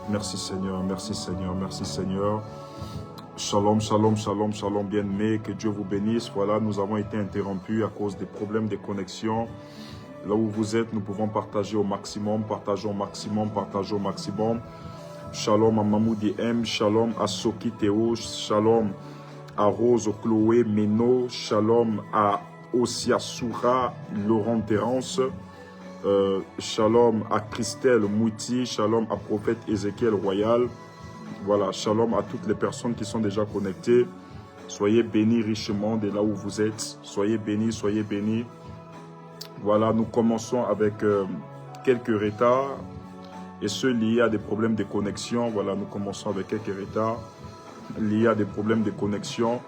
Merci Seigneur, merci Seigneur, merci Seigneur. Shalom, shalom, shalom, shalom, bien-aimés, que Dieu vous bénisse. Voilà, nous avons été interrompus à cause des problèmes de connexion. Là où vous êtes, nous pouvons partager au maximum, partager au maximum, partager au maximum. Shalom à Mamoudi M, shalom à Soki Théo, shalom à Rose Chloé Meno, shalom à Osiasura Laurent Terence, shalom à Christelle Mouti, shalom à Prophète Ézéchiel Royal. Voilà, shalom à toutes les personnes qui sont déjà connectées. Soyez bénis richement de là où vous êtes. Soyez bénis, soyez bénis. Voilà, nous commençons avec quelques retards. Et ceux liés à des problèmes de connexion. Voilà, nous commençons avec quelques retards liés à des problèmes de connexion.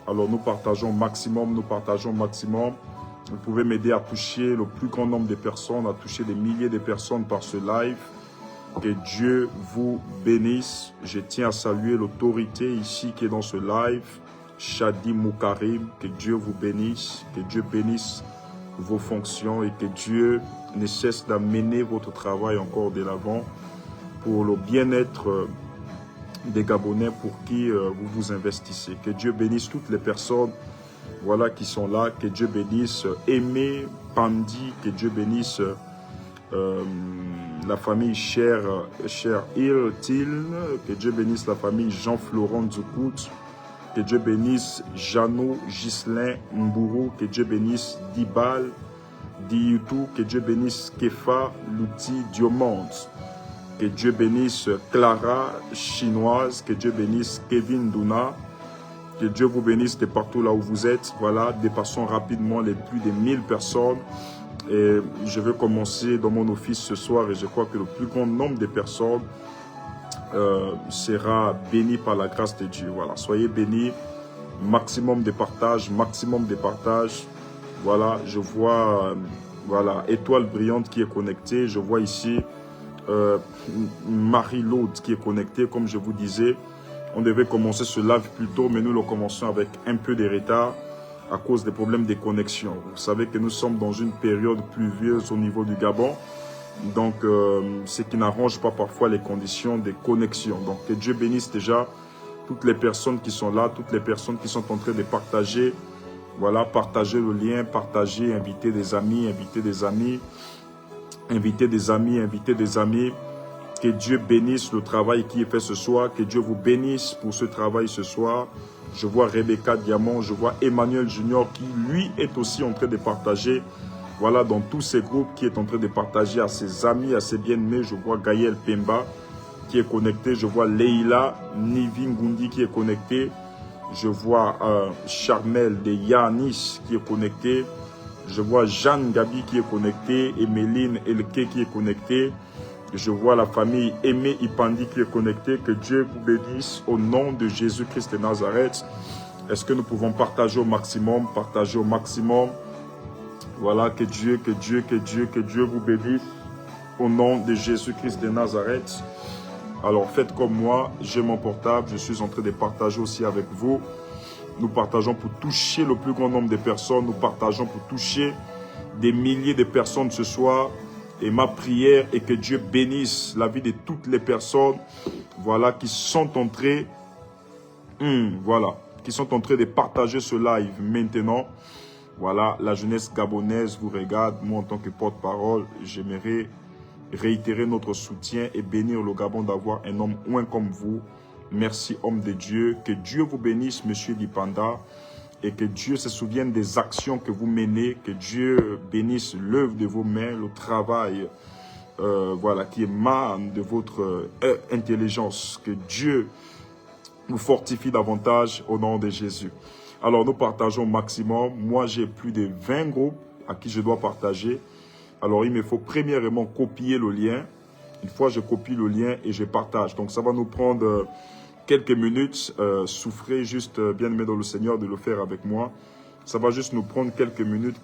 Alors, nous partageons au maximum, nous partageons au maximum. Vous pouvez m'aider à toucher le plus grand nombre de personnes, à toucher des milliers de personnes par ce live. Que Dieu vous bénisse. Je tiens à saluer l'autorité ici qui est dans ce live. Shadi Moukarim, que Dieu vous bénisse, que Dieu bénisse vos fonctions et que Dieu ne cesse d'amener votre travail encore de l'avant pour le bien-être des Gabonais pour qui vous vous investissez. Que Dieu bénisse toutes les personnes voilà, qui sont là. Que Dieu bénisse Aimé, Pandi, que Dieu bénisse la famille Cher Tiln, que Dieu bénisse la famille Jean-Florent Dzukout, que Dieu bénisse Jeannot Ghislain Mbourou, que Dieu bénisse Dibal, Diyutu, que Dieu bénisse Kefa Louti Diomande, que Dieu bénisse Clara Chinoise, que Dieu bénisse Kevin Douna, que Dieu vous bénisse de partout là où vous êtes. Voilà, dépassons rapidement les plus de 1000 personnes. Et je vais commencer dans mon office ce soir et je crois que le plus grand nombre de personnes sera béni par la grâce de Dieu. Voilà, soyez bénis. Maximum de partage, maximum de partage. Voilà, je vois voilà, Étoile Brillante qui est connectée. Je vois ici Marie-Laude qui est connectée. Comme je vous disais, on devait commencer ce live plus tôt, mais nous le commençons avec un peu de retard à cause des problèmes de connexion. Vous savez que nous sommes dans une période pluvieuse au niveau du Gabon, donc ce qui n'arrange pas parfois les conditions de connexion. Donc que Dieu bénisse déjà toutes les personnes qui sont là, toutes les personnes qui sont en train de partager. Voilà, partager le lien, partager, inviter des amis, inviter des amis, inviter des amis, inviter des amis. Que Dieu bénisse le travail qui est fait ce soir, que Dieu vous bénisse pour ce travail ce soir. Je vois Rebecca Diamant, je vois Emmanuel Junior qui lui est aussi en train de partager. Voilà, dans tous ces groupes qui est en train de partager à ses amis, à ses bien-aimés. Je vois Gaël Pemba qui est connecté. Je vois Leila Nivingundi qui est connecté. Je vois Charmel de Yanis qui est connecté. Je vois Jeanne Gabi qui est connectée. Emeline Elke qui est connectée. Je vois la famille Aimé Ipandi qui est connectée. Que Dieu vous bénisse au nom de Jésus-Christ de Nazareth. Est-ce que nous pouvons partager au maximum? Partager au maximum. Voilà, que Dieu vous bénisse au nom de Jésus-Christ de Nazareth. Alors faites comme moi, j'ai mon portable, je suis en train de partager aussi avec vous. Nous partageons pour toucher le plus grand nombre de personnes. Nous partageons pour toucher des milliers de personnes ce soir. Et ma prière est que Dieu bénisse la vie de toutes les personnes, voilà, qui sont en train, qui sont en train de partager ce live maintenant. Voilà, la jeunesse gabonaise vous regarde. Moi, en tant que porte-parole, j'aimerais réitérer notre soutien et bénir le Gabon d'avoir un homme ouin comme vous. Merci, homme de Dieu. Que Dieu vous bénisse, monsieur Dipanda. Et que Dieu se souvienne des actions que vous menez, que Dieu bénisse l'œuvre de vos mains, le travail voilà, qui émane de votre intelligence. Que Dieu vous fortifie davantage au nom de Jésus. Alors nous partageons au maximum. Moi j'ai plus de 20 groupes à qui je dois partager. Alors il me faut premièrement copier le lien. Une fois je copie le lien et je partage. Donc ça va nous prendre quelques minutes, souffrez juste, bien-aimé dans le Seigneur, de le faire avec moi. Ça va juste nous prendre quelques minutes,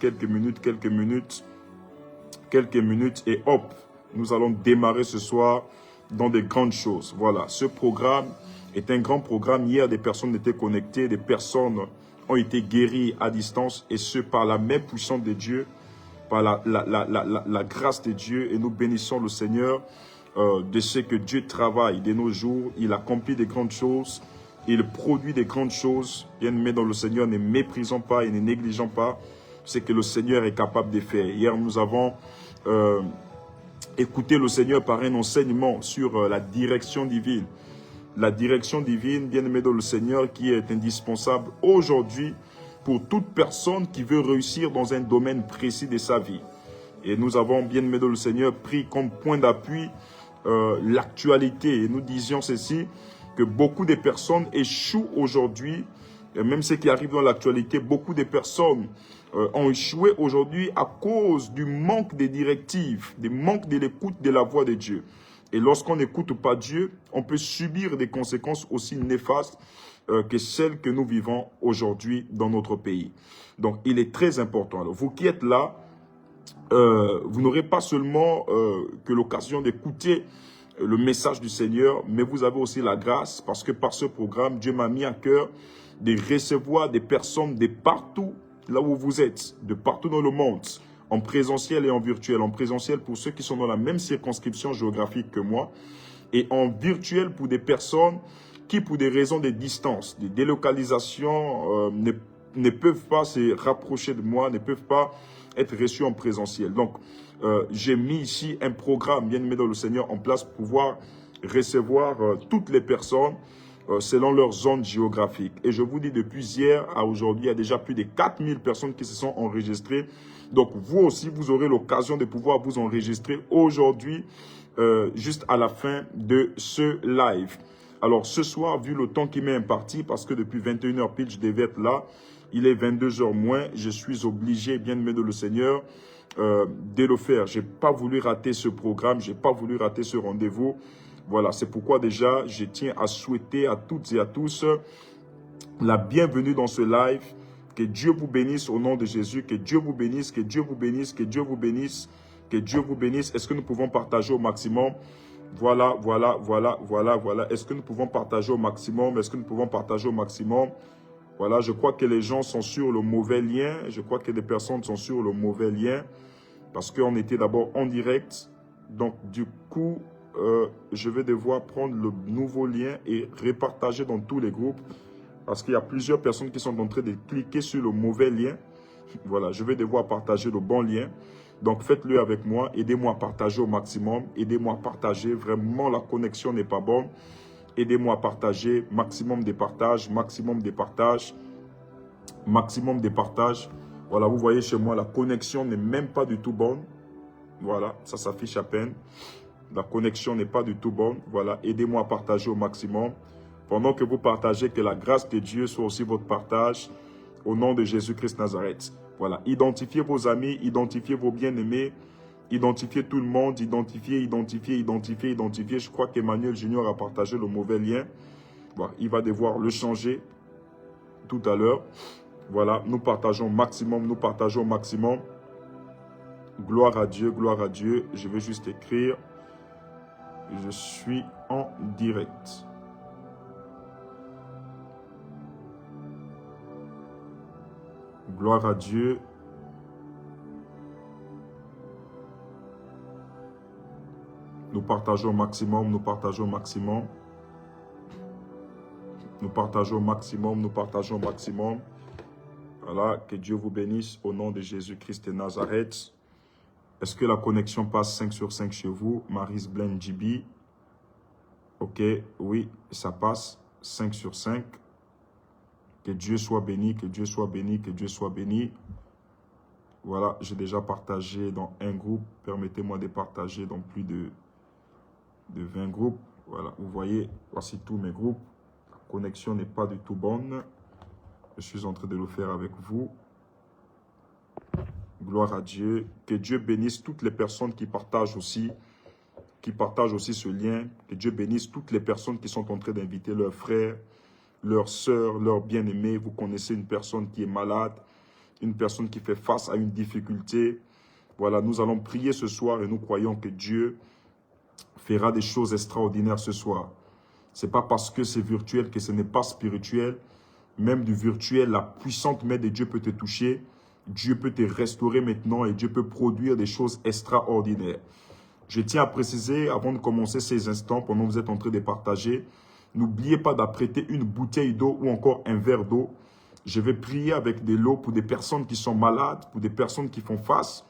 et hop, nous allons démarrer ce soir dans des grandes choses. Voilà, ce programme est un grand programme. Hier, des personnes étaient connectées, des personnes ont été guéries à distance, et ce, par la même puissance de Dieu, par la grâce de Dieu, et nous bénissons le Seigneur. de ce que Dieu travaille de nos jours. Il accomplit des grandes choses. Il produit des grandes choses. Bien-aimés dans le Seigneur, ne méprisons pas et ne négligeons pas ce que le Seigneur est capable de faire. Hier, nous avons écouté le Seigneur par un enseignement sur la direction divine. La direction divine, bien-aimés dans le Seigneur, qui est indispensable aujourd'hui pour toute personne qui veut réussir dans un domaine précis de sa vie. Et nous avons, bien-aimés dans le Seigneur, pris comme point d'appui l'actualité. Et nous disions ceci, que beaucoup de personnes échouent aujourd'hui, même ce qui arrive dans l'actualité, beaucoup de personnes ont échoué aujourd'hui à cause du manque de directives, du manque de l'écoute de la voix de Dieu. Et lorsqu'on n'écoute pas Dieu, on peut subir des conséquences aussi néfastes que celles que nous vivons aujourd'hui dans notre pays. Donc, il est très important. Alors, vous qui êtes là, vous n'aurez pas seulement que l'occasion d'écouter le message du Seigneur, mais vous avez aussi la grâce, parce que par ce programme, Dieu m'a mis à cœur de recevoir des personnes de partout, là où vous êtes, de partout dans le monde, en présentiel et en virtuel. En présentiel pour ceux qui sont dans la même circonscription géographique que moi, et en virtuel pour des personnes qui, pour des raisons de distance, de délocalisation, ne peuvent pas se rapprocher de moi, ne peuvent pas être reçus en présentiel. Donc, j'ai mis ici un programme, bien aimé dans le Seigneur, en place pour pouvoir recevoir toutes les personnes selon leur zone géographique. Et je vous dis, depuis hier à aujourd'hui, il y a déjà plus de 4000 personnes qui se sont enregistrées. Donc, vous aussi, vous aurez l'occasion de pouvoir vous enregistrer aujourd'hui, juste à la fin de ce live. Alors, ce soir, vu le temps qui m'est imparti, parce que depuis 21h pile, je devais être là, il est 22h moins, je suis obligé, bien aimé de le Seigneur, de le faire. Je n'ai pas voulu rater ce programme, je n'ai pas voulu rater ce rendez-vous. Voilà, c'est pourquoi déjà, je tiens à souhaiter à toutes et à tous la bienvenue dans ce live. Que Dieu vous bénisse au nom de Jésus, que Dieu vous bénisse, que Dieu vous bénisse, que Dieu vous bénisse, que Dieu vous bénisse. Est-ce que nous pouvons partager au maximum? Voilà. Est-ce que nous pouvons partager au maximum? Est-ce que nous pouvons partager au maximum? Voilà, je crois que les gens sont sur le mauvais lien. Je crois que des personnes sont sur le mauvais lien. Parce qu'on était d'abord en direct. Donc, du coup, je vais devoir prendre le nouveau lien et repartager dans tous les groupes. Parce qu'il y a plusieurs personnes qui sont en train de cliquer sur le mauvais lien. Voilà, je vais devoir partager le bon lien. Donc, faites-le avec moi. Aidez-moi à partager au maximum. Aidez-moi à partager. Vraiment, la connexion n'est pas bonne. Aidez-moi à partager. Maximum de partage. Maximum de partage. Maximum de partage. Voilà, vous voyez chez moi, la connexion n'est même pas du tout bonne. Voilà, ça s'affiche à peine. La connexion n'est pas du tout bonne. Voilà, aidez-moi à partager au maximum. Pendant que vous partagez, que la grâce de Dieu soit aussi votre partage. Au nom de Jésus-Christ Nazareth. Voilà, identifiez vos amis, identifiez vos bien-aimés, identifiez tout le monde, identifiez. Je crois qu'Emmanuel Junior a partagé le mauvais lien. Voilà, il va devoir le changer tout à l'heure. Voilà, nous partageons au maximum, Gloire à Dieu, gloire à Dieu. Je vais juste écrire. Je suis en direct. Gloire à Dieu. Nous partageons au maximum, nous partageons au maximum. Nous partageons au maximum, nous partageons au maximum. Voilà, que Dieu vous bénisse au nom de Jésus-Christ de Nazareth. Est-ce que la connexion passe 5 sur 5 chez vous? Maris Blaine JB. Ok, oui, ça passe 5 sur 5. Que Dieu soit béni, que Dieu soit béni, que Dieu soit béni. Voilà, j'ai déjà partagé dans un groupe. Permettez-moi de partager dans plus de 20 groupes. Voilà, vous voyez, voici tous mes groupes. La connexion n'est pas du tout bonne. Je suis en train de le faire avec vous. Gloire à Dieu. Que Dieu bénisse toutes les personnes qui partagent aussi ce lien. Que Dieu bénisse toutes les personnes qui sont en train d'inviter leurs frères, leurs sœurs, leurs bien-aimés. Vous connaissez une personne qui est malade, une personne qui fait face à une difficulté. Voilà, nous allons prier ce soir et nous croyons que Dieu fera des choses extraordinaires ce soir. Ce n'est pas parce que c'est virtuel que ce n'est pas spirituel. Même du virtuel, la puissante main de Dieu peut te toucher. Dieu peut te restaurer maintenant et Dieu peut produire des choses extraordinaires. Je tiens à préciser, avant de commencer ces instants, pendant que vous êtes en train de partager, n'oubliez pas d'apprêter une bouteille d'eau ou encore un verre d'eau. Je vais prier avec de l'eau pour des personnes qui sont malades, pour des personnes qui font face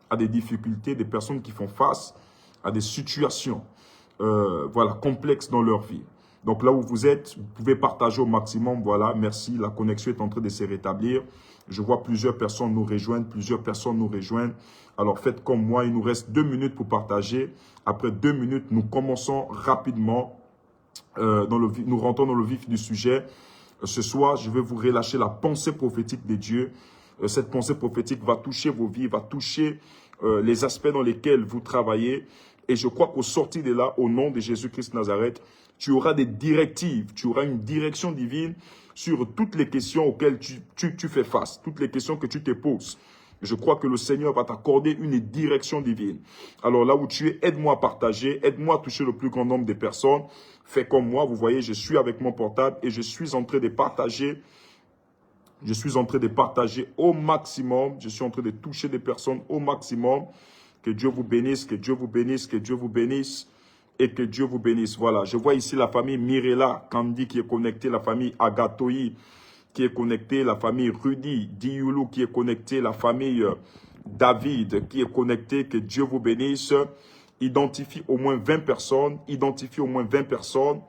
à des difficultés, des personnes qui font face à des situations voilà, complexes dans leur vie. Donc là où vous êtes, vous pouvez partager au maximum. Voilà, merci. La connexion est en train de se rétablir. Je vois plusieurs personnes nous rejoindre, Alors faites comme moi, il nous reste 2 minutes pour partager. Après 2 minutes, nous commençons rapidement. Nous rentrons dans le vif du sujet. Ce soir, je vais vous relâcher la pensée prophétique de Dieu. Cette pensée prophétique va toucher vos vies, va toucher les aspects dans lesquels vous travaillez. Et je crois qu'au sortir de là, au nom de Jésus-Christ Nazareth, tu auras des directives, tu auras une direction divine sur toutes les questions auxquelles tu fais face, toutes les questions que tu te poses. Je crois que le Seigneur va t'accorder une direction divine. Alors là où tu es, aide-moi à partager, aide-moi à toucher le plus grand nombre de personnes. Fais comme moi, vous voyez, je suis avec mon portable et je suis en train de partager. Je suis en train de partager au maximum. Je suis en train de toucher des personnes au maximum. Que Dieu vous bénisse, que Dieu vous bénisse, que Dieu vous bénisse et que Dieu vous bénisse. Voilà, je vois ici la famille Mirella Kandi qui est connectée, la famille Agatoyi qui est connectée, la famille Rudy Dioulou qui est connectée, la famille David qui est connectée. Que Dieu vous bénisse. Identifie au moins 20 personnes, identifie au moins 20 personnes,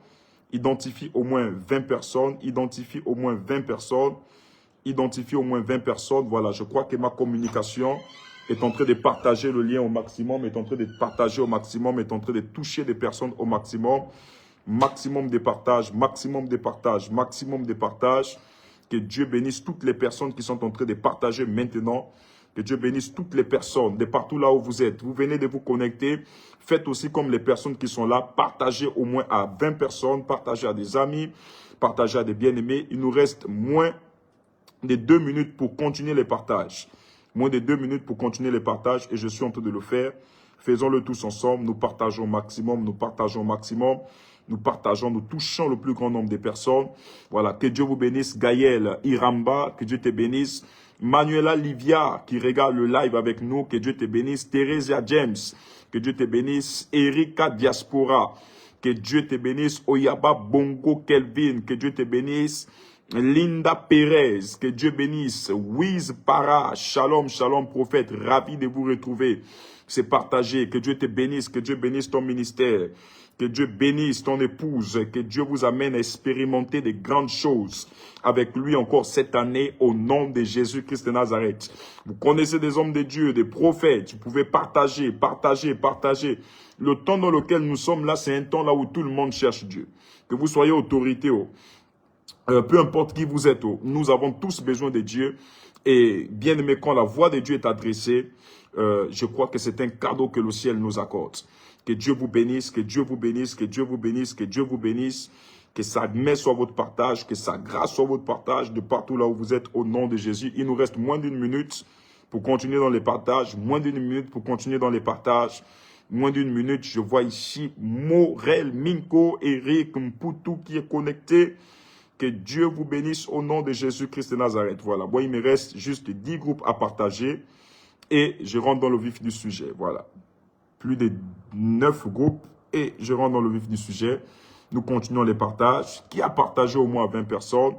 identifie au moins 20 personnes, identifie au moins 20 personnes, identifie au moins 20 personnes. Voilà, je crois que ma communication est en train de partager le lien au maximum, est en train de partager au maximum, est en train de toucher des personnes au maximum. Maximum de partage, maximum de partage, maximum de partage. Que Dieu bénisse toutes les personnes qui sont en train de partager maintenant. Que Dieu bénisse toutes les personnes de partout là où vous êtes. Vous venez de vous connecter. Faites aussi comme les personnes qui sont là. Partagez au moins à 20 personnes. Partagez à des amis. Partagez à des bien-aimés. Il nous reste moins de 2 minutes pour continuer les partages. Moins de 2 minutes pour continuer les partages. Et je suis en train de le faire. Faisons-le tous ensemble. Nous partageons au maximum. Nous partageons au maximum. Nous partageons, nous touchons le plus grand nombre de personnes. Voilà, que Dieu vous bénisse. Gaël Iramba, que Dieu te bénisse. Manuela Livia, qui regarde le live avec nous, que Dieu te bénisse. Theresia James, que Dieu te bénisse. Erika Diaspora, que Dieu te bénisse. Oyaba Bongo Kelvin, que Dieu te bénisse. Linda Perez, que Dieu bénisse. Wiz Para, shalom, shalom prophète, ravi de vous retrouver. C'est partagé, que Dieu te bénisse, que Dieu bénisse ton ministère. Que Dieu bénisse ton épouse, que Dieu vous amène à expérimenter de grandes choses avec lui encore cette année au nom de Jésus-Christ de Nazareth. Vous connaissez des hommes de Dieu, des prophètes, vous pouvez partager, partager, partager. Le temps dans lequel nous sommes là, c'est un temps là où tout le monde cherche Dieu. Que vous soyez autorité, peu importe qui vous êtes, nous avons tous besoin de Dieu. Et bien aimé, quand la voix de Dieu est adressée, je crois que c'est un cadeau que le ciel nous accorde. Que Dieu vous bénisse, que Dieu vous bénisse, que Dieu vous bénisse, que Dieu vous bénisse. Que sa main soit votre partage, que sa grâce soit votre partage de partout là où vous êtes au nom de Jésus. Il nous reste moins d'1 minute pour continuer dans les partages. Moins d'1 minute pour continuer dans les partages. Moins d'1 minute, je vois ici Morel, Minko, Eric, Mputu qui est connecté. Que Dieu vous bénisse au nom de Jésus-Christ de Nazareth. Voilà, moi il me reste juste 10 groupes à partager et je rentre dans le vif du sujet. Voilà. Plus de 9 groupes et je rentre dans le vif du sujet. Nous continuons les partages. Qui a partagé au moins 20 personnes?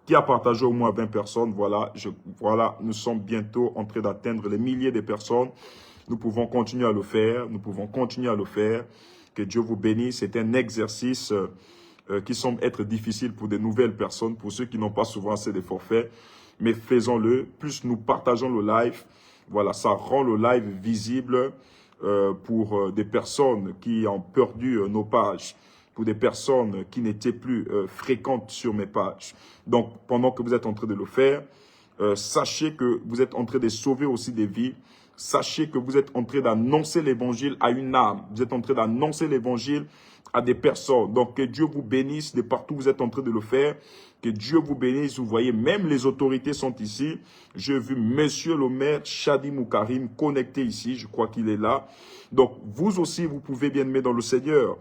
Qui a partagé au moins 20 personnes? Voilà, voilà, nous sommes bientôt en train d'atteindre les milliers de personnes. Nous pouvons continuer à le faire. Nous pouvons continuer à le faire. Que Dieu vous bénisse. C'est un exercice qui semble être difficile pour de nouvelles personnes, pour ceux qui n'ont pas souvent assez de forfaits. Mais faisons-le. Plus nous partageons le live, voilà, ça rend le live visible pour des personnes qui ont perdu nos pages, pour des personnes qui n'étaient plus fréquentes sur mes pages. Donc, pendant que vous êtes en train de le faire, sachez que vous êtes en train de sauver aussi des vies. Sachez que vous êtes en train d'annoncer l'évangile à une âme. Vous êtes en train d'annoncer l'évangile à des personnes. Donc, que Dieu vous bénisse de partout où vous êtes en train de le faire. Que Dieu vous bénisse. Vous voyez, même les autorités sont ici. J'ai vu Monsieur le maire Chadi Moukarim connecté ici. Je crois qu'il est là. Donc, vous aussi, vous pouvez bien aimer dans le Seigneur.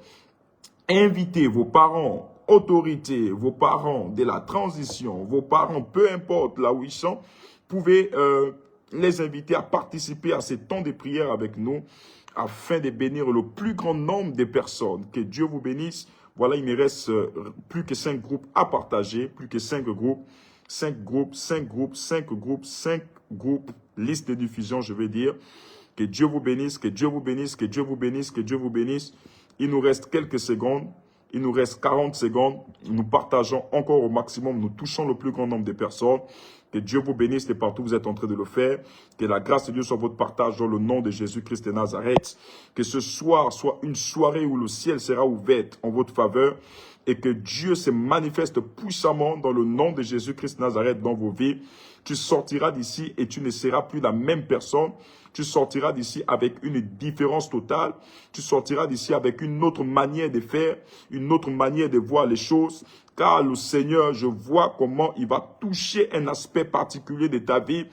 Invitez vos parents, autorités, vos parents de la transition, vos parents, peu importe là où ils sont, pouvez les inviter à participer à ces temps de prière avec nous afin de bénir le plus grand nombre de personnes. Que Dieu vous bénisse. Voilà, il me reste plus que 5 groupes à partager, plus que 5 groupes. 5 groupes, 5 groupes, 5 groupes, 5 groupes, liste de diffusion, je vais dire. Que Dieu vous bénisse, que Dieu vous bénisse, que Dieu vous bénisse, que Dieu vous bénisse. Il nous reste quelques secondes, il nous reste 40 secondes. Nous partageons encore au maximum, nous touchons le plus grand nombre de personnes. Que Dieu vous bénisse et partout où vous êtes en train de le faire. Que la grâce de Dieu soit votre partage dans le nom de Jésus-Christ de Nazareth. Que ce soir soit une soirée où le ciel sera ouvert en votre faveur. Et que Dieu se manifeste puissamment dans le nom de Jésus-Christ de Nazareth dans vos vies. Tu sortiras d'ici et tu ne seras plus la même personne. Tu sortiras d'ici avec une différence totale. Tu sortiras d'ici avec une autre manière de faire, une autre manière de voir les choses. Car le Seigneur, je vois comment il va toucher un aspect particulier de ta vie,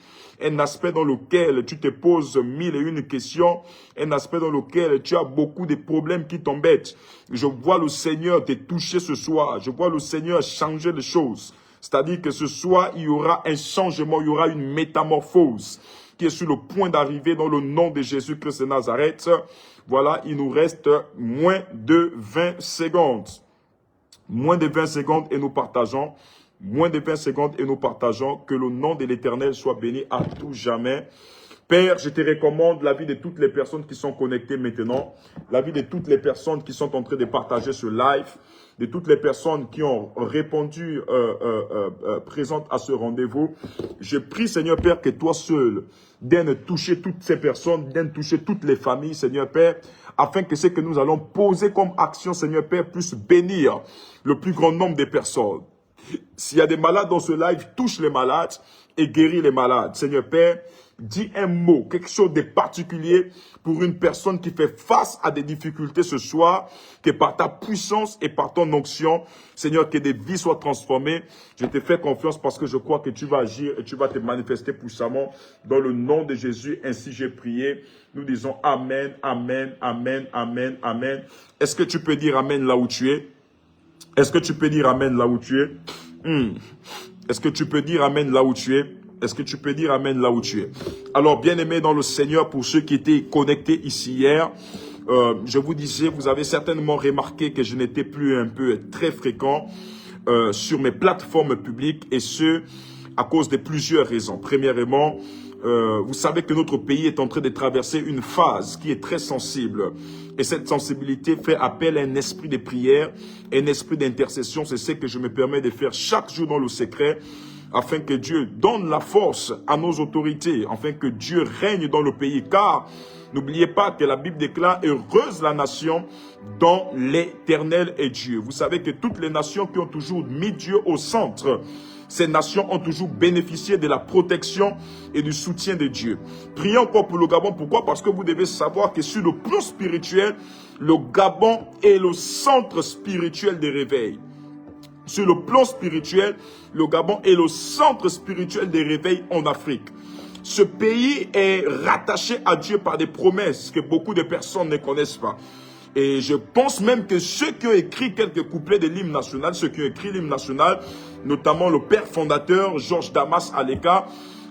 un aspect dans lequel tu te poses 1001 questions, un aspect dans lequel tu as beaucoup de problèmes qui t'embêtent. Je vois le Seigneur te toucher ce soir, je vois le Seigneur changer les choses. C'est-à-dire que ce soir, il y aura un changement, il y aura une métamorphose qui est sur le point d'arriver dans le nom de Jésus-Christ de Nazareth. Voilà, il nous reste moins de 20 secondes. Moins de 20 secondes et nous partageons. Moins de 20 secondes et nous partageons. Que le nom de l'Éternel soit béni à tout jamais. Père, je te recommande la vie de toutes les personnes qui sont connectées maintenant. La vie de toutes les personnes qui sont en train de partager ce live. De toutes les personnes qui ont répondu présentes à ce rendez-vous. Je prie, Seigneur Père, que toi seul vienne toucher toutes ces personnes, vienne toucher toutes les familles, Seigneur Père, afin que ce que nous allons poser comme action, Seigneur Père, puisse bénir le plus grand nombre de personnes. S'il y a des malades dans ce live, touche les malades et guéris les malades. Seigneur Père, dis un mot, quelque chose de particulier pour une personne qui fait face à des difficultés ce soir, que par ta puissance et par ton onction, Seigneur, que des vies soient transformées. Je te fais confiance parce que je crois que tu vas agir et tu vas te manifester puissamment dans le nom de Jésus. Ainsi j'ai prié. Nous disons Amen, Amen, Amen, Amen, Amen. Est-ce que tu peux dire Amen là où tu es? Est-ce que tu peux dire Amen là où tu es? Est-ce que tu peux dire Amen là où tu es? Est-ce que tu peux dire Amen là où tu es? Alors, bien-aimés dans le Seigneur, pour ceux qui étaient connectés ici hier, je vous disais, vous avez certainement remarqué que je n'étais plus un peu très fréquent sur mes plateformes publiques, et ce, à cause de plusieurs raisons. Premièrement, vous savez que notre pays est en train de traverser une phase qui est très sensible. Et cette sensibilité fait appel à un esprit de prière, un esprit d'intercession. C'est ce que je me permets de faire chaque jour dans le secret, afin que Dieu donne la force à nos autorités, afin que Dieu règne dans le pays. Car n'oubliez pas que la Bible déclare « Heureuse la nation dont l'Éternel est Dieu ». Vous savez que toutes les nations qui ont toujours mis Dieu au centre, ces nations ont toujours bénéficié de la protection et du soutien de Dieu. Prions encore pour le Gabon. Pourquoi? Parce que vous devez savoir que sur le plan spirituel, le Gabon est le centre spirituel des réveils. Sur le plan spirituel, le Gabon est le centre spirituel des réveils en Afrique. Ce pays est rattaché à Dieu par des promesses que beaucoup de personnes ne connaissent pas. Et je pense même que ceux qui ont écrit quelques couplets de l'hymne national, ceux qui ont écrit l'hymne national, notamment le père fondateur Georges Damas Aleka,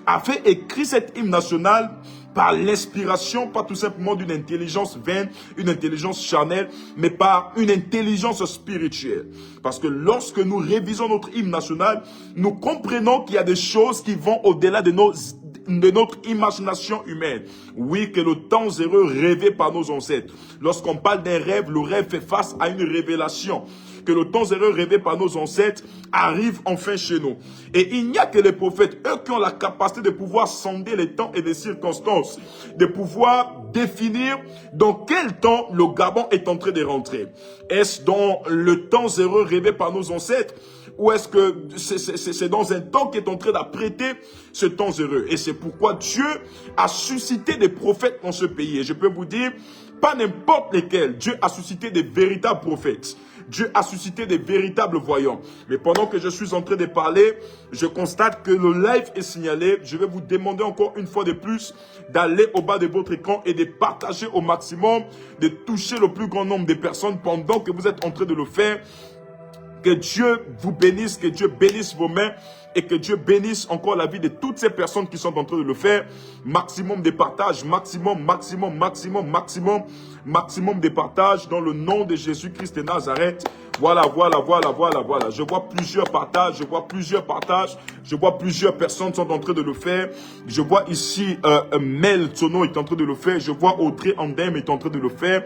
a fait écrire cet hymne national par l'inspiration, pas tout simplement d'une intelligence vaine, une intelligence charnelle, mais par une intelligence spirituelle. Parce que lorsque nous révisons notre hymne national, nous comprenons qu'il y a des choses qui vont au-delà de notre imagination humaine. Oui, que le temps zéro rêvé par nos ancêtres. Lorsqu'on parle d'un rêve, le rêve fait face à une révélation. Que le temps zéro rêvé par nos ancêtres arrive enfin chez nous. Et il n'y a que les prophètes, eux qui ont la capacité de pouvoir sonder les temps et les circonstances, de pouvoir définir dans quel temps le Gabon est en train de rentrer. Est-ce dans le temps zéro rêvé par nos ancêtres, ou est-ce que c'est dans un temps qui est en train d'apprêter ce temps heureux? Et c'est pourquoi Dieu a suscité des prophètes dans ce pays. Et je peux vous dire, pas n'importe lesquels. Dieu a suscité des véritables prophètes. Dieu a suscité des véritables voyants. Mais pendant que je suis en train de parler, je constate que le live est signalé. Je vais vous demander encore une fois de plus d'aller au bas de votre écran et de partager au maximum, de toucher le plus grand nombre de personnes pendant que vous êtes en train de le faire. Que Dieu vous bénisse, que Dieu bénisse vos mains et que Dieu bénisse encore la vie de toutes ces personnes qui sont en train de le faire. Maximum de partage, maximum de partage dans le nom de Jésus-Christ de Nazareth. Voilà. Je vois plusieurs partages, je vois plusieurs personnes sont en train de le faire. Je vois ici Mel Tsono est en train de le faire. Je vois Audrey Andem est en train de le faire.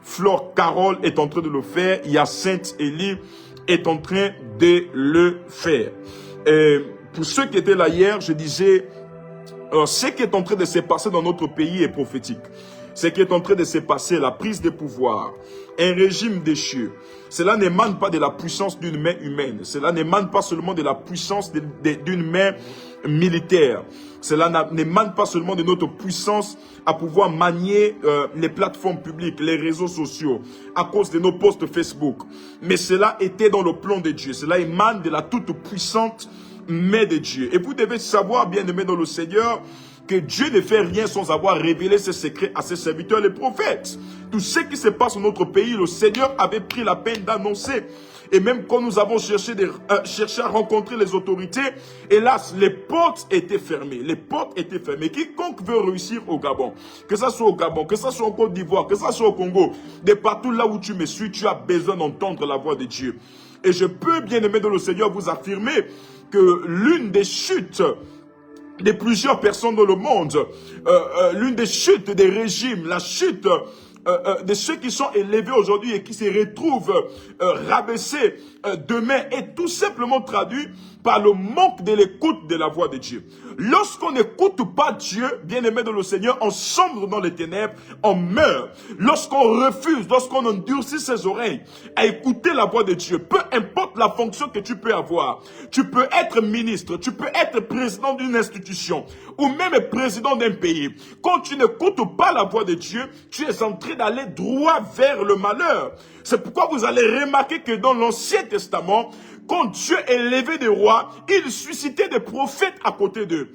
Flore Carole est en train de le faire. Hyacinthe Elie est en train de le faire. Pour ceux qui étaient là hier, je disais, ce qui est en train de se passer dans notre pays est prophétique. Ce qui est en train de se passer, la prise de pouvoir, un régime déchu. Cela n'émane pas de la puissance d'une main humaine. Cela n'émane pas seulement de la puissance d'une main militaire. Cela n'émane pas seulement de notre puissance à pouvoir manier les plateformes publiques, les réseaux sociaux, à cause de nos posts Facebook. Mais cela était dans le plan de Dieu. Cela émane de la toute puissante main de Dieu. Et vous devez savoir, bien-aimés dans le Seigneur, que Dieu ne fait rien sans avoir révélé ses secrets à ses serviteurs, les prophètes. Tout ce qui se passe dans notre pays, le Seigneur avait pris la peine d'annoncer. Et même quand nous avons cherché à rencontrer les autorités, hélas, les portes étaient fermées. Les portes étaient fermées. Quiconque veut réussir au Gabon, que ça soit au Gabon, que ça soit en Côte d'Ivoire, que ça soit au Congo, de partout là où tu me suis, tu as besoin d'entendre la voix de Dieu. Et je peux, bien aimé dans le Seigneur, vous affirmer que l'une des chutes de plusieurs personnes dans le monde, l'une des chutes des régimes, la chute de ceux qui sont élevés aujourd'hui et qui se retrouvent rabaissés demain est tout simplement traduit par le manque de l'écoute de la voix de Dieu. Lorsqu'on n'écoute pas Dieu, bien-aimé dans le Seigneur, on sombre dans les ténèbres, on meurt. Lorsqu'on refuse, lorsqu'on endurcit ses oreilles à écouter la voix de Dieu, peu importe la fonction que tu peux avoir, tu peux être ministre, tu peux être président d'une institution ou même président d'un pays. Quand tu n'écoutes pas la voix de Dieu, tu es en train d'aller droit vers le malheur. C'est pourquoi vous allez remarquer que dans l'Ancien Testament, quand Dieu élevait des rois, il suscitait des prophètes à côté d'eux.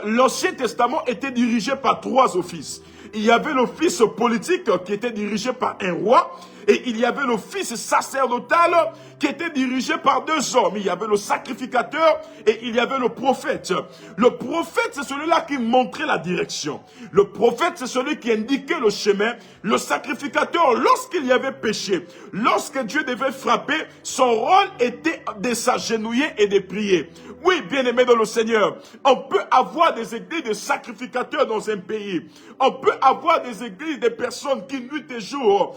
L'Ancien Testament était dirigé par 3 offices. Il y avait l'office politique qui était dirigé par un roi. Et il y avait l'office sacerdotal qui était dirigé par 2 hommes. Il y avait le sacrificateur et il y avait le prophète. Le prophète, c'est celui-là qui montrait la direction. Le prophète, c'est celui qui indiquait le chemin. Le sacrificateur, lorsqu'il y avait péché, lorsque Dieu devait frapper, son rôle était de s'agenouiller et de prier. Oui, bien-aimé dans le Seigneur, on peut avoir des églises de sacrificateurs dans un pays. On peut avoir des églises de personnes qui, nuit et jour,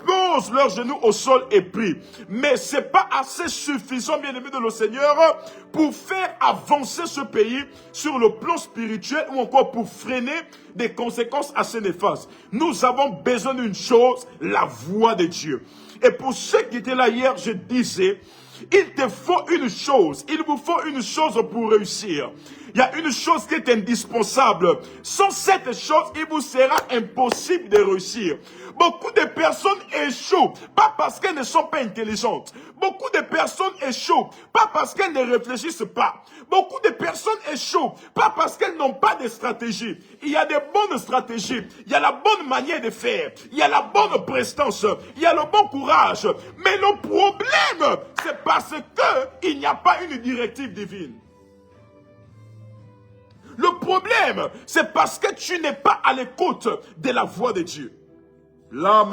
posent leurs genoux au sol et prient. Mais ce n'est pas assez suffisant, bien-aimé de le Seigneur, pour faire avancer ce pays sur le plan spirituel ou encore pour freiner des conséquences assez néfastes. Nous avons besoin d'une chose, la voix de Dieu. Et pour ceux qui étaient là hier, je disais, il te faut une chose, il vous faut une chose pour réussir. Il y a une chose qui est indispensable. Sans cette chose, il vous sera impossible de réussir. Beaucoup de personnes échouent, pas parce qu'elles ne sont pas intelligentes. Beaucoup de personnes échouent, pas parce qu'elles ne réfléchissent pas. Beaucoup de personnes échouent, pas parce qu'elles n'ont pas de stratégie. Il y a des bonnes stratégies, il y a la bonne manière de faire, il y a la bonne prestance, il y a le bon courage. Mais le problème, c'est parce qu'il n'y a pas une directive divine. Le problème, c'est parce que tu n'es pas à l'écoute de la voix de Dieu. La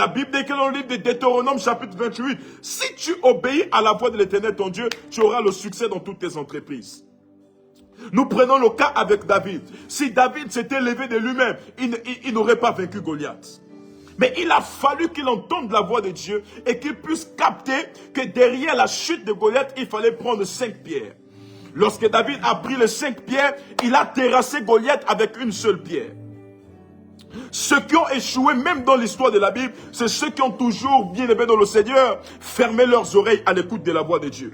Bible dit que dans le livre de Deutéronome chapitre 28, si tu obéis à la voix de l'Éternel ton Dieu, tu auras le succès dans toutes tes entreprises. Nous prenons le cas avec David. Si David s'était levé de lui-même, il n'aurait pas vaincu Goliath. Mais il a fallu qu'il entende la voix de Dieu et qu'il puisse capter que derrière la chute de Goliath, il fallait prendre 5 pierres. Lorsque David a pris les 5 pierres, il a terrassé Goliath avec une seule pierre. Ceux qui ont échoué, même dans l'histoire de la Bible, c'est ceux qui ont toujours, bien aimé dans le Seigneur, fermé leurs oreilles à l'écoute de la voix de Dieu.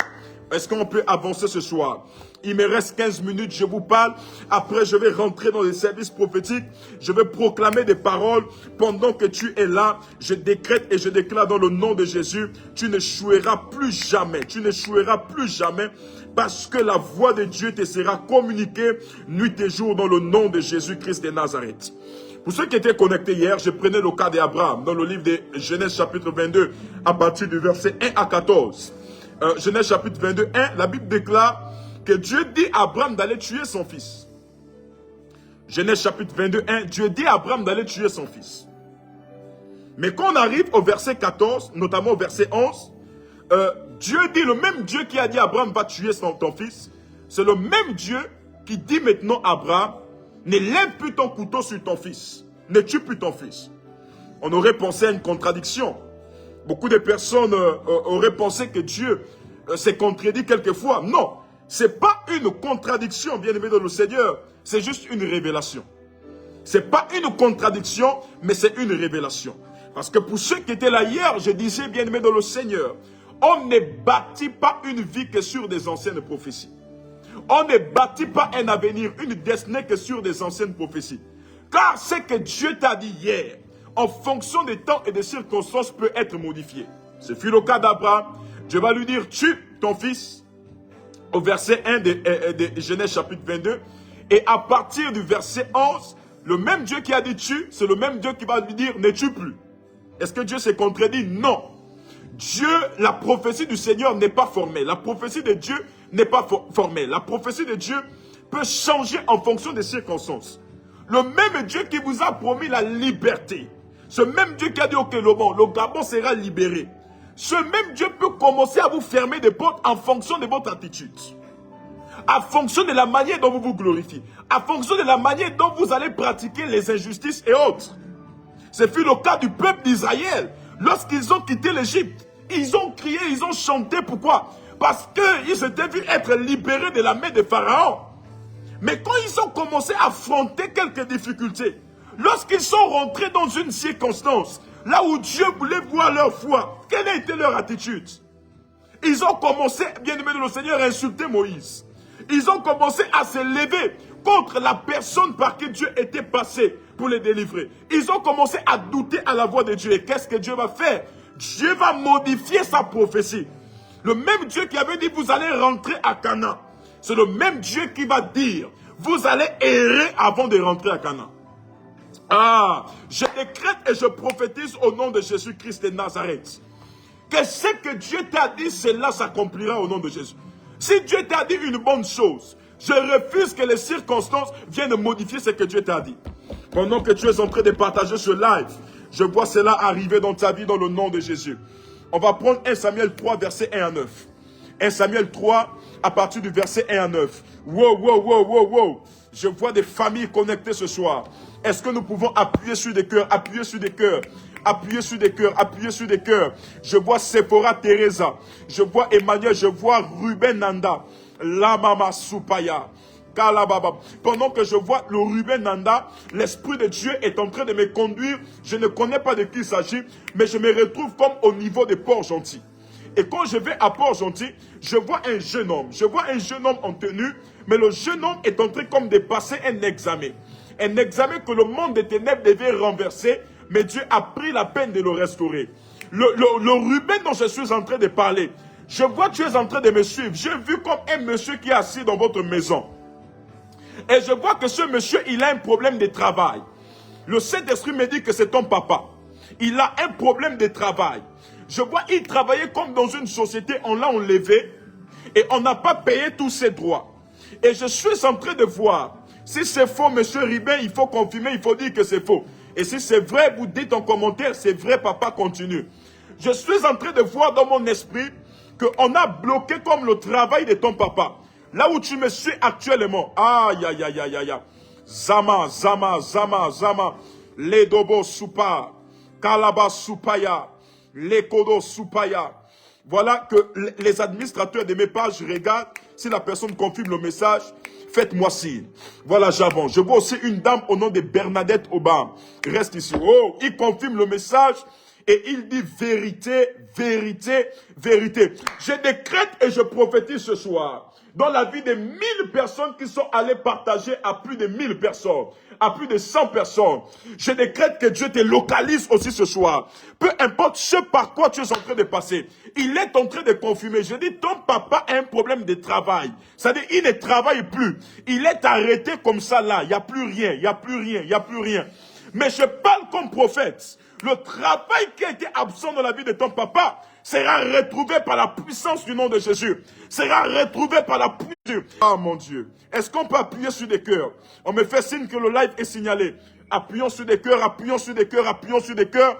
Est-ce qu'on peut avancer ce soir? Il me reste 15 minutes, je vous parle. Après, je vais rentrer dans les services prophétiques. Je vais proclamer des paroles. Pendant que tu es là, je décrète et je déclare dans le nom de Jésus, tu n'échoueras plus jamais. Tu n'échoueras plus jamais parce que la voix de Dieu te sera communiquée nuit et jour dans le nom de Jésus-Christ de Nazareth. Pour ceux qui étaient connectés hier, je prenais le cas d'Abraham dans le livre de Genèse chapitre 22 à partir du verset 1 à 14. Genèse chapitre 22, 1, la Bible déclare que Dieu dit à Abraham d'aller tuer son fils. Genèse chapitre 22, 1, Dieu dit à Abraham d'aller tuer son fils. Mais quand on arrive au verset 14, notamment au verset 11, Dieu dit, le même Dieu qui a dit à Abraham va tuer ton fils, c'est le même Dieu qui dit maintenant à Abraham, ne lève plus ton couteau sur ton fils, ne tue plus ton fils. On aurait pensé à une contradiction. Beaucoup de personnes auraient pensé que Dieu s'est contredit quelquefois. Non, ce n'est pas une contradiction, bien-aimé dans le Seigneur, c'est juste une révélation. Ce n'est pas une contradiction, mais c'est une révélation. Parce que pour ceux qui étaient là hier, je disais, bien-aimé dans le Seigneur, on ne bâtit pas une vie que sur des anciennes prophéties. On ne bâtit pas un avenir, une destinée que sur des anciennes prophéties. Car ce que Dieu t'a dit hier, en fonction des temps et des circonstances, peut être modifié. Ce fut le cas d'Abraham. Dieu va lui dire, tue ton fils, au verset 1 de Genèse chapitre 22. Et à partir du verset 11, le même Dieu qui a dit tue, c'est le même Dieu qui va lui dire ne tue plus. Est-ce que Dieu s'est contredit? Non. Dieu, la prophétie du Seigneur n'est pas formelle. La prophétie de Dieu n'est pas formelle. La prophétie de Dieu peut changer en fonction des circonstances. Le même Dieu qui vous a promis la liberté, ce même Dieu qui a dit ok, le Gabon sera libéré, ce même Dieu peut commencer à vous fermer des portes en fonction de votre attitude, en fonction de la manière dont vous vous glorifiez, en fonction de la manière dont vous allez pratiquer les injustices et autres. Ce fut le cas du peuple d'Israël. Lorsqu'ils ont quitté l'Égypte, ils ont crié, ils ont chanté. Pourquoi? Parce qu'ils s'étaient vus être libérés de la main de Pharaon. Mais quand ils ont commencé à affronter quelques difficultés, lorsqu'ils sont rentrés dans une circonstance, là où Dieu voulait voir leur foi, quelle a été leur attitude? Ils ont commencé, bien-aimés de le Seigneur, à insulter Moïse. Ils ont commencé à se lever contre la personne par qui Dieu était passé pour les délivrer. Ils ont commencé à douter à la voix de Dieu. Et qu'est-ce que Dieu va faire? Dieu va modifier sa prophétie. Le même Dieu qui avait dit vous allez rentrer à Canaan, c'est le même Dieu qui va dire vous allez errer avant de rentrer à Canaan. Ah, je décrète et je prophétise au nom de Jésus-Christ de Nazareth que ce que Dieu t'a dit, cela s'accomplira au nom de Jésus. Si Dieu t'a dit une bonne chose, je refuse que les circonstances viennent modifier ce que Dieu t'a dit. Pendant que tu es en train de partager ce live, je vois cela arriver dans ta vie dans le nom de Jésus. On va prendre 1 Samuel 3, verset 1 à 9. 1 Samuel 3, à partir du verset 1 à 9. Wow, wow, wow, wow, wow. Je vois des familles connectées ce soir. Est-ce que nous pouvons appuyer sur des cœurs, appuyer sur des cœurs, appuyer sur des cœurs, appuyer sur des cœurs? Je vois Sephora Teresa, je vois Emmanuel, je vois Ruben Nanda, Lamama Supaya. Pendant que je vois le Ruben Nanda, l'Esprit de Dieu est en train de me conduire. Je ne connais pas de qui il s'agit, mais je me retrouve comme au niveau de Port-Gentil. Et quand je vais à Port-Gentil, je vois un jeune homme. Je vois un jeune homme en tenue, mais le jeune homme est en train comme de passer un examen. Un examen que le monde des ténèbres devait renverser, mais Dieu a pris la peine de le restaurer. Le Ruben dont je suis en train de parler, je vois que tu es en train de me suivre. J'ai vu comme un monsieur qui est assis dans votre maison. Et je vois que ce monsieur, il a un problème de travail. Le Saint-Esprit me dit que c'est ton papa. Il a un problème de travail. Je vois, il travaillait comme dans une société, on l'a enlevé et on n'a pas payé tous ses droits. Et je suis en train de voir, si c'est faux, monsieur Ribin, il faut confirmer, il faut dire que c'est faux. Et si c'est vrai, vous dites en commentaire, c'est vrai, papa, continue. Je suis en train de voir dans mon esprit qu'on a bloqué comme le travail de ton papa. Là où tu me suis actuellement, aïe, aïe, aïe, aïe, aïe, Zama, Zama, Zama, Zama, Ledobo Supa, Kalaba Supaya, Lekodo Supaya. Voilà que les administrateurs de mes pages regardent. Si la personne confirme le message, faites-moi signe. Voilà, j'avance. Je vois aussi une dame au nom de Bernadette Obama. Reste ici. Oh, il confirme le message. Et il dit vérité, vérité, vérité. Je décrète et je prophétise ce soir dans la vie de 1000 personnes qui sont allées partager à plus de 1000 personnes, à plus de 100 personnes. Je décrète que Dieu te localise aussi ce soir. Peu importe ce par quoi tu es en train de passer, il est en train de confirmer. Je dis, ton papa a un problème de travail. C'est-à-dire, il ne travaille plus. Il est arrêté comme ça là. Il n'y a plus rien, il n'y a plus rien, il n'y a plus rien. Mais je parle comme prophète. Le travail qui a été absent dans la vie de ton papa sera retrouvé par la puissance du nom de Jésus. Sera retrouvé par la puissance. Ah mon Dieu. Est-ce qu'on peut appuyer sur des cœurs? On me fait signe que le live est signalé. Appuyons sur des cœurs, appuyons sur des cœurs, appuyons sur des cœurs.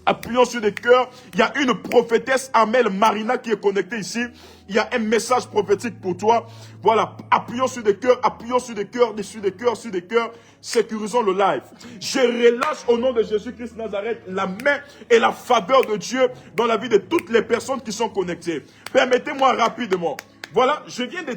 Appuyons sur des cœurs. Il y a une prophétesse Amel Marina qui est connectée ici. Il y a un message prophétique pour toi. Voilà, appuyons sur des cœurs, appuyons sur des cœurs, sur des cœurs, sur des cœurs. Sécurisons le live. Je relâche au nom de Jésus-Christ Nazareth la main et la faveur de Dieu dans la vie de toutes les personnes qui sont connectées. Permettez-moi rapidement. Voilà, je viens de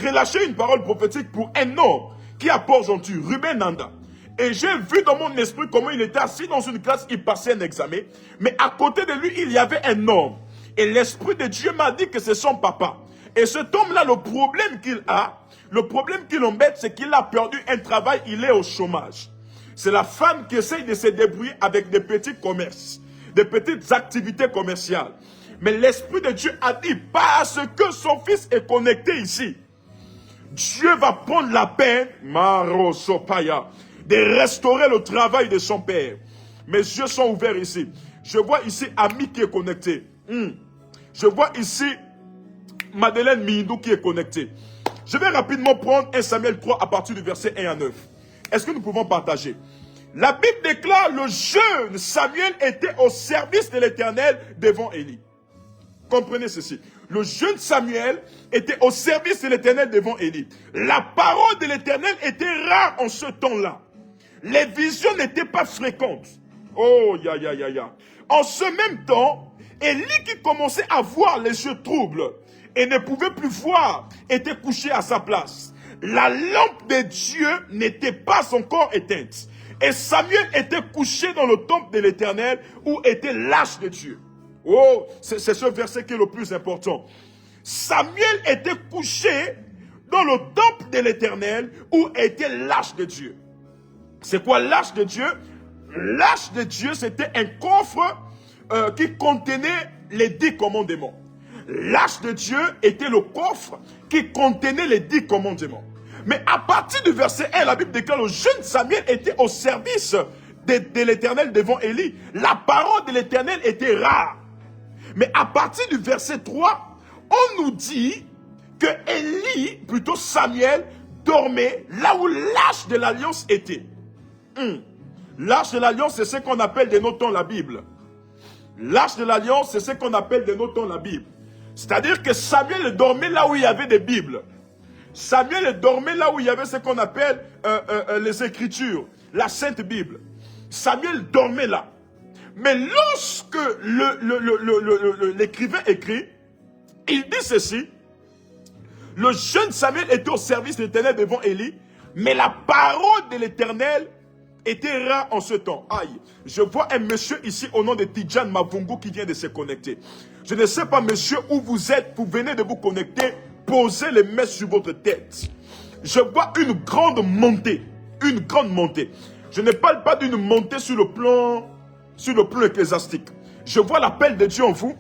relâcher une parole prophétique pour un homme qui a Port-Gentil, Ruben Nanda. Et j'ai vu dans mon esprit comment il était assis dans une classe, il passait un examen. Mais à côté de lui, il y avait un homme. Et l'Esprit de Dieu m'a dit que c'est son papa. Et cet homme-là, le problème qu'il embête, c'est qu'il a perdu un travail, il est au chômage. C'est la femme qui essaye de se débrouiller avec des petits commerces, des petites activités commerciales. Mais l'Esprit de Dieu a dit, parce que son fils est connecté ici, Dieu va prendre la peine, Marosopaya, de restaurer le travail de son père. Mes yeux sont ouverts ici. Je vois ici Ami qui est connecté. Je vois ici Madeleine Mindou qui est connectée. Je vais rapidement prendre 1 Samuel 3 à partir du verset 1 à 9. Est-ce que nous pouvons partager? La Bible déclare, le jeune Samuel était au service de l'Éternel devant Élie. Comprenez ceci. Le jeune Samuel était au service de l'Éternel devant Élie. La parole de l'Éternel était rare en ce temps-là. Les visions n'étaient pas fréquentes. Oh, ya. En ce même temps, Élie qui commençait à voir les yeux troubles et ne pouvait plus voir, était couché à sa place. La lampe de Dieu n'était pas encore éteinte. Et Samuel était couché dans le temple de l'Éternel où était l'arche de Dieu. Oh, c'est ce verset qui est le plus important. Samuel était couché dans le temple de l'Éternel où était l'arche de Dieu. C'est quoi l'arche de Dieu? L'arche de Dieu, c'était un coffre qui contenait les 10 commandements. L'arche de Dieu était le coffre qui contenait les 10 commandements. Mais à partir du verset 1, la Bible déclare que le jeune Samuel était au service de l'Éternel devant Élie. La parole de l'Éternel était rare. Mais à partir du verset 3, on nous dit que Élie, plutôt Samuel, dormait là où l'arche de l'alliance était. L'arche de l'alliance, c'est ce qu'on appelle de nos temps la Bible. L'arche de l'alliance, c'est ce qu'on appelle de nos temps la Bible. C'est-à-dire que Samuel dormait là où il y avait des Bibles. Samuel dormait là où il y avait ce qu'on appelle les Écritures, la Sainte Bible. Samuel dormait là. Mais lorsque l'écrivain écrit, il dit ceci: le jeune Samuel était au service de l'Éternel devant Élie, mais la parole de l'Éternel était rare en ce temps. Aïe, je vois un monsieur ici au nom de Tidjan Mavungu qui vient de se connecter. Je ne sais pas, monsieur, où vous êtes, vous venez de vous connecter, posez les mains sur votre tête. Je vois une grande montée, une grande montée. Je ne parle pas d'une montée sur le plan ecclésiastique. Je vois l'appel de Dieu en vous,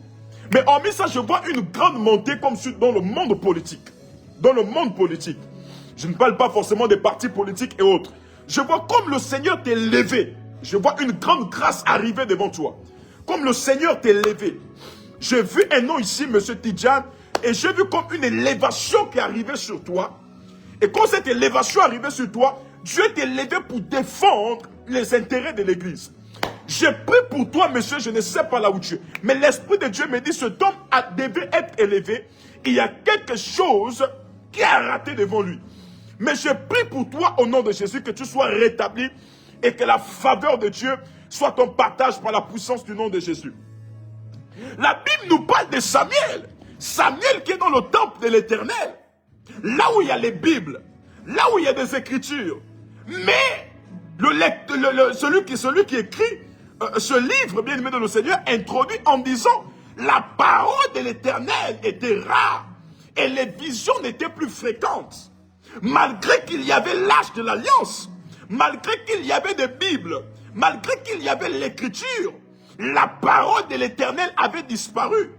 mais hormis ça, je vois une grande montée comme dans le monde politique. Dans le monde politique. Je ne parle pas forcément des partis politiques et autres. Je vois comme le Seigneur t'est levé. Je vois une grande grâce arriver devant toi. Comme le Seigneur t'est levé. J'ai vu un nom ici, monsieur Tidjan, et j'ai vu comme une élévation qui arrivait sur toi. Et quand cette élévation arrivait sur toi, Dieu t'est levé pour défendre les intérêts de l'église. J'ai pris pour toi, monsieur, je ne sais pas là où tu es. Mais l'Esprit de Dieu me dit, cet homme devait être élevé. Il y a quelque chose qui a raté devant lui. Mais je prie pour toi au nom de Jésus que tu sois rétabli et que la faveur de Dieu soit ton partage par la puissance du nom de Jésus. La Bible nous parle de Samuel. Samuel qui est dans le temple de l'Éternel. Là où il y a les Bibles. Là où il y a des Écritures. Mais celui qui écrit ce livre, bien aimé de le Seigneur, introduit en disant la parole de l'Éternel était rare et les visions n'étaient plus fréquentes. Malgré qu'il y avait l'âge de l'alliance, malgré qu'il y avait des Bibles, malgré qu'il y avait l'écriture, la parole de l'Éternel avait disparu.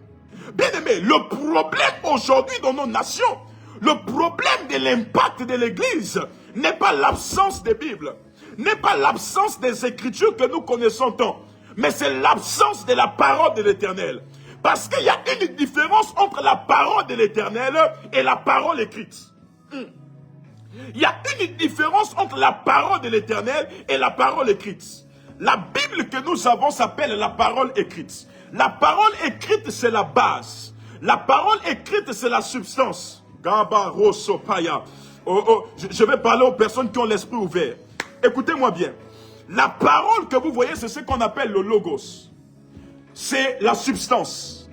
Bien aimé, le problème aujourd'hui dans nos nations, le problème de l'impact de l'Église n'est pas l'absence des Bibles. n'est pas l'absence des Écritures que nous connaissons tant, mais c'est l'absence de la parole de l'Éternel. Parce qu'il y a une différence entre la parole de l'Éternel et la parole écrite. Il y a une différence entre la parole de l'Éternel et la parole écrite. La Bible que nous avons s'appelle la parole écrite. La parole écrite, c'est la base. La parole écrite, c'est la substance. Je vais parler aux personnes qui ont l'esprit ouvert. Écoutez-moi bien. La parole que vous voyez, c'est ce qu'on appelle le logos. C'est la substance.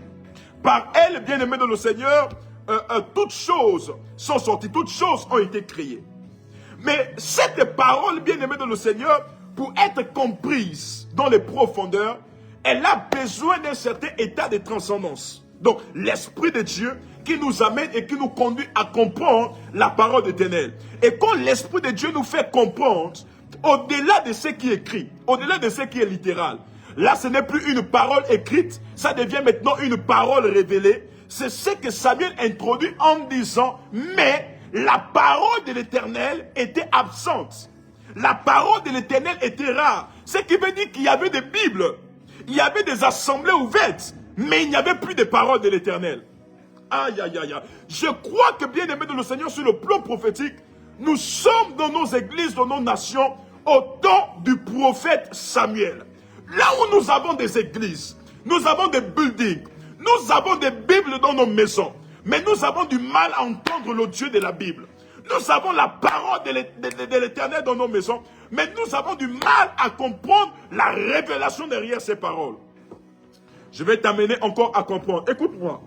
Par elle, bien-aimés de le Seigneur, toutes choses sont sorties, toutes choses ont été créées. Mais cette parole, bien-aimée de le Seigneur, pour être comprise dans les profondeurs, elle a besoin d'un certain état de transcendance. Donc, l'Esprit de Dieu qui nous amène et qui nous conduit à comprendre la parole d'Éternel. Et quand l'Esprit de Dieu nous fait comprendre, au-delà de ce qui est écrit, au-delà de ce qui est littéral, là, ce n'est plus une parole écrite, ça devient maintenant une parole révélée. C'est ce que Samuel introduit en disant, mais la parole de l'Éternel était absente. La parole de l'Éternel était rare. Ce qui veut dire qu'il y avait des Bibles, il y avait des assemblées ouvertes, mais il n'y avait plus de parole de l'Éternel. Aïe, aïe, aïe, aïe. Je crois que, bien aimé de le Seigneur, sur le plan prophétique, nous sommes dans nos églises, dans nos nations, au temps du prophète Samuel. Là où nous avons des églises, nous avons des buildings, nous avons des Bibles dans nos maisons, mais nous avons du mal à entendre le Dieu de la Bible. Nous avons la parole de l'Éternel dans nos maisons, mais nous avons du mal à comprendre la révélation derrière ces paroles. Je vais t'amener encore à comprendre. Écoute-moi.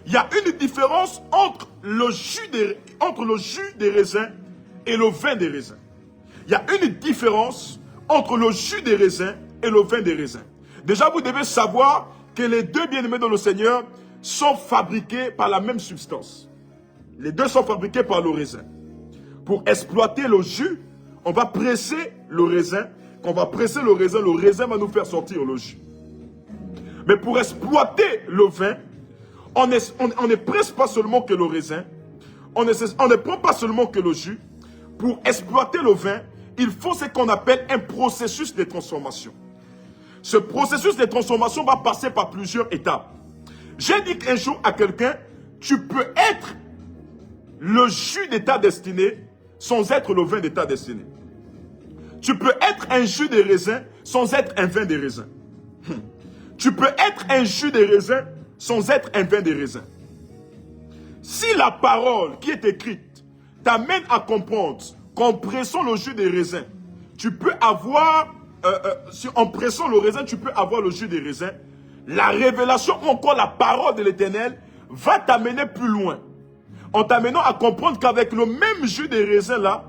Il y a une différence entre le jus des raisins et le vin des raisins. Il y a une différence entre le jus des raisins et le vin des raisins. Déjà, vous devez savoir que les deux bien-aimés dans le Seigneur sont fabriqués par la même substance. Les deux sont fabriqués par le raisin. Pour exploiter le jus, on va presser le raisin. Quand on va presser le raisin va nous faire sortir le jus. Mais pour exploiter le vin, on ne presse pas seulement que le raisin, on ne prend pas seulement que le jus. Pour exploiter le vin, il faut ce qu'on appelle un processus de transformation. Ce processus de transformation va passer par plusieurs étapes. J'ai dit un jour à quelqu'un, tu peux être le jus de ta destinée sans être le vin de ta destinée. Tu peux être un jus de raisin sans être un vin de raisin. Tu peux être un jus de raisin sans être un vin de raisin. Si la parole qui est écrite t'amène à comprendre qu'en pressant le jus de raisin, tu peux avoir, en pressant le raisin, tu peux avoir le jus de raisin, la révélation ou encore la parole de l'Éternel va t'amener plus loin. En t'amenant à comprendre qu'avec le même jus de raisin là,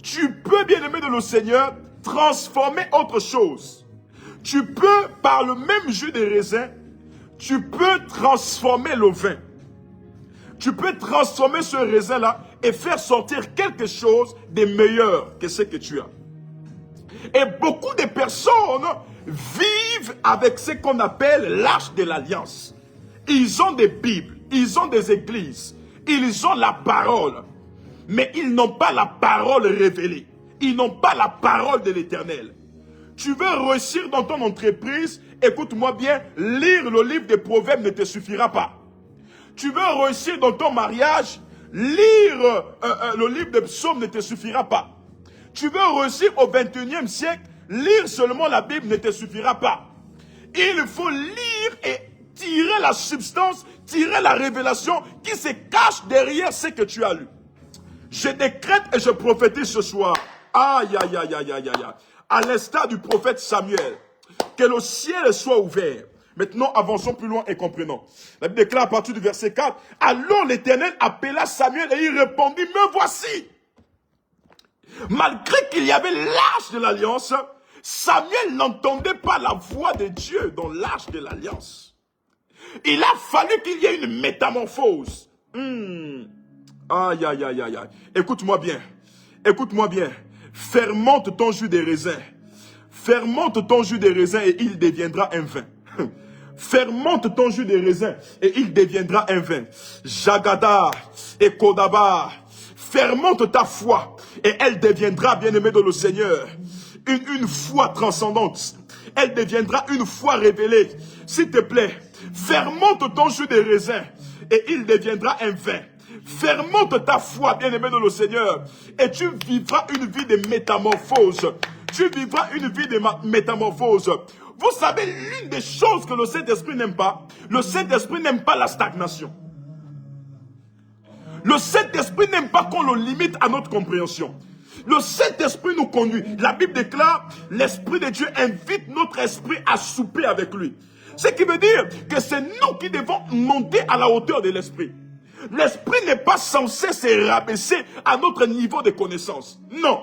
tu peux, bien aimé de le Seigneur, transformer autre chose. Tu peux, par le même jus de raisin, tu peux transformer le vin. Tu peux transformer ce raisin-là et faire sortir quelque chose de meilleur que ce que tu as. Et beaucoup de personnes vivent avec ce qu'on appelle l'arche de l'alliance. Ils ont des Bibles, ils ont des églises, ils ont la parole, mais ils n'ont pas la parole révélée. Ils n'ont pas la parole de l'Éternel. Tu veux réussir dans ton entreprise, écoute-moi bien, lire le livre des Proverbes ne te suffira pas. Tu veux réussir dans ton mariage, lire le livre des Psaumes ne te suffira pas. Tu veux réussir au 21e siècle, lire seulement la Bible ne te suffira pas. Il faut lire et tirer la substance, tirer la révélation qui se cache derrière ce que tu as lu. Je décrète et je prophétise ce soir. Aïe, aïe, aïe, aïe, aïe, aïe. À l'instar du prophète Samuel, que le ciel soit ouvert. Maintenant, avançons plus loin et comprenons. La Bible déclare à partir du verset 4, « Alors l'Éternel appela Samuel et il répondit, « Me voici !» Malgré qu'il y avait l'arche de l'alliance, Samuel n'entendait pas la voix de Dieu dans l'arche de l'alliance. Il a fallu qu'il y ait une métamorphose. Aïe, aïe, aïe, aïe, aïe. Écoute-moi bien. Écoute-moi bien. Fermente ton jus de raisin. Fermente ton jus de raisin et il deviendra un vin. Fermente ton jus de raisin et il deviendra un vin. Jagada et Kodaba. fermente ta foi et elle deviendra, bien-aimé dans le Seigneur, une foi transcendante. Elle deviendra une foi révélée. S'il te plaît, fermente ton jus de raisin et il deviendra un vin. Fermente ta foi, bien-aimé dans le Seigneur, et tu vivras une vie de métamorphose. Tu vivras une vie de métamorphose. Vous savez, l'une des choses que le Saint-Esprit n'aime pas, le Saint-Esprit n'aime pas la stagnation. Le Saint-Esprit n'aime pas qu'on le limite à notre compréhension. Le Saint-Esprit nous conduit. La Bible déclare, l'Esprit de Dieu invite notre esprit à souper avec lui. Ce qui veut dire que c'est nous qui devons monter à la hauteur de l'Esprit. L'Esprit n'est pas censé se rabaisser à notre niveau de connaissance. Non.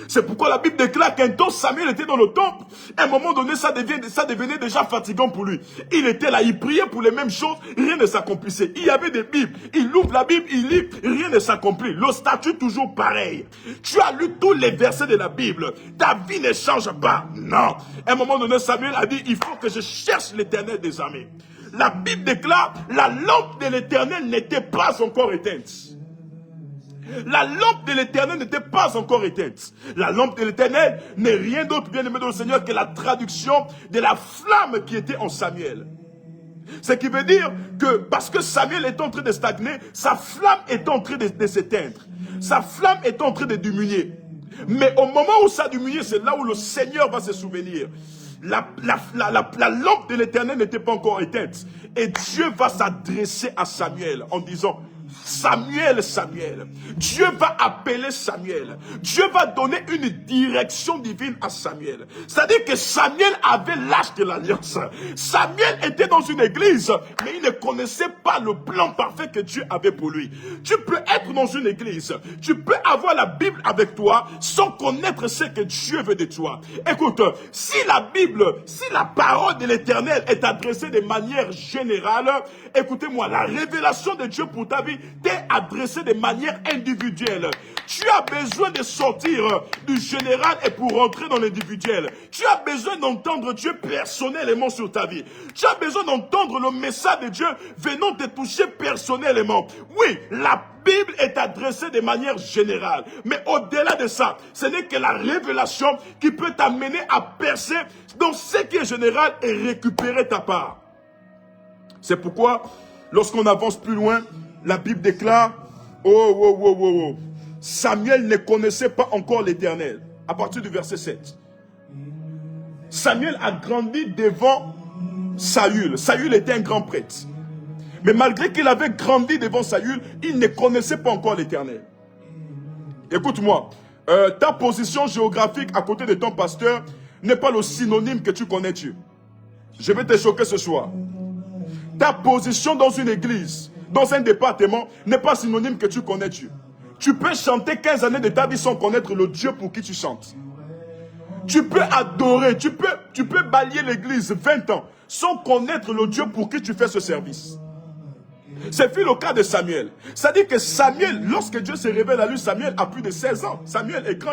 C'est pourquoi la Bible déclare qu'un temps Samuel était dans le temple. À un moment donné, ça devenait déjà fatigant pour lui. Il était là, il priait pour les mêmes choses, rien ne s'accomplissait. Il y avait des Bibles, il ouvre la Bible, il lit, rien ne s'accomplit. Le statut toujours pareil. Tu as lu tous les versets de la Bible, ta vie ne change pas. Non. À un moment donné, Samuel a dit, il faut que je cherche l'Éternel des armées. La Bible déclare, la lampe de l'Éternel n'était pas encore éteinte. La lampe de l'Éternel n'était pas encore éteinte. La lampe de l'Éternel n'est rien d'autre, bien-aimé dans le Seigneur, que la traduction de la flamme qui était en Samuel. Ce qui veut dire que parce que Samuel est en train de stagner, sa flamme est en train de s'éteindre. Sa flamme est en train de diminuer. Mais au moment où ça diminue, c'est là où le Seigneur va se souvenir. La lampe de l'Éternel n'était pas encore éteinte. Et Dieu va s'adresser à Samuel en disant, Samuel, Samuel. Dieu va appeler Samuel. Dieu va donner une direction divine à Samuel. C'est-à-dire que Samuel avait l'âge de l'alliance. Samuel était dans une église, mais il ne connaissait pas le plan parfait que Dieu avait pour lui. Tu peux être dans une église, tu peux avoir la Bible avec toi sans connaître ce que Dieu veut de toi. Écoute, si la Bible, si la parole de l'Éternel est adressée de manière générale, écoutez-moi, la révélation de Dieu pour ta vie t'est adressée de manière individuelle. Tu as besoin de sortir du général et pour rentrer dans l'individuel. Tu as besoin d'entendre Dieu personnellement sur ta vie. Tu as besoin d'entendre le message de Dieu venant te toucher personnellement. Oui, la Bible est adressée de manière générale. Mais au-delà de ça, ce n'est que la révélation qui peut t'amener à percer dans ce qui est général et récupérer ta part. C'est pourquoi, lorsqu'on avance plus loin, la Bible déclare, Samuel ne connaissait pas encore l'Éternel. À partir du verset 7. Samuel a grandi devant Saül. Saül était un grand prêtre. Mais malgré qu'il avait grandi devant Saül, il ne connaissait pas encore l'Éternel. Écoute-moi, ta position géographique à côté de ton pasteur n'est pas le synonyme que tu connais Dieu. Je vais te choquer ce soir. Ta position dans une église, dans un département, n'est pas synonyme que tu connais Dieu. Tu peux chanter 15 années de ta vie sans connaître le Dieu pour qui tu chantes. Tu peux adorer, tu peux balayer l'église 20 ans sans connaître le Dieu pour qui tu fais ce service. C'est le cas de Samuel. C'est-à-dire que Samuel, lorsque Dieu se révèle à lui, Samuel a plus de 16 ans. Samuel est grand,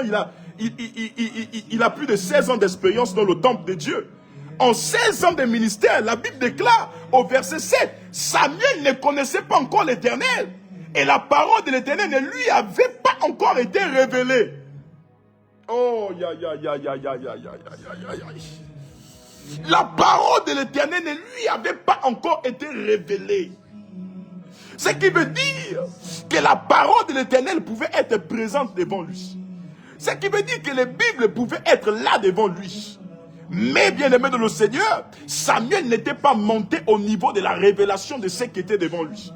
il a plus de 16 ans d'expérience dans le temple de Dieu. En 16 ans de ministère, la Bible déclare au verset 7, Samuel ne connaissait pas encore l'Éternel. Et la parole de l'Éternel ne lui avait pas encore été révélée. Oh, la parole de l'Éternel ne lui avait pas encore été révélée. Ce qui veut dire que la parole de l'Éternel pouvait être présente devant lui. Ce qui veut dire que les Bibles pouvaient être là devant lui. Mais bien aimé de le Seigneur, Samuel n'était pas monté au niveau de la révélation de ce qui était devant lui.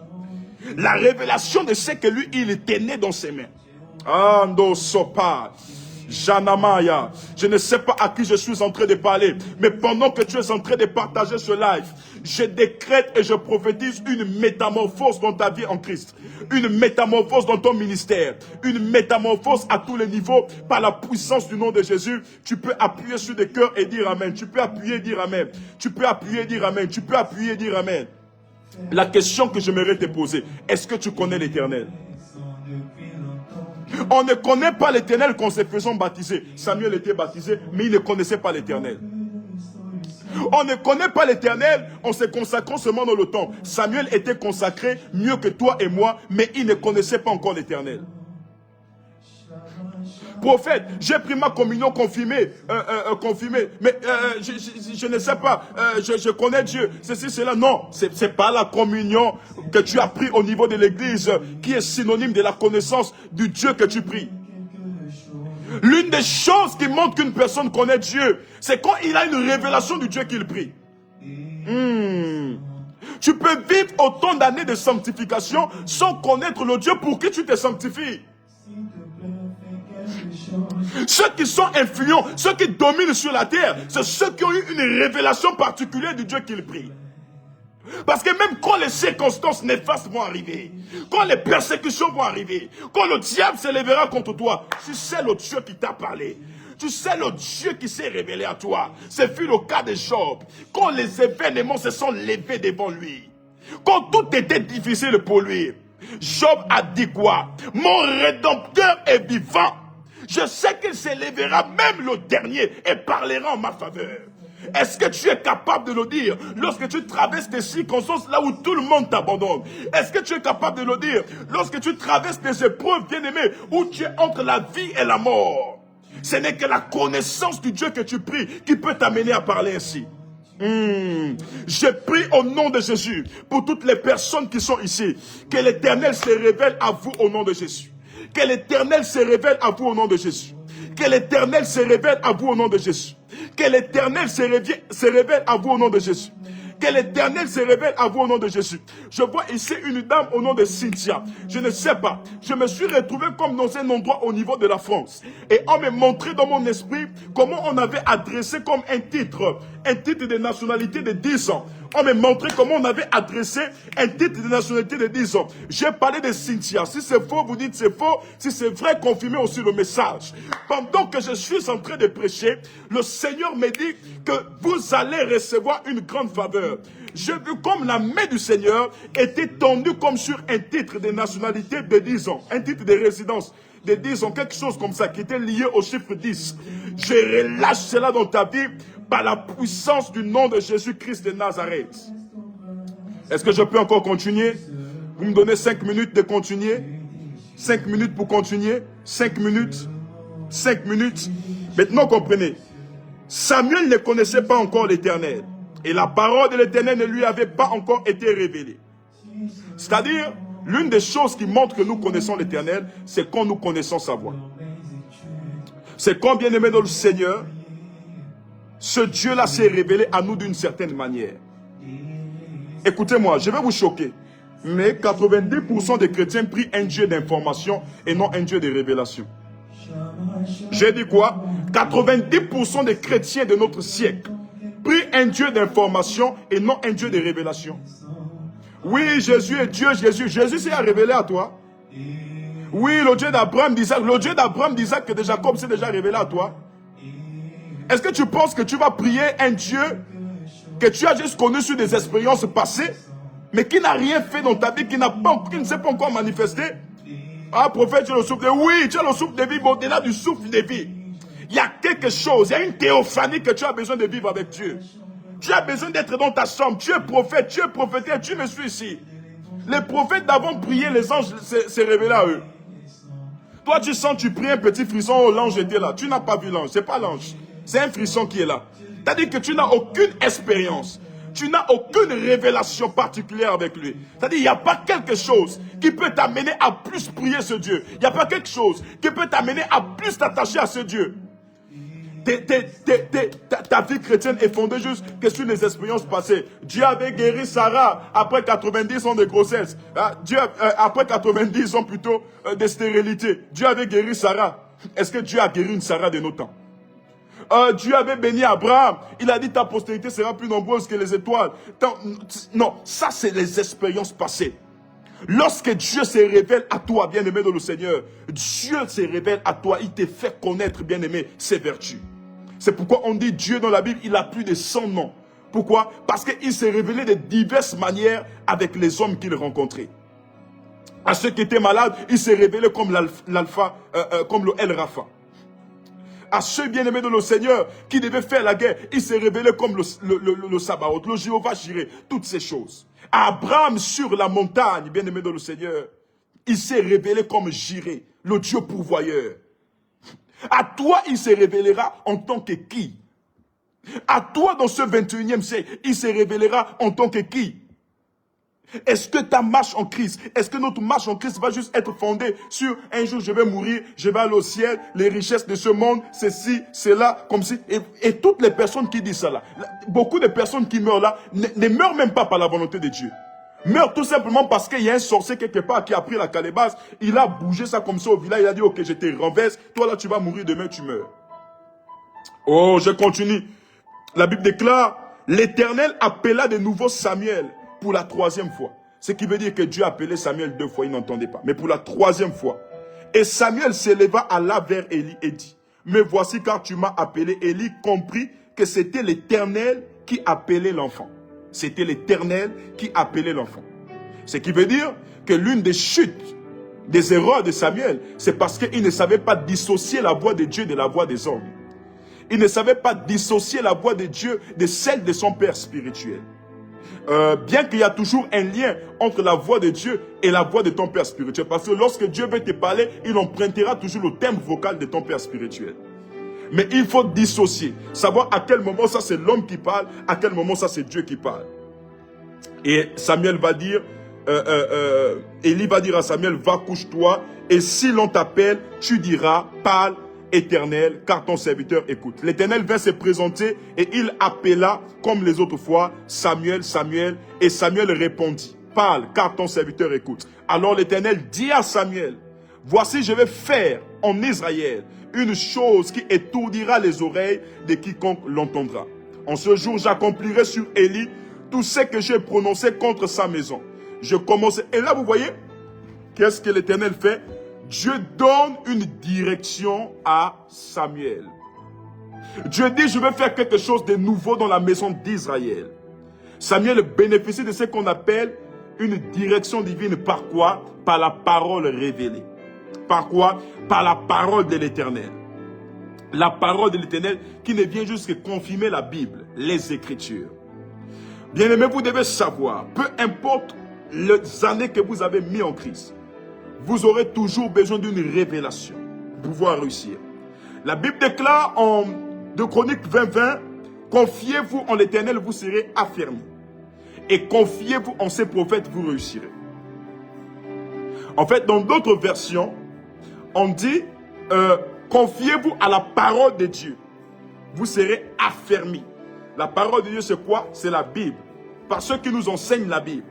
La révélation de ce que lui, il tenait dans ses mains. Ando sopa. Janamaya, je ne sais pas à qui je suis en train de parler, mais pendant que tu es en train de partager ce live, je décrète et je prophétise une métamorphose dans ta vie en Christ, une métamorphose dans ton ministère, une métamorphose à tous les niveaux par la puissance du nom de Jésus. Tu peux appuyer sur des cœurs et dire Amen. Tu peux appuyer et dire Amen. Tu peux appuyer et dire Amen. Tu peux appuyer et dire Amen. La question que j'aimerais te poser, est-ce que tu connais l'Éternel? On ne connaît pas l'Éternel qu'en se faisant baptiser. Samuel était baptisé, mais il ne connaissait pas l'Éternel. On ne connaît pas l'Éternel en se consacrant seulement dans le temps. Samuel était consacré mieux que toi et moi, mais il ne connaissait pas encore l'Éternel. Prophète, j'ai pris ma communion confirmée, mais je ne sais pas, je connais Dieu, ceci, cela. Non, c'est pas la communion que tu as pris au niveau de l'église qui est synonyme de la connaissance du Dieu que tu pries. L'une des choses qui montre qu'une personne connaît Dieu, c'est quand il a une révélation du Dieu qu'il prie. Tu peux vivre autant d'années de sanctification sans connaître le Dieu pour qui tu te sanctifies. Ceux qui sont influents, ceux qui dominent sur la terre, c'est ceux qui ont eu une révélation particulière du Dieu qu'ils prient. Parce que même quand les circonstances néfastes vont arriver, quand les persécutions vont arriver, quand le diable se lèvera contre toi, tu sais le Dieu qui t'a parlé. Tu sais le Dieu qui s'est révélé à toi. Ce fut le cas de Job. Quand les événements se sont levés devant lui, quand tout était difficile pour lui, Job a dit quoi? Mon Rédempteur est vivant. Je sais qu'il se lèvera même le dernier et parlera en ma faveur. Est-ce que tu es capable de le dire lorsque tu traverses des circonstances là où tout le monde t'abandonne? Est-ce que tu es capable de le dire lorsque tu traverses des épreuves, bien-aimé, où tu es entre la vie et la mort? Ce n'est que la connaissance du Dieu que tu pries qui peut t'amener à parler ainsi. Je prie au nom de Jésus pour toutes les personnes qui sont ici, que l'Éternel se révèle à vous au nom de Jésus. Que l'Éternel se révèle à vous au nom de Jésus. Que l'Éternel se révèle à vous au nom de Jésus. Que l'Éternel se révèle à vous au nom de Jésus. Que l'Éternel se révèle à vous au nom de Jésus. Je vois ici une dame au nom de Cynthia. Je ne sais pas. Je me suis retrouvé comme dans un endroit au niveau de la France. Et on m'a montré dans mon esprit comment on avait adressé comme un titre de nationalité de 10 ans. On m'a montré comment on avait adressé un titre de nationalité de 10 ans. J'ai parlé de Cynthia. Si c'est faux, vous dites c'est faux. Si c'est vrai, confirmez aussi le message. Pendant que je suis en train de prêcher, le Seigneur me dit que vous allez recevoir une grande faveur. J'ai vu comme la main du Seigneur était tendue comme sur un titre de nationalité de 10 ans. Un titre de résidence de 10 ans. Quelque chose comme ça qui était lié au chiffre 10. Je relâche cela dans ta vie par la puissance du nom de Jésus-Christ de Nazareth. Est-ce que je peux encore continuer? Vous me donnez 5 minutes de continuer? 5 minutes pour continuer? 5 minutes? 5 minutes? Maintenant comprenez. Samuel ne connaissait pas encore l'Éternel. Et la parole de l'Éternel ne lui avait pas encore été révélée. C'est-à-dire, l'une des choses qui montre que nous connaissons l'Éternel, c'est quand nous connaissons sa voix. C'est quand, bien aimé dans le Seigneur, ce Dieu-là s'est révélé à nous d'une certaine manière. Écoutez-moi, je vais vous choquer. Mais 90% des chrétiens prient un Dieu d'information et non un Dieu de révélation. J'ai dit quoi? 90% des chrétiens de notre siècle prient un Dieu d'information et non un Dieu de révélation. Oui, Jésus est Dieu, Jésus s'est révélé à toi. Oui, le Dieu d'Abraham, d'Isaac et de Jacob s'est déjà révélé à toi. Est-ce que tu penses que tu vas prier un Dieu que tu as juste connu sur des expériences passées, mais qui n'a rien fait dans ta vie, qui ne s'est pas encore manifesté? Ah, prophète, tu as le souffle de vie. Oui, tu as le souffle de vie, mais au-delà du souffle de vie, il y a quelque chose, il y a une théophanie que tu as besoin de vivre avec Dieu. Tu as besoin d'être dans ta chambre. Tu es prophète, tu es prophétesse, tu me suis ici. Les prophètes d'avant prié, les anges se révélaient à eux. Toi, tu sens, tu pries un petit frisson, oh, l'ange était là. Tu n'as pas vu l'ange, c'est pas l'ange. C'est un frisson qui est là. C'est-à-dire que tu n'as aucune expérience. Tu n'as aucune révélation particulière avec lui. C'est-à-dire qu'il n'y a pas quelque chose qui peut t'amener à plus prier ce Dieu. Il n'y a pas quelque chose qui peut t'amener à plus t'attacher à ce Dieu. Ta vie chrétienne est fondée juste que sur les expériences passées. Dieu avait guéri Sarah après 90 ans de grossesse. Après 90 ans plutôt de stérilité. Dieu avait guéri Sarah. Est-ce que Dieu a guéri une Sarah de nos temps? Dieu avait béni Abraham. Il a dit ta postérité sera plus nombreuse que les étoiles. Non, ça c'est les expériences passées. Lorsque Dieu se révèle à toi, bien-aimé dans le Seigneur, Dieu se révèle à toi, il te fait connaître, bien-aimé, ses vertus. C'est pourquoi on dit Dieu dans la Bible, il a plus de 100 noms. Pourquoi? Parce qu'il s'est révélé de diverses manières avec les hommes qu'il rencontrait. À ceux qui étaient malades, il s'est révélé comme l'alpha, comme le El Rapha. À ceux bien-aimés de le Seigneur qui devaient faire la guerre, il s'est révélé comme le Sabaoth, le Jéhovah Jireh, toutes ces choses. À Abraham sur la montagne, bien-aimé de le Seigneur, il s'est révélé comme Jireh, le Dieu pourvoyeur. À toi, il se révélera en tant que qui? À toi, dans ce 21e siècle, il se révélera en tant que qui? Est-ce que ta marche en Christ, est-ce que notre marche en Christ va juste être fondée sur un jour je vais mourir, je vais aller au ciel, les richesses de ce monde, ceci, cela, comme si... Et toutes les personnes qui disent ça là, beaucoup de personnes qui meurent là, ne meurent même pas par la volonté de Dieu. Meurent tout simplement parce qu'il y a un sorcier quelque part qui a pris la calebasse, il a bougé ça comme ça au village, il a dit ok je te renverse, toi là tu vas mourir, demain tu meurs. Oh, je continue. La Bible déclare, l'Éternel appela de nouveau Samuel pour la 3e fois. Ce qui veut dire que Dieu a appelé Samuel 2 fois, il n'entendait pas. Mais pour la 3e fois. Et Samuel s'éleva à là vers Élie et dit, mais voici car tu m'as appelé. Élie comprit que c'était l'Éternel qui appelait l'enfant. C'était l'Éternel qui appelait l'enfant. Ce qui veut dire que l'une des chutes, des erreurs de Samuel, c'est parce qu'il ne savait pas dissocier la voix de Dieu de la voix des hommes. Il ne savait pas dissocier la voix de Dieu de celle de son père spirituel. Bien qu'il y a toujours un lien entre la voix de Dieu et la voix de ton père spirituel. Parce que lorsque Dieu veut te parler, il empruntera toujours le thème vocal de ton père spirituel. Mais il faut dissocier. Savoir à quel moment ça c'est l'homme qui parle, à quel moment ça c'est Dieu qui parle. Et Samuel va dire, Élie va dire à Samuel, va couche-toi. Et si l'on t'appelle, tu diras, parle, Éternel, car ton serviteur écoute. L'Éternel vint se présenter et il appela, comme les autres fois, Samuel, Samuel. Et Samuel répondit, parle, car ton serviteur écoute. Alors l'Éternel dit à Samuel, voici je vais faire en Israël une chose qui étourdira les oreilles de quiconque l'entendra. En ce jour, j'accomplirai sur Élie tout ce que j'ai prononcé contre sa maison. Je commence. Et là, vous voyez, qu'est-ce que l'Éternel fait? Dieu donne une direction à Samuel. Dieu dit, je vais faire quelque chose de nouveau dans la maison d'Israël. Samuel bénéficie de ce qu'on appelle une direction divine. Par quoi? Par la parole révélée. Par quoi? Par la parole de l'Éternel. La parole de l'Éternel qui ne vient juste que confirmer la Bible, les Écritures. Bien-aimés, vous devez savoir, peu importe les années que vous avez mis en Christ, vous aurez toujours besoin d'une révélation pour pouvoir réussir. La Bible déclare en 2 Chroniques 20:20, confiez-vous en l'Éternel, vous serez affermis. Et confiez-vous en ses prophètes, vous réussirez. En fait, dans d'autres versions, on dit, confiez-vous à la parole de Dieu, vous serez affermis. La parole de Dieu, c'est quoi? C'est la Bible. Par ceux qui nous enseignent la Bible.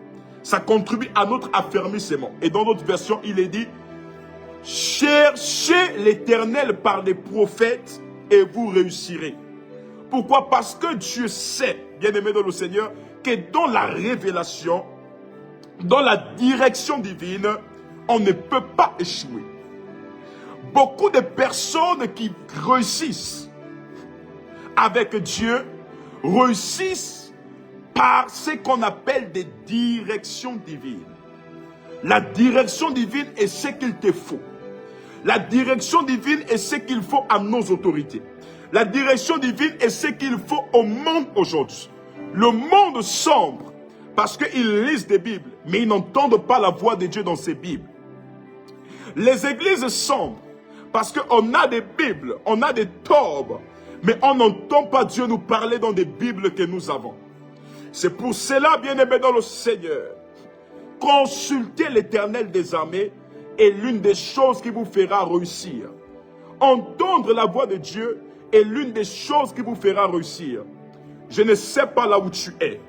Ça contribue à notre affermissement. Et dans notre version, il est dit, cherchez l'Éternel par les prophètes et vous réussirez. Pourquoi? Parce que Dieu sait, bien-aimé dans le Seigneur, que dans la révélation, dans la direction divine, on ne peut pas échouer. Beaucoup de personnes qui réussissent avec Dieu réussissent par ce qu'on appelle des directions divines. La direction divine est ce qu'il te faut. La direction divine est ce qu'il faut à nos autorités. La direction divine est ce qu'il faut au monde aujourd'hui. Le monde sombre parce qu'ils lisent des Bibles, mais ils n'entendent pas la voix de Dieu dans ces Bibles. Les églises sombrent parce qu'on a des Bibles, on a des torbes, mais on n'entend pas Dieu nous parler dans des Bibles que nous avons. C'est pour cela, bien-aimés dans le Seigneur, consultez l'Éternel des armées est l'une des choses qui vous fera réussir. Entendre la voix de Dieu est l'une des choses qui vous fera réussir. Je ne sais pas là où tu es.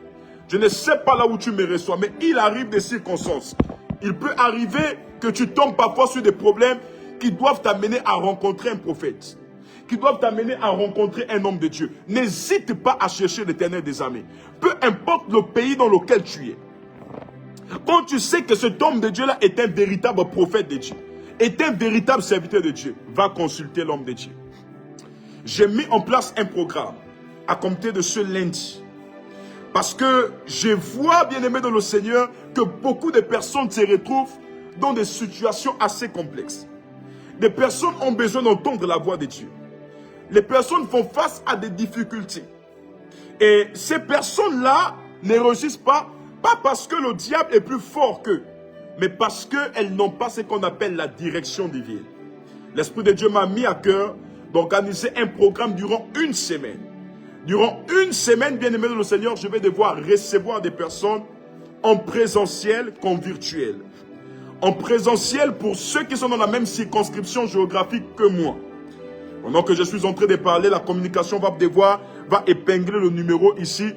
Je ne sais pas là où tu me reçois, mais il arrive des circonstances. Il peut arriver que tu tombes parfois sur des problèmes qui doivent t'amener à rencontrer un prophète, qui doivent t'amener à rencontrer un homme de Dieu. N'hésite pas à chercher l'Éternel des armées. Peu importe le pays dans lequel tu es. Quand tu sais que cet homme de Dieu-là est un véritable prophète de Dieu, est un véritable serviteur de Dieu, va consulter l'homme de Dieu. J'ai mis en place un programme à compter de ce lundi. Parce que je vois, bien-aimé dans le Seigneur, que beaucoup de personnes se retrouvent dans des situations assez complexes. Des personnes ont besoin d'entendre la voix de Dieu. Les personnes font face à des difficultés. Et ces personnes-là ne réussissent pas parce que le diable est plus fort qu'eux, mais parce qu'elles n'ont pas ce qu'on appelle la direction divine. L'Esprit de Dieu m'a mis à cœur d'organiser un programme durant une semaine. Durant une semaine, bien-aimés de le Seigneur, je vais devoir recevoir des personnes en présentiel qu'en virtuel. En présentiel pour ceux qui sont dans la même circonscription géographique que moi. Pendant que je suis en train de parler, la communication va épingler le numéro ici.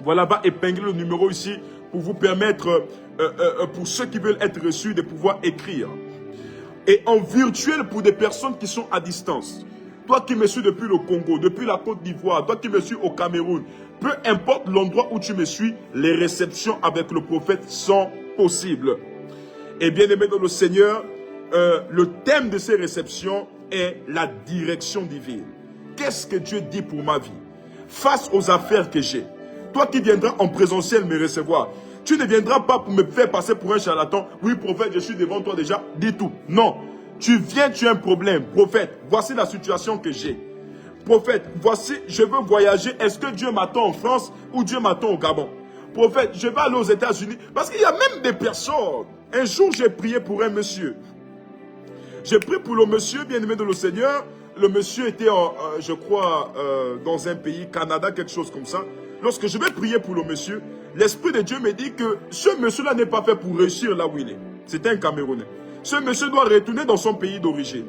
Voilà, va épingler le numéro ici pour vous permettre, pour ceux qui veulent être reçus, de pouvoir écrire. Et en virtuel pour des personnes qui sont à distance. Toi qui me suis depuis le Congo, depuis la Côte d'Ivoire, toi qui me suis au Cameroun, peu importe l'endroit où tu me suis, les réceptions avec le prophète sont possibles. Et bien aimé dans le Seigneur, le thème de ces réceptions est la direction divine. Qu'est-ce que Dieu dit pour ma vie? Face aux affaires que j'ai. Toi qui viendras en présentiel me recevoir, tu ne viendras pas pour me faire passer pour un charlatan. Oui, prophète, je suis devant toi déjà. Dis tout. Non. Tu viens, tu as un problème. Prophète, voici la situation que j'ai. Prophète, voici, je veux voyager. Est-ce que Dieu m'attend en France ou Dieu m'attend au Gabon? Prophète, je vais aller aux États-Unis. Parce qu'il y a même des personnes. Un jour, j'ai prié pour un monsieur. J'ai prié pour le monsieur, bien-aimé de le Seigneur. Le monsieur était, je crois, dans un pays, Canada, quelque chose comme ça. Lorsque je vais prier pour le monsieur, l'Esprit de Dieu me dit que ce monsieur-là n'est pas fait pour réussir là où il est. C'est un Camerounais. Ce monsieur doit retourner dans son pays d'origine.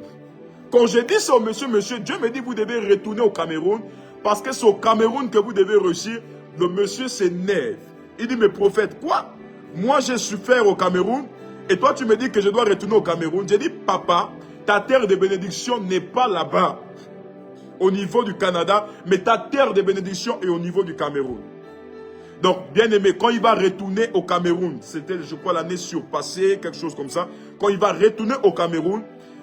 Quand je dis ça au monsieur, Dieu me dit vous devez retourner au Cameroun parce que c'est au Cameroun que vous devez réussir. Le monsieur s'énerve. Il dit, mais prophète, quoi? Moi, j'ai souffert au Cameroun et toi, tu me dis que je dois retourner au Cameroun. J'ai dit, papa, ta terre de bénédiction n'est pas là-bas, au niveau du Canada, mais ta terre de bénédiction est au niveau du Cameroun. Donc, bien aimé, quand il va retourner au Cameroun, c'était, je crois, l'année surpassée, quelque chose comme ça. Quand il va retourner au Cameroun,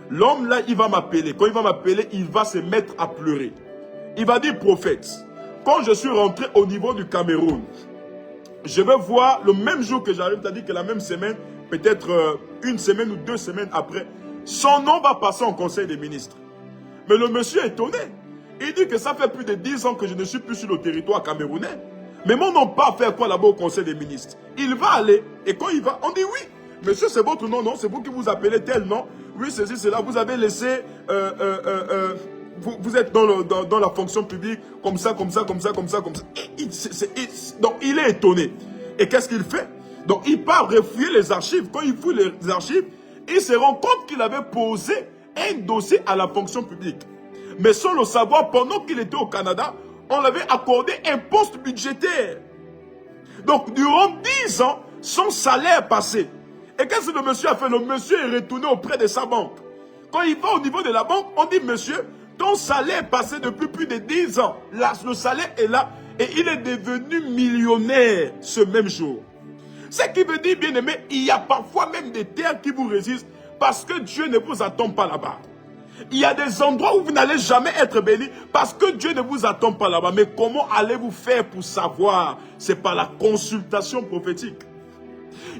l'homme là, il va m'appeler. Quand il va m'appeler, il va se mettre à pleurer. Il va dire, prophète, quand je suis rentré au niveau du Cameroun, je vais voir le même jour que j'arrive, c'est-à-dire que la même semaine, peut-être une semaine ou 2 semaines après, son nom va passer en conseil des ministres. Mais le monsieur est étonné. Il dit que ça fait plus de 10 ans que je ne suis plus sur le territoire camerounais. Mais mon nom pas faire quoi là-bas au conseil des ministres? Il va aller. Et quand il va, on dit oui. Monsieur, c'est votre nom, non? C'est vous qui vous appelez tel nom. Oui, ceci, cela. Vous avez laissé... vous êtes dans la fonction publique, comme ça, comme ça, comme ça, comme ça, comme ça. Donc, il est étonné. Et qu'est-ce qu'il fait? Donc, il part refouiller les archives. Quand il fouille les archives, il se rend compte qu'il avait posé un dossier à la fonction publique. Mais sans le savoir, pendant qu'il était au Canada, on l'avait accordé un poste budgétaire. Donc, durant 10 ans, son salaire passait. Et qu'est-ce que le monsieur a fait? Le monsieur est retourné auprès de sa banque. Quand il va au niveau de la banque, on dit, monsieur, ton salaire est passé depuis plus de 10 ans. Là, le salaire est là. Et il est devenu millionnaire ce même jour. Ce qui veut dire, bien aimé, il y a parfois même des terres qui vous résistent parce que Dieu ne vous attend pas là-bas. Il y a des endroits où vous n'allez jamais être béni parce que Dieu ne vous attend pas là-bas. Mais comment allez-vous faire pour savoir? C'est par la consultation prophétique.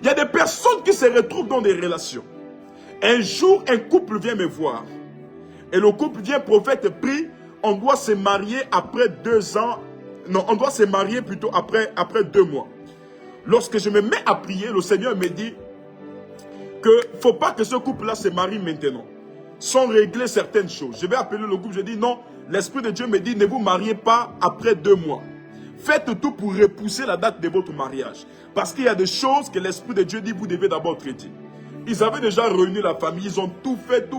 Il y a des personnes qui se retrouvent dans des relations. Un jour, un couple vient me voir. Et le couple vient, prophète, prie, on doit se marier après 2 ans. Non, on doit se marier plutôt après 2 mois. Lorsque je me mets à prier, le Seigneur me dit qu'il ne faut pas que ce couple-là se marie maintenant, sans régler certaines choses. Je vais appeler le couple, je dis non, l'Esprit de Dieu me dit ne vous mariez pas après 2 mois. Faites tout pour repousser la date de votre mariage. Parce qu'il y a des choses que l'Esprit de Dieu dit vous devez d'abord traiter. Ils avaient déjà réuni la famille, ils ont tout fait.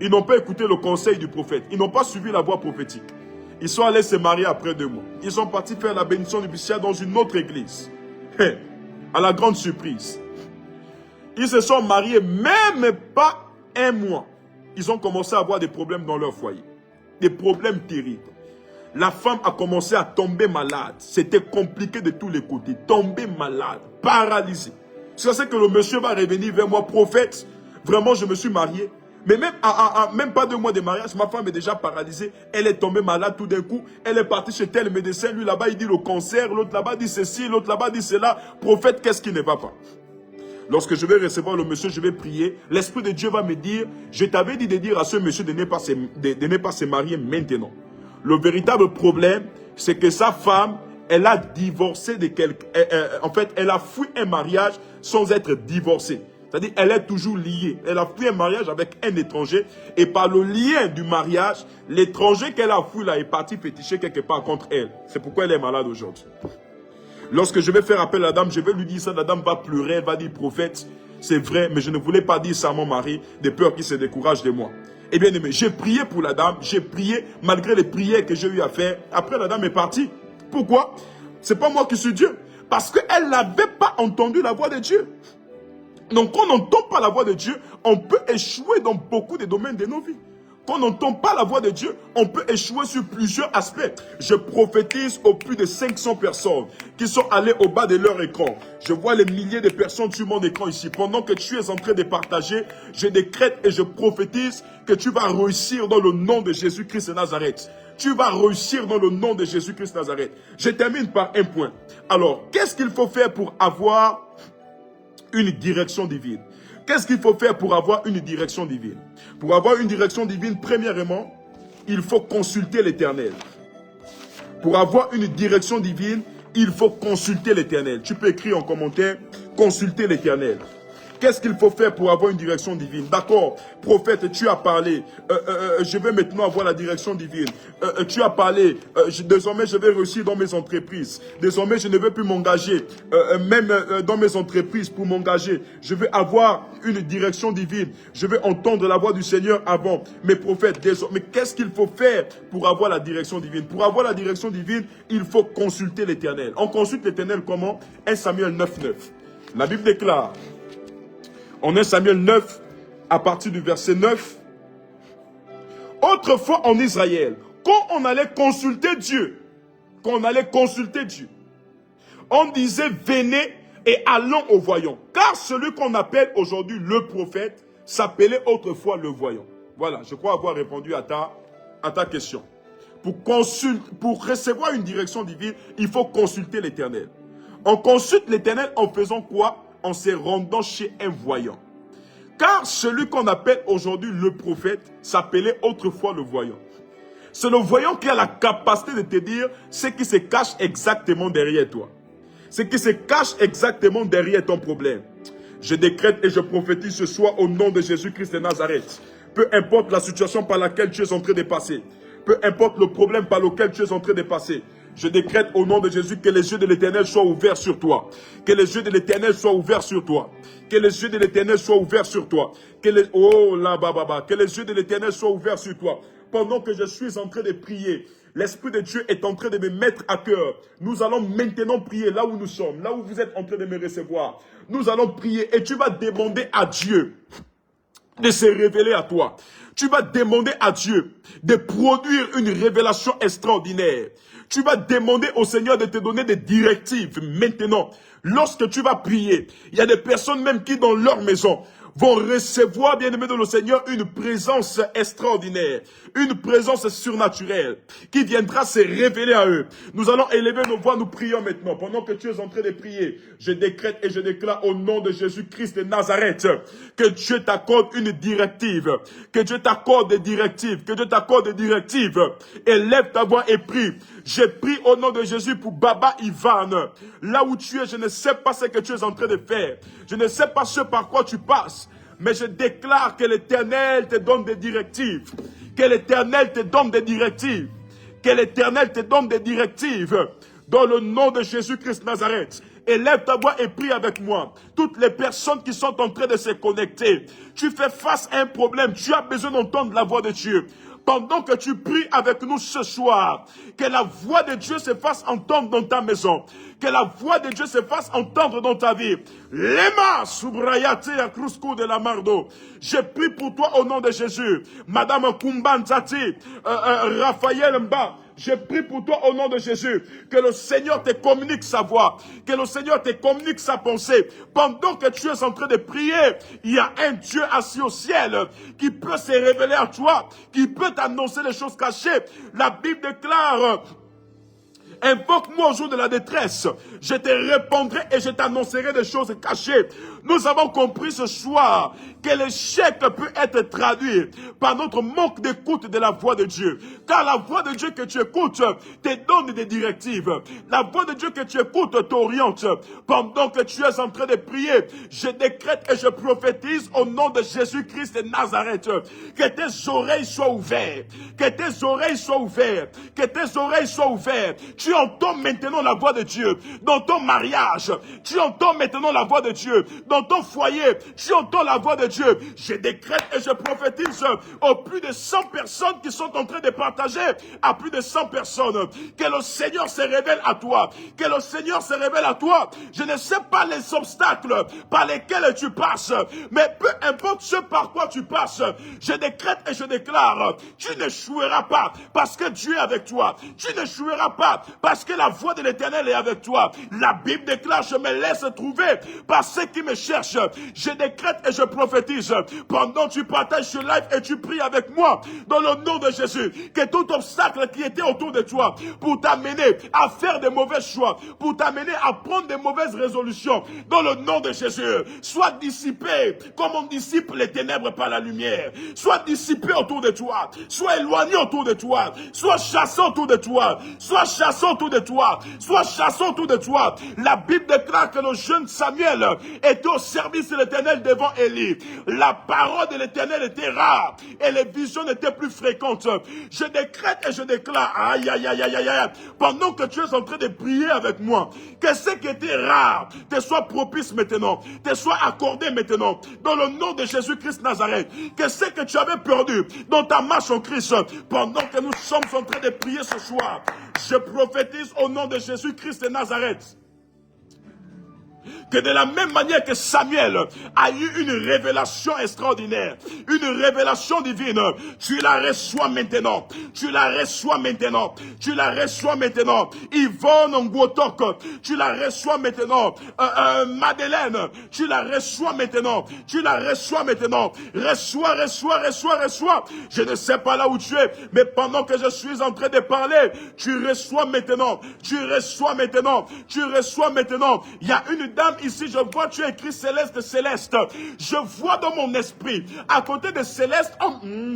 Ils n'ont pas écouté le conseil du prophète. Ils n'ont pas suivi la voie prophétique. Ils sont allés se marier après 2 mois. Ils sont partis faire la bénédiction du ciel dans une autre église. À la grande surprise. Ils se sont mariés même pas 1 mois. Ils ont commencé à avoir des problèmes dans leur foyer. Des problèmes terribles. La femme a commencé à tomber malade. C'était compliqué de tous les côtés. Tomber malade, paralysée. C'est que le monsieur va revenir vers moi, prophète. Vraiment, je me suis marié. Mais même pas 2 mois de mariage, ma femme est déjà paralysée. Elle est tombée malade tout d'un coup. Elle est partie chez tel médecin. Lui là-bas, il dit le cancer. L'autre là-bas dit ceci. L'autre là-bas dit cela. Prophète, qu'est-ce qui ne va pas? Lorsque je vais recevoir le monsieur, je vais prier. L'Esprit de Dieu va me dire, je t'avais dit de dire à ce monsieur de ne pas se marier maintenant. Le véritable problème, c'est que sa femme, elle a divorcé de quelqu'un. En fait, elle a fui un mariage sans être divorcée. C'est-à-dire, elle est toujours liée. Elle a fui un mariage avec un étranger. Et par le lien du mariage, l'étranger qu'elle a fui là est parti féticher quelque part contre elle. C'est pourquoi elle est malade aujourd'hui. Lorsque je vais faire appel à la dame, je vais lui dire ça. La dame va pleurer, elle va dire, prophète, c'est vrai, mais je ne voulais pas dire ça à mon mari, de peur qu'il se décourage de moi. Eh bien aimé, j'ai prié pour la dame, j'ai prié malgré les prières que j'ai eu à faire. Après, la dame est partie. Pourquoi? C'est pas moi qui suis Dieu. Parce qu'elle n'avait pas entendu la voix de Dieu. Donc, quand on n'entend pas la voix de Dieu, on peut échouer dans beaucoup de domaines de nos vies. Quand on n'entend pas la voix de Dieu, on peut échouer sur plusieurs aspects. Je prophétise aux plus de 500 personnes qui sont allées au bas de leur écran. Je vois les milliers de personnes sur mon écran ici. Pendant que tu es en train de partager, je décrète et je prophétise que tu vas réussir dans le nom de Jésus-Christ de Nazareth. Tu vas réussir dans le nom de Jésus-Christ de Nazareth. Je termine par un point. Alors, qu'est-ce qu'il faut faire pour avoir une direction divine? Qu'est-ce qu'il faut faire pour avoir une direction divine? Pour avoir une direction divine, premièrement, il faut consulter l'Éternel. Pour avoir une direction divine, il faut consulter l'Éternel. Tu peux écrire en commentaire, consulter l'Éternel. Qu'est-ce qu'il faut faire pour avoir une direction divine? D'accord, prophète, tu as parlé. Je vais maintenant avoir la direction divine. Tu as parlé. Désormais, je vais réussir dans mes entreprises. Désormais, je ne veux plus m'engager. Même dans mes entreprises, pour m'engager, je vais avoir une direction divine. Je vais entendre la voix du Seigneur avant. Mais prophètes, désormais, qu'est-ce qu'il faut faire pour avoir la direction divine? Pour avoir la direction divine, il faut consulter l'Éternel. On consulte l'Éternel comment? 1 Samuel 9:9. La Bible déclare... En 1 Samuel 9, à partir du verset 9, autrefois en Israël, quand on allait consulter Dieu, on disait venez et allons au voyant. Car celui qu'on appelle aujourd'hui le prophète s'appelait autrefois le voyant. Voilà, je crois avoir répondu à ta question. Pour recevoir une direction divine, il faut consulter l'Éternel. On consulte l'Éternel en faisant quoi? En se rendant chez un voyant. Car celui qu'on appelle aujourd'hui le prophète s'appelait autrefois le voyant. C'est le voyant qui a la capacité de te dire ce qui se cache exactement derrière toi. Ce qui se cache exactement derrière ton problème. Je décrète et je prophétise ce soir au nom de Jésus-Christ de Nazareth. Peu importe la situation par laquelle tu es en train de passer. Peu importe le problème par lequel tu es en train de passer. Je décrète au nom de Jésus que les yeux de l'Éternel soient ouverts sur toi. Que les yeux de l'Éternel soient ouverts sur toi. Que les yeux de l'Éternel soient ouverts sur toi. Que les yeux de l'Éternel soient ouverts sur toi. Pendant que je suis en train de prier, l'Esprit de Dieu est en train de me mettre à cœur. Nous allons maintenant prier là où nous sommes, là où vous êtes en train de me recevoir. Nous allons prier et tu vas demander à Dieu de se révéler à toi. Tu vas demander à Dieu de produire une révélation extraordinaire. Tu vas demander au Seigneur de te donner des directives maintenant. Lorsque tu vas prier, il y a des personnes même qui dans leur maison vont recevoir, bien aimé de le Seigneur, une présence extraordinaire, une présence surnaturelle qui viendra se révéler à eux. Nous allons élever nos voix, nous prions maintenant. Pendant que tu es en train de prier, je décrète et je déclare au nom de Jésus-Christ de Nazareth que Dieu t'accorde une directive, que Dieu t'accorde des directives, que Dieu t'accorde des directives. Élève ta voix et prie. Je prie au nom de Jésus pour Baba Ivan. Là où tu es, je ne sais pas ce que tu es en train de faire. Je ne sais pas ce par quoi tu passes. Mais je déclare que l'Éternel te donne des directives. Que l'Éternel te donne des directives. Que l'Éternel te donne des directives. Dans le nom de Jésus-Christ Nazareth. Élève ta voix et prie avec moi. Toutes les personnes qui sont en train de se connecter. Tu fais face à un problème. Tu as besoin d'entendre la voix de Dieu. Pendant que tu pries avec nous ce soir, que la voix de Dieu se fasse entendre dans ta maison. Que la voix de Dieu se fasse entendre dans ta vie. Lema subrayate ya krusku de la mardo. Je prie pour toi au nom de Jésus. Madame Kumbanzati, Raphaël Mba. Je prie pour toi au nom de Jésus, que le Seigneur te communique sa voix, que le Seigneur te communique sa pensée. Pendant que tu es en train de prier, il y a un Dieu assis au ciel qui peut se révéler à toi, qui peut t'annoncer les choses cachées. La Bible déclare Invoque-moi au jour de la détresse. Je te répondrai et je t'annoncerai des choses cachées. Nous avons compris ce soir que l'échec peut être traduit par notre manque d'écoute de la voix de Dieu. Car la voix de Dieu que tu écoutes te donne des directives. La voix de Dieu que tu écoutes t'oriente. Pendant que tu es en train de prier, je décrète et je prophétise au nom de Jésus-Christ de Nazareth que tes oreilles soient ouvertes. Que tes oreilles soient ouvertes. Que tes oreilles soient ouvertes. Tu entends maintenant la voix de Dieu dans ton mariage. Tu entends maintenant la voix de Dieu dans ton foyer. Tu entends la voix de Dieu. Je décrète et je prophétise aux plus de 100 personnes qui sont en train de partager à plus de 100 personnes. Que le Seigneur se révèle à toi. Que le Seigneur se révèle à toi. Je ne sais pas les obstacles par lesquels tu passes, mais peu importe ce par quoi tu passes, je décrète et je déclare, tu n'échoueras pas parce que Dieu est avec toi. Tu n'échoueras pas parce que la voix de l'Éternel est avec toi. La Bible déclare, je me laisse trouver par ceux qui me cherchent. Je décrète et je prophétise. Pendant que tu partages ce live et tu pries avec moi, dans le nom de Jésus, que tout obstacle qui était autour de toi, pour t'amener à faire de mauvais choix, pour t'amener à prendre de mauvaises résolutions, dans le nom de Jésus, soit dissipé comme on dissipe les ténèbres par la lumière. Soit dissipé autour de toi, soit éloigné autour de toi, soit chassé autour de toi, soit chassé autour de toi, soit chassé autour de toi. La Bible déclare que le jeune Samuel était au service de l'Éternel devant Élie. La parole de l'Éternel était rare et les visions étaient plus fréquentes. Je décrète et je déclare, aïe, aïe, aïe, aïe, aïe, aïe, pendant que tu es en train de prier avec moi, que ce qui était rare te soit propice maintenant, te soit accordé maintenant, dans le nom de Jésus-Christ Nazareth. Que ce que tu avais perdu dans ta marche en Christ, pendant que nous sommes en train de prier ce soir, je prophétise au nom de Jésus-Christ de Nazareth, que de la même manière que Samuel a eu une révélation extraordinaire, une révélation divine, tu la reçois maintenant, tu la reçois maintenant, tu la reçois maintenant. Yvonne Ngwotok, tu la reçois maintenant. Madeleine, tu la reçois maintenant, tu la reçois maintenant. Reçois, reçois, reçois, reçois. Je ne sais pas là où tu es, mais pendant que je suis en train de parler, tu reçois maintenant, tu reçois maintenant, tu reçois maintenant. Il y a une dame ici, je vois, tu as écrit Céleste, Céleste. Je vois dans mon esprit, à côté de Céleste,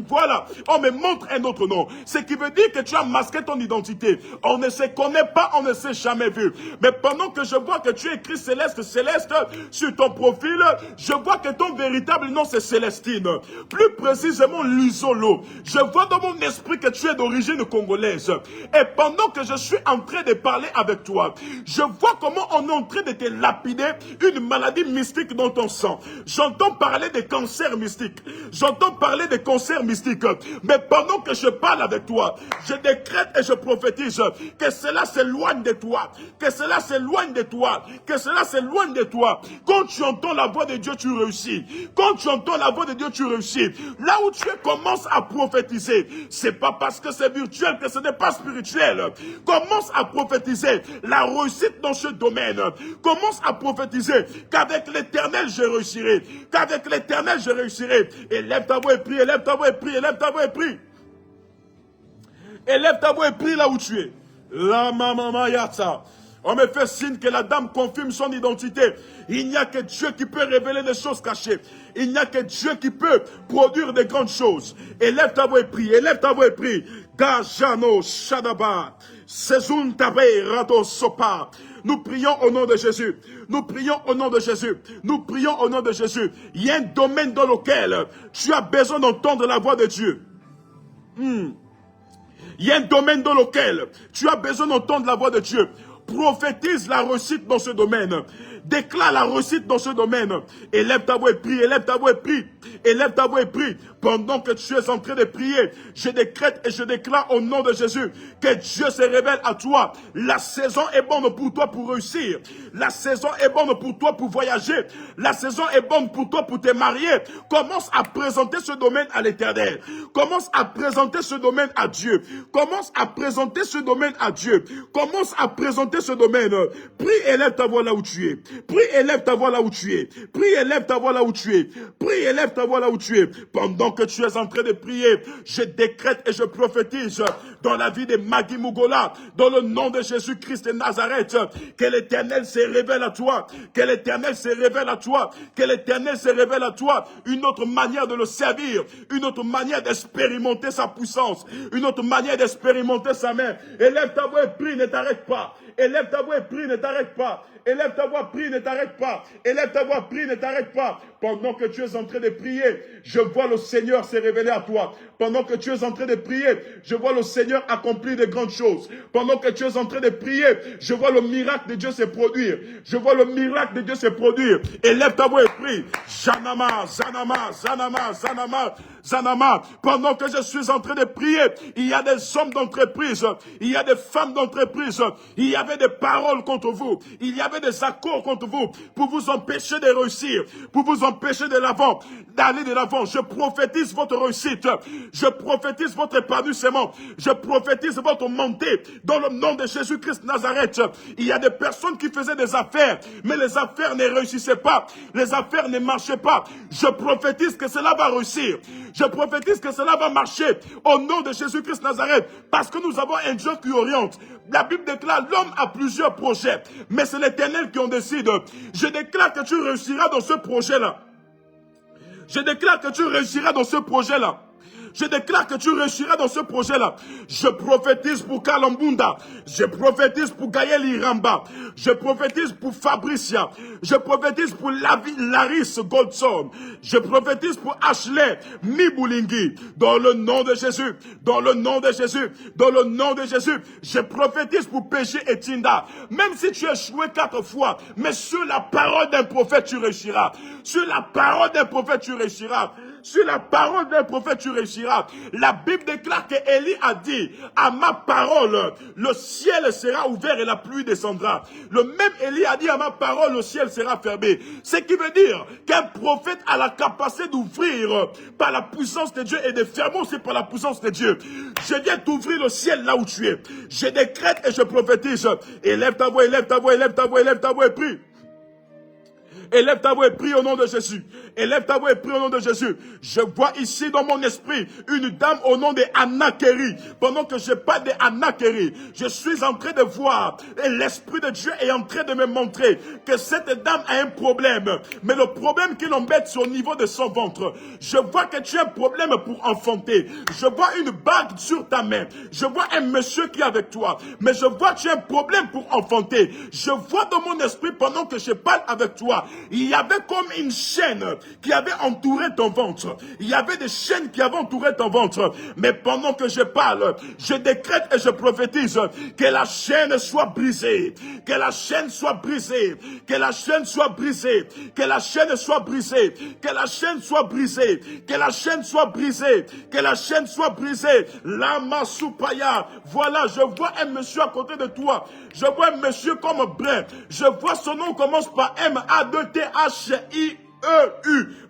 voilà, on me montre un autre nom. Ce qui veut dire que tu as masqué ton identité. On ne se connaît pas, on ne s'est jamais vu. Mais pendant que je vois que tu as écrit Céleste, Céleste sur ton profil, je vois que ton véritable nom c'est Célestine. Plus précisément Luzolo. Je vois dans mon esprit que tu es d'origine congolaise. Et pendant que je suis en train de parler avec toi, je vois comment on est en train de te lapider une maladie mystique dans ton sang. J'entends parler de cancer mystique. J'entends parler de cancer mystique. Mais pendant que je parle avec toi, je décrète et je prophétise que cela s'éloigne de toi. Que cela s'éloigne de toi. Que cela s'éloigne de toi. Quand tu entends la voix de Dieu, tu réussis. Quand tu entends la voix de Dieu, tu réussis. Là où tu commences à prophétiser, c'est pas parce que c'est virtuel que ce n'est pas spirituel. Commence à prophétiser la réussite dans ce domaine. Commence à prophétiser qu'avec l'Éternel je réussirai. Qu'avec l'Éternel je réussirai. Élève ta voix et prie, élève ta voix et prie, élève ta voix et prie. Élève ta voix et prie là où tu es. La maman yata. On me fait signe que la dame confirme son identité. Il n'y a que Dieu qui peut révéler des choses cachées. Il n'y a que Dieu qui peut produire de grandes choses. Élève ta voix et prie, élève ta voix et prie. Gajano Shadaba. Sezun Tabe Rato Sopa. Nous prions au nom de Jésus. Nous prions au nom de Jésus. Nous prions au nom de Jésus. Il y a un domaine dans lequel tu as besoin d'entendre la voix de Dieu. Il y a un domaine dans lequel tu as besoin d'entendre la voix de Dieu. Prophétise la réussite dans ce domaine. Déclare la réussite dans ce domaine. Élève ta voix et prie, élève ta voix et prie. Élève ta voix et prie. Pendant que tu es en train de prier, je décrète et je déclare au nom de Jésus que Dieu se révèle à toi. La saison est bonne pour toi pour réussir. La saison est bonne pour toi pour voyager. La saison est bonne pour toi pour te marier. Commence à présenter ce domaine à l'Éternel. Commence à présenter ce domaine à Dieu. Commence à présenter ce domaine à Dieu. Commence à présenter ce domaine. Prie et lève ta voix là où tu es. Prie et lève ta voix là où tu es. Prie et lève ta voix là où tu es. Prie et lève ta voix là où tu es. Pendant que tu es en train de prier, je décrète et je prophétise dans la vie de Magui Mugola, dans le nom de Jésus-Christ de Nazareth, que l'Éternel se révèle à toi, que l'Éternel se révèle à toi, que l'Éternel se révèle à toi, une autre manière de le servir, une autre manière d'expérimenter sa puissance, une autre manière d'expérimenter sa main. Élève ta voix et prie, ne t'arrête pas. Élève ta voix et prie, ne t'arrête pas. Élève ta voix, prie, ne t'arrête pas. Élève ta voix, prie, ne t'arrête pas. Pendant que tu es en train de prier, je vois le Seigneur se révéler à toi. Pendant que tu es en train de prier, je vois le Seigneur accomplir de grandes choses. Pendant que tu es en train de prier, je vois le miracle de Dieu se produire. Je vois le miracle de Dieu se produire. Élève ta voix et prie. Zanama, Zanama, Zanama, Zanama, Zanama. Pendant que je suis en train de prier, il y a des hommes d'entreprise, il y a des femmes d'entreprise, il y avait des paroles contre vous, il y avait des accords contre vous pour vous empêcher de réussir, pour vous empêcher de l'avant, d'aller de l'avant. Je prophétise votre réussite, je prophétise votre épanouissement, je prophétise votre montée dans le nom de Jésus-Christ Nazareth. Il y a des personnes qui faisaient des affaires, mais les affaires ne réussissaient pas, les affaires ne marchaient pas. Je prophétise que cela va réussir. Je prophétise que cela va marcher au nom de Jésus-Christ Nazareth, parce que nous avons un Dieu qui oriente. La Bible déclare l'homme a plusieurs projets, mais c'est l'Éternel qui en décide. Je déclare que tu réussiras dans ce projet-là. Je déclare que tu réussiras dans ce projet-là. Je déclare que tu réussiras dans ce projet-là. Je prophétise pour Kalambunda. Je prophétise pour Gaël Iramba. Je prophétise pour Fabricia. Je prophétise pour Laris Goldson. Je prophétise pour Ashley Miboulingi. Dans le nom de Jésus. Dans le nom de Jésus. Dans le nom de Jésus. Je prophétise pour Péché et Tinda. Même si tu as échoué 4 fois, mais sur la parole d'un prophète, tu réussiras. Sur la parole d'un prophète, tu réussiras. Sur la parole d'un prophète, tu réussiras. La Bible déclare que Élie a dit, à ma parole, le ciel sera ouvert et la pluie descendra. Le même Élie a dit, à ma parole, le ciel sera fermé. Ce qui veut dire qu'un prophète a la capacité d'ouvrir par la puissance de Dieu et de fermer aussi par la puissance de Dieu. Je viens t'ouvrir le ciel là où tu es. Je décrète et je prophétise. Élève ta voix, élève ta voix, élève ta voix, élève ta voix et prie. Élève ta voix et prie au nom de Jésus. Élève ta voix et prie au nom de Jésus. Je vois ici dans mon esprit une dame au nom de Anna Kerry. Pendant que je parle de Anna Kerry, je suis en train de voir et l'Esprit de Dieu est en train de me montrer que cette dame a un problème. Mais le problème qui l'embête, c'est au niveau de son ventre. Je vois que tu as un problème pour enfanter. Je vois une bague sur ta main. Je vois un monsieur qui est avec toi. Mais je vois que tu as un problème pour enfanter. Je vois dans mon esprit pendant que je parle avec toi, il y avait comme une chaîne qui avait entouré ton ventre. Il y avait des chaînes qui avaient entouré ton ventre. Mais pendant que je parle, je décrète et je prophétise que la chaîne soit brisée. Que la chaîne soit brisée. Que la chaîne soit brisée. Que la chaîne soit brisée. Que la chaîne soit brisée. Que la chaîne soit brisée. Que la chaîne soit brisée. Lama Soupaya. Voilà, je vois un monsieur à côté de toi. Je vois un monsieur comme Brun. Je vois son nom commence par M-A-2-T-H-I-E-U.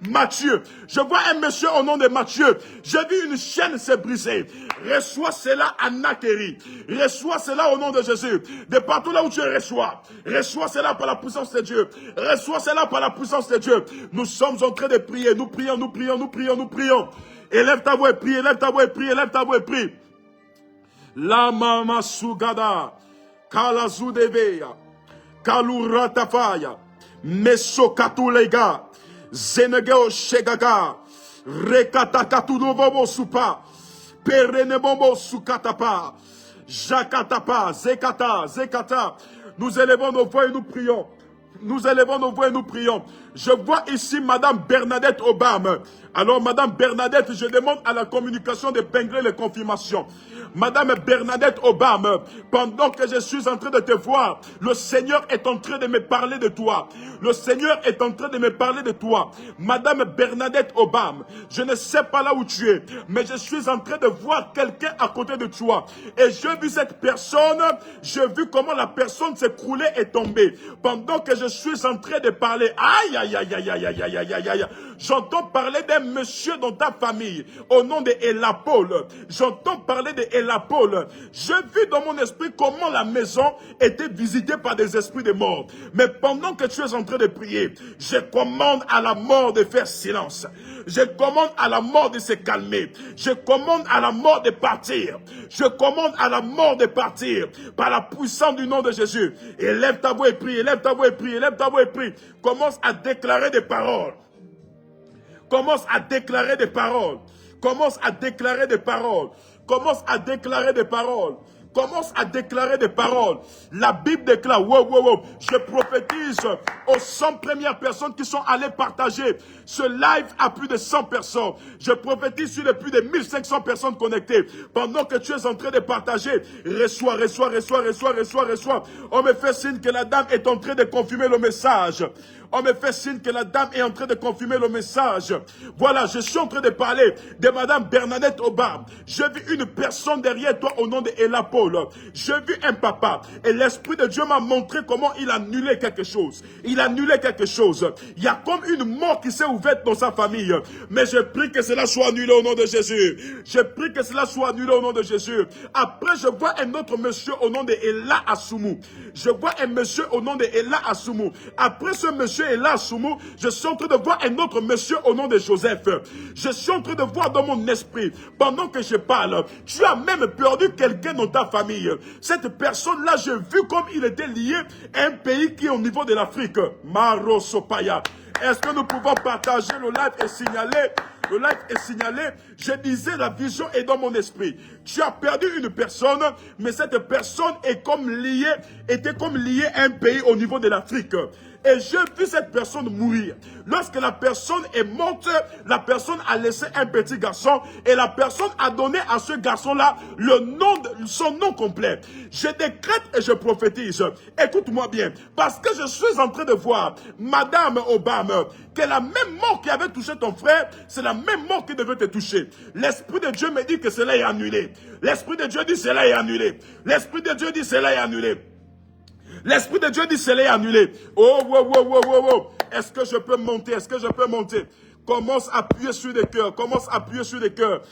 Mathieu. Je vois un monsieur au nom de Mathieu. J'ai vu une chaîne se briser. Reçois cela à Nakeri. Reçois cela au nom de Jésus. De partout là où tu reçois. Reçois cela par la puissance de Dieu. Reçois cela par la puissance de Dieu. Nous sommes en train de prier. Nous prions, nous prions, nous prions, nous prions. Élève ta voix et prie, élève ta voix et prie, élève ta voix et prie. La mama sugada. Kalazudeveya. Kaluratafaya. Mesokatulega. Zenegeo Shegaga. Rekatakatunovobo Supa. Perenebobo Sukatapa. Jakatapa. Zekata. Zekata. Nous élevons nos voix et nous prions. Nous élevons nos voix et nous prions. Je vois ici Madame Bernadette Obama. Alors Madame Bernadette, je demande à la communication de pingler les confirmations. Madame Bernadette Obama, pendant que je suis en train de te voir, le Seigneur est en train de me parler de toi. Le Seigneur est en train de me parler de toi. Madame Bernadette Obama, je ne sais pas là où tu es, mais je suis en train de voir quelqu'un à côté de toi. Et j'ai vu cette personne, j'ai vu comment la personne s'écroulait et tombait. Pendant que je suis en train de parler, aïe, aïe, aïe, aïe, aïe, aïe, aïe, aïe, aïe, aïe, J'entends parler d'un monsieur dans ta famille, au nom de Elapol. J'entends parler de Elapol. J'ai vu dans mon esprit comment la maison était visitée par des esprits de mort. Mais pendant que tu es en train de prier, je commande à la mort de faire silence. Je commande à la mort de se calmer. Je commande à la mort de partir. Je commande à la mort de partir par la puissance du nom de Jésus. Élève ta voix et prie, élève ta voix et prie, élève ta voix et prie. Commence à déclarer des paroles. Commence à déclarer des paroles. Commence à déclarer des paroles. Commence à déclarer des paroles. Commence à déclarer des paroles. La Bible déclare, je prophétise aux 100 premières personnes qui sont allées partager ce live à plus de 100 personnes. Je prophétise sur les plus de 1500 personnes connectées. Pendant que tu es en train de partager, reçois. On me fait signe que la dame est en train de confirmer le message. On me fait signe que la dame est en train de confirmer le message. Voilà, je suis en train de parler de Madame Bernadette Obam. J'ai vu une personne derrière toi au nom de Ella Paul. J'ai vu un papa. Et l'Esprit de Dieu m'a montré comment il a annulé quelque chose. Il a annulé quelque chose. Il y a comme une mort qui s'est ouverte dans sa famille. Mais je prie que cela soit annulé au nom de Jésus. Je prie que cela soit annulé au nom de Jésus. Après, je vois un autre monsieur au nom de Ella Assoumou. Je vois un monsieur au nom de Ella Assoumou. Après ce monsieur Ella Assoumou, je suis en train de voir un autre monsieur au nom de Joseph. Je suis en train de voir dans mon esprit, pendant que je parle, tu as même perdu quelqu'un dans ta famille. Cette personne-là, j'ai vu comme il était lié à un pays qui est au niveau de l'Afrique. Maro Sopaya. Est-ce que nous pouvons partager le live et signaler? Le live est signalé. Je disais, la vision est dans mon esprit. Tu as perdu une personne, mais cette personne était comme liée à un pays au niveau de l'Afrique. Et j'ai vu cette personne mourir. Lorsque la personne est morte, la personne a laissé un petit garçon et la personne a donné à ce garçon-là son nom complet. Je décrète et je prophétise. Écoute-moi bien, parce que je suis en train de voir Madame Obama, que la même mort qui avait touché ton frère, c'est la même mort qui devait te toucher. L'Esprit de Dieu me dit que cela est annulé. L'Esprit de Dieu dit cela est annulé. L'Esprit de Dieu dit cela est annulé. L'Esprit de Dieu dit cela est annulé. Oh. Est-ce que je peux monter? Est-ce que je peux monter? Commence à appuyer sur les cœurs. Commence à appuyer sur les cœurs.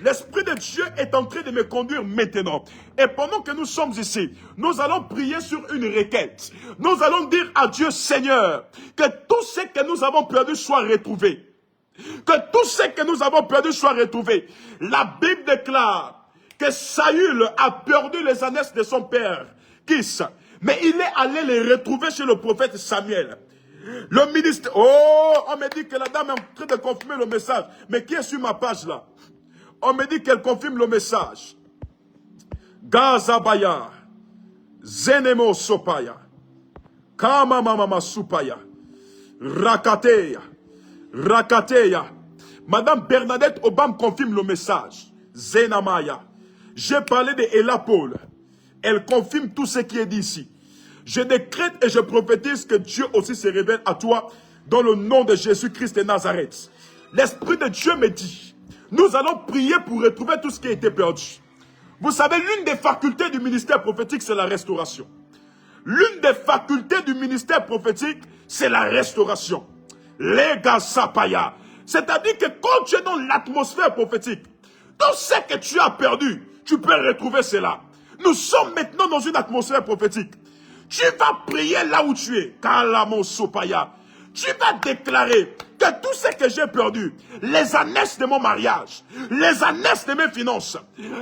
L'Esprit de Dieu est en train de me conduire maintenant. Et pendant que nous sommes ici, nous allons prier sur une requête. Nous allons dire à Dieu, Seigneur, que tout ce que nous avons perdu soit retrouvé. Que tout ce que nous avons perdu soit retrouvé. La Bible déclare que Saül a perdu les ânesses de son père, Kis, mais il est allé les retrouver chez le prophète Samuel. Le ministère, on me dit que la dame est en train de confirmer le message, mais qui est sur ma page là? On me dit qu'elle confirme le message. Gazabaya, Zenemo Sopaya, Kama Mama Supaya, Rakateya. Madame Bernadette Obam confirme le message. Zenamaya. J'ai parlé de Ella Paul. Elle confirme tout ce qui est dit ici. Je décrète et je prophétise que Dieu aussi se révèle à toi dans le nom de Jésus-Christ de Nazareth. L'Esprit de Dieu me dit, nous allons prier pour retrouver tout ce qui a été perdu. Vous savez, l'une des facultés du ministère prophétique, c'est la restauration. L'une des facultés du ministère prophétique, c'est la restauration. Lega Sapaya. C'est-à-dire que quand tu es dans l'atmosphère prophétique, tout ce que tu as perdu, tu peux retrouver cela. Nous sommes maintenant dans une atmosphère prophétique. Tu vas prier là où tu es. Kalamo Sopaya. Tu vas déclarer que tout ce que j'ai perdu, les ânesses de mon mariage, les ânesses de mes finances,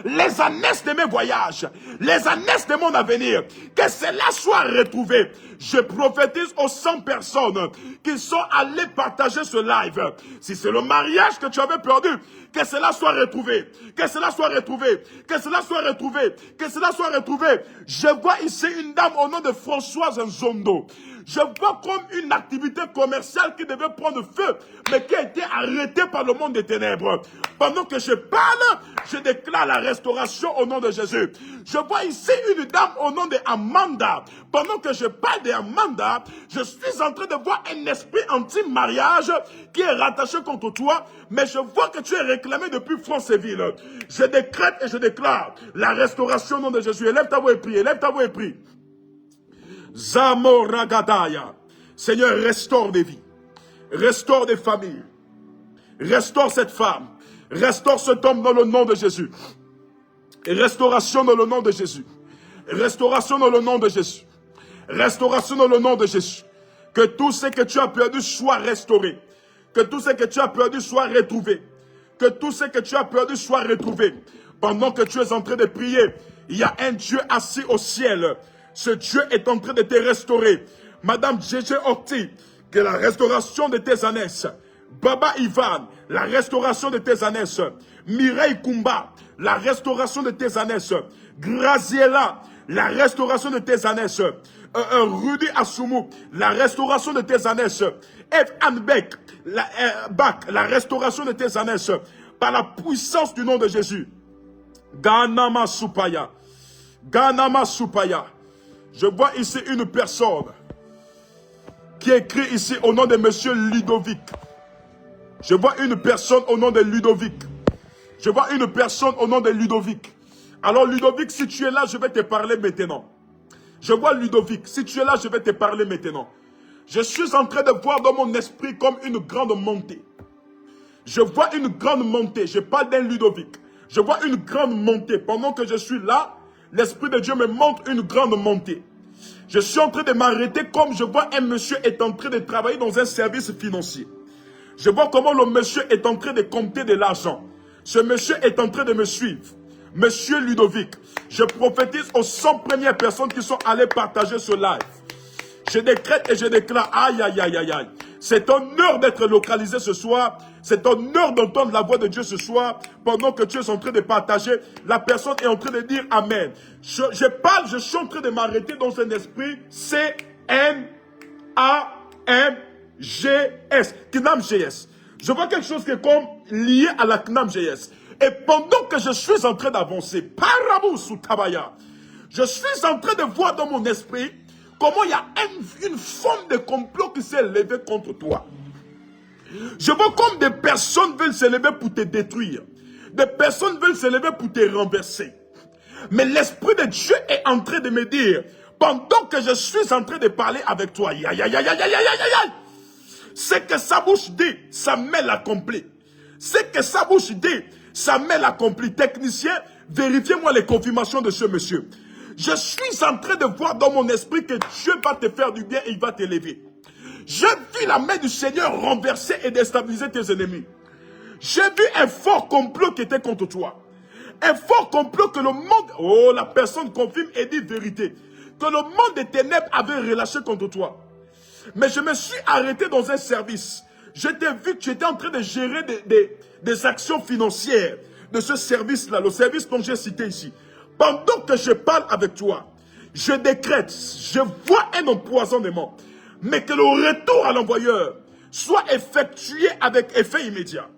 les ânesses de mes voyages, les ânesses de mon avenir, que cela soit retrouvé. Je prophétise aux 100 personnes qui sont allées partager ce live. Si c'est le mariage que tu avais perdu, que cela soit retrouvé, que cela soit retrouvé, que cela soit retrouvé, que cela soit retrouvé. Je vois ici une dame au nom de Françoise Nzondo. Je vois comme une activité commerciale qui devait prendre feu, mais qui a été arrêtée par le monde des ténèbres. Pendant que je parle, je déclare la restauration au nom de Jésus. Je vois ici une dame au nom de Amanda. Pendant que je parle d'Amanda, je suis en train de voir un esprit anti-mariage qui est rattaché contre toi, mais je vois que tu es réclamé depuis Franceville. Je décrète et je déclare la restauration au nom de Jésus. Élève ta voix et prie, élève ta voix et prie. Zamoragadaya. Seigneur, restaure des vies. Restaure des familles. Restaure cette femme. Restaure cet homme dans le nom de Jésus. Et restauration dans le nom de Jésus. Restauration dans le nom de Jésus. Restauration dans le nom de Jésus. Que tout ce que tu as perdu soit restauré. Que tout ce que tu as perdu soit retrouvé. Que tout ce que tu as perdu soit retrouvé. Pendant que tu es en train de prier, il y a un Dieu assis au ciel. Ce Dieu est en train de te restaurer. Madame Gégé Octi, que la restauration de tes ânesses. Baba Ivan, la restauration de tes ânesses. Mireille Kumba, la restauration de tes ânesses. Graziella, la restauration de tes ânesses. Rudy Assoumou, la restauration de tes ânesses. Eve Anbeck, la restauration de tes ânesses. Par la puissance du nom de Jésus. Ganama Soupaya. Ganama Soupaya. Je vois ici une personne qui écrit ici au nom de monsieur Ludovic. Je vois une personne au nom de Ludovic. Je vois une personne au nom de Ludovic. Alors Ludovic, si tu es là, je vais te parler maintenant. Je vois Ludovic, si tu es là, je vais te parler maintenant. Je suis en train de voir dans mon esprit comme une grande montée. Je vois une grande montée. Je parle d'un Ludovic. Je vois une grande montée. Pendant que je suis là, l'Esprit de Dieu me montre une grande montée. Je suis en train de m'arrêter comme je vois un monsieur est en train de travailler dans un service financier. Je vois comment le monsieur est en train de compter de l'argent. Ce monsieur est en train de me suivre. Monsieur Ludovic, je prophétise aux 100 premières personnes qui sont allées partager ce live. Je décrète et je déclare, aïe, aïe, aïe, aïe, aïe. C'est honneur d'être localisé ce soir. C'est honneur d'entendre la voix de Dieu ce soir. Pendant que tu es en train de partager, la personne est en train de dire Amen. Je parle, je suis en train de m'arrêter dans un esprit CNAMGS. KNAMGS. Je vois quelque chose qui est comme lié à la KNAMGS. Et pendant que je suis en train d'avancer, Parabou sous Tabaya, je suis en train de voir dans mon esprit comment il y a une forme de complot qui s'est levée contre toi. Je vois comme des personnes veulent se lever pour te détruire. Des personnes veulent se lever pour te renverser. Mais l'Esprit de Dieu est en train de me dire, pendant que je suis en train de parler avec toi, ce que sa bouche dit, sa main l'accomplit. Ce que sa bouche dit, sa main l'accomplit. Technicien, vérifiez-moi les confirmations de ce monsieur. Je suis en train de voir dans mon esprit que Dieu va te faire du bien et il va t'élever. J'ai vu la main du Seigneur renverser et déstabiliser tes ennemis. J'ai vu un fort complot qui était contre toi. Un fort complot que le monde... Oh, la personne confirme et dit vérité. Que le monde des ténèbres avait relâché contre toi. Mais je me suis arrêté dans un service. Je t'ai vu que tu étais en train de gérer des actions financières de ce service-là, le service dont j'ai cité ici. Pendant que je parle avec toi, je décrète, je vois un empoisonnement, mais que le retour à l'envoyeur soit effectué avec effet immédiat.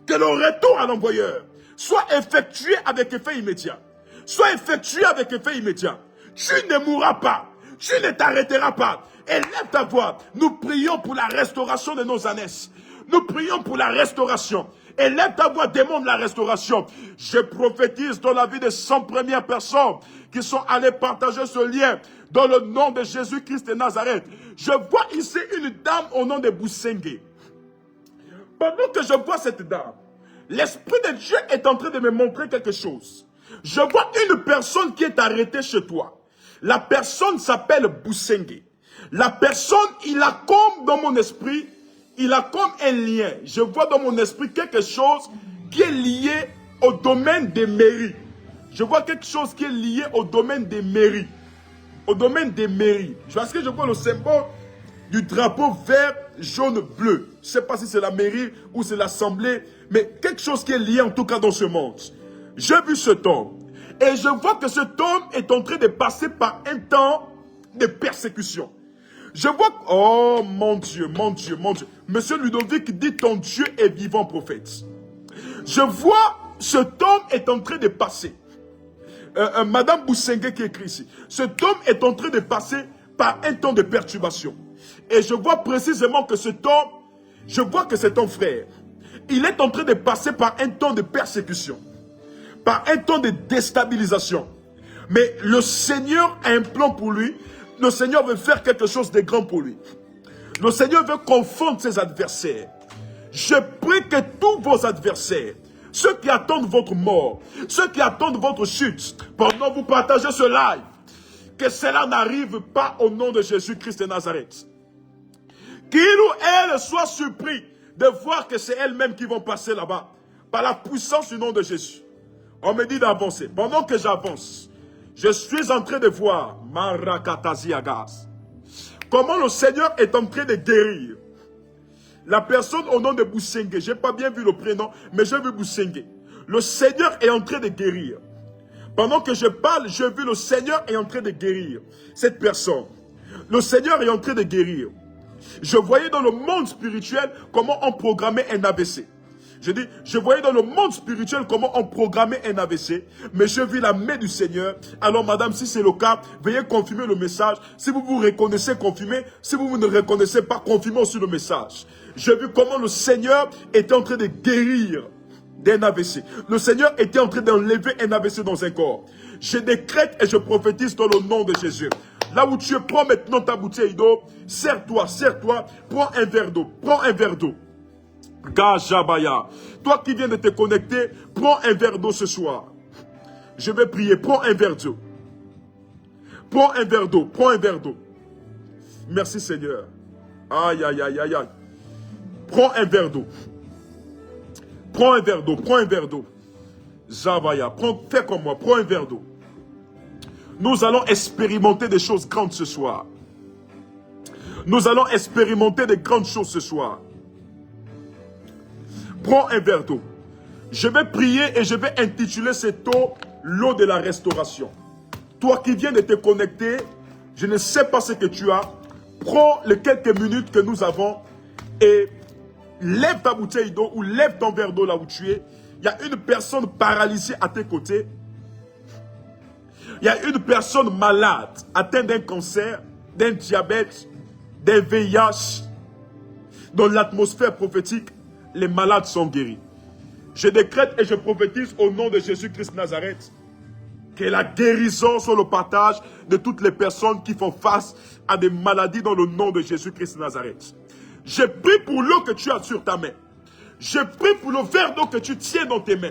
Que le retour à l'envoyeur soit effectué avec effet immédiat. Soit effectué avec effet immédiat. Tu ne mourras pas. Tu ne t'arrêteras pas. Élève ta voix. Nous prions pour la restauration de nos ânesses. Nous prions pour la restauration. Élève ta voix, demande la restauration. Je prophétise dans la vie des 100 premières personnes qui sont allées partager ce lien dans le nom de Jésus-Christ de Nazareth. Je vois ici une dame au nom de Bousengue. Pendant que je vois cette dame, l'Esprit de Dieu est en train de me montrer quelque chose. Je vois une personne qui est arrêtée chez toi. La personne s'appelle Bousengue. La personne, il a comme dans mon esprit, il a comme un lien. Je vois dans mon esprit quelque chose qui est lié au domaine des mairies. Je vois quelque chose qui est lié au domaine des mairies. Au domaine des mairies. Parce que je vois le symbole du drapeau vert, jaune, bleu. Je ne sais pas si c'est la mairie ou c'est l'assemblée, mais quelque chose qui est lié en tout cas dans ce monde. J'ai vu cet homme. Et je vois que cet homme est en train de passer par un temps de persécution. Je vois... Oh mon Dieu, mon Dieu, mon Dieu. Monsieur Ludovic dit ton Dieu est vivant prophète. Je vois cet homme est en train de passer. Madame Bousengue qui écrit ici. Cet homme est en train de passer par un temps de perturbation. Et je vois précisément que cet homme, je vois que c'est ton frère. Il est en train de passer par un temps de persécution. Par un temps de déstabilisation. Mais le Seigneur a un plan pour lui. Le Seigneur veut faire quelque chose de grand pour lui. Le Seigneur veut confondre ses adversaires. Je prie que tous vos adversaires, ceux qui attendent votre mort, ceux qui attendent votre chute, pendant que vous partagez ce live, que cela n'arrive pas au nom de Jésus-Christ de Nazareth. Qu'il ou elle soit surpris de voir que c'est elles-mêmes qui vont passer là-bas, par la puissance du nom de Jésus. On me dit d'avancer. Pendant que j'avance, je suis en train de voir Marakatazi Agas. Comment le Seigneur est en train de guérir la personne au nom de Boussenge. Je n'ai pas bien vu le prénom, mais j'ai vu Boussenge. Le Seigneur est en train de guérir. Pendant que je parle, j'ai vu le Seigneur est en train de guérir cette personne. Le Seigneur est en train de guérir. Je voyais dans le monde spirituel comment on programmait un AVC. Je dis, je voyais dans le monde spirituel comment on programmait un AVC, mais je vis la main du Seigneur. Alors madame, si c'est le cas, veuillez confirmer le message. Si vous vous reconnaissez, confirmez. Si vous ne reconnaissez pas, confirmez aussi le message. J'ai vu comment le Seigneur était en train de guérir d'un AVC. Le Seigneur était en train d'enlever un AVC dans un corps. Je décrète et je prophétise dans le nom de Jésus. Là où tu es, prends maintenant ta bouteille d'eau. Serre-toi, prends un verre d'eau, Gajabaya. Toi qui viens de te connecter, prends un verre d'eau ce soir. Je vais prier, prends un verre d'eau. Prends un verre d'eau. Merci Seigneur. Aïe, aïe, aïe, aïe, aïe. Prends un verre d'eau. Prends un verre d'eau. Zabaya, fais comme moi, prends un verre d'eau. Nous allons expérimenter des choses grandes ce soir. Nous allons expérimenter des grandes choses ce soir. Prends un verre d'eau. Je vais prier et je vais intituler cette eau l'eau de la restauration. Toi qui viens de te connecter, je ne sais pas ce que tu as. Prends les quelques minutes que nous avons et lève ta bouteille d'eau ou lève ton verre d'eau là où tu es. Il y a une personne paralysée à tes côtés. Il y a une personne malade, atteinte d'un cancer, d'un diabète, d'un VIH. Dans l'atmosphère prophétique, les malades sont guéris. Je décrète et je prophétise au nom de Jésus-Christ Nazareth que la guérison soit le partage de toutes les personnes qui font face à des maladies dans le nom de Jésus-Christ Nazareth. Je prie pour l'eau que tu as sur ta main. Je prie pour le verre d'eau que tu tiens dans tes mains.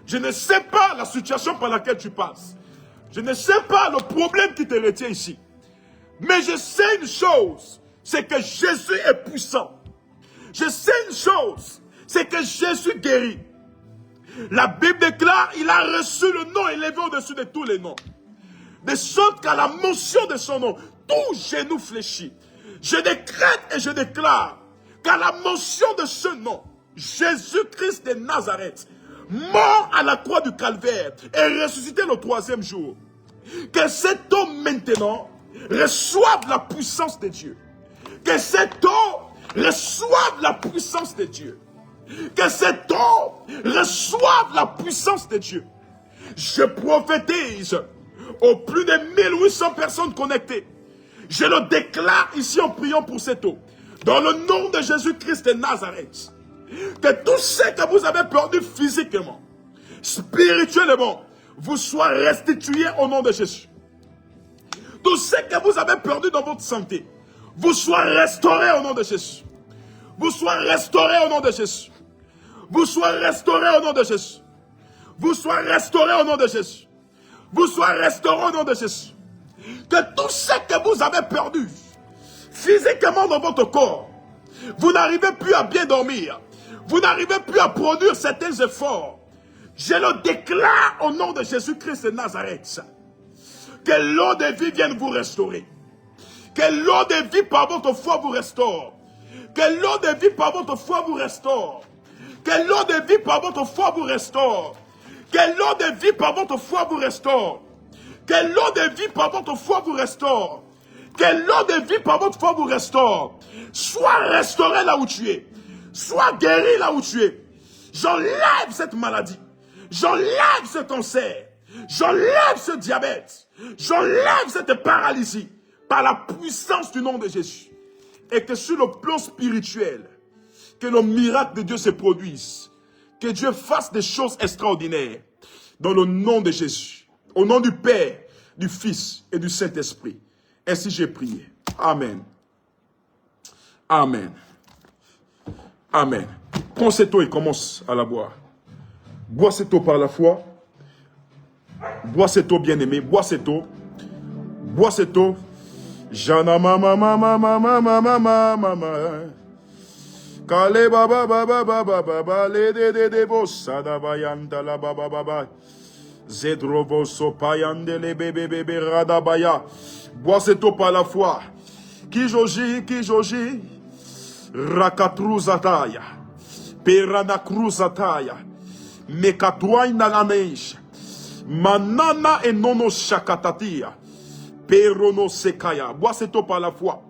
Je ne sais pas la situation par laquelle tu passes. Je ne sais pas le problème qui te retient ici. Mais je sais une chose, c'est que Jésus est puissant. Je sais une chose, c'est que Jésus guérit. La Bible déclare, il a reçu le nom élevé au-dessus de tous les noms. De sorte qu'à la mention de son nom, tout genou fléchit. Je décrète et je déclare qu'à la mention de ce nom, Jésus-Christ de Nazareth, mort à la croix du calvaire et ressuscité le 3e jour, que cet homme maintenant reçoive la puissance de Dieu. Que cet homme reçoive la puissance de Dieu. Que cet homme reçoive la puissance de Dieu. Je prophétise aux plus de 1800 personnes connectées. Je le déclare ici en priant pour cette eau. Dans le nom de Jésus-Christ de Nazareth. Que tout ce que vous avez perdu physiquement, spirituellement, vous soit restitué au nom de Jésus. Tout ce que vous avez perdu dans votre santé, vous soit restauré au nom de Jésus. Vous soit restauré au nom de Jésus. Vous soit restauré au nom de Jésus. Vous soit restauré au nom de Jésus. Vous soit restauré au nom de Jésus. Que tout ce que vous avez perdu physiquement dans votre corps, vous n'arrivez plus à bien dormir. Vous n'arrivez plus à produire certains efforts. Je le déclare au nom de Jésus-Christ de Nazareth. Que l'eau de vie vienne vous restaurer. Que l'eau de vie par votre foi vous restaure. Que l'eau de vie par votre foi vous restaure. Que l'eau de vie par votre foi vous restaure. Que l'eau de vie par votre foi vous restaure. Que l'eau de vie par votre foi vous restaure. Que l'eau de vie par votre foi vous restaure. Sois restauré là où tu es. Sois guéri là où tu es. J'enlève cette maladie. J'enlève ce cancer. J'enlève ce diabète. J'enlève cette paralysie par la puissance du nom de Jésus. Et que sur le plan spirituel, que le miracle de Dieu se produise. Que Dieu fasse des choses extraordinaires. Dans le nom de Jésus. Au nom du Père, du Fils et du Saint-Esprit. Ainsi j'ai prié. Amen. Amen. Amen. Prends cette eau et commence à la boire. Bois cette eau par la foi. Bois cette eau, bien-aimé. Bois cette eau. Bois cette eau. Jana mama mama mama mama mama. Kale baba baba baba baba le de bo sada bayanda la baba baba. Zedrovo sopayande le bébé bébé radabaya. Bois cette eau par la foi. Ki joji. Rakatruzataya. Perana cruzataya. Mekatwaina laneisha. Manana et nono shakatatia. Perono sekaya. Bois cette eau par la foi.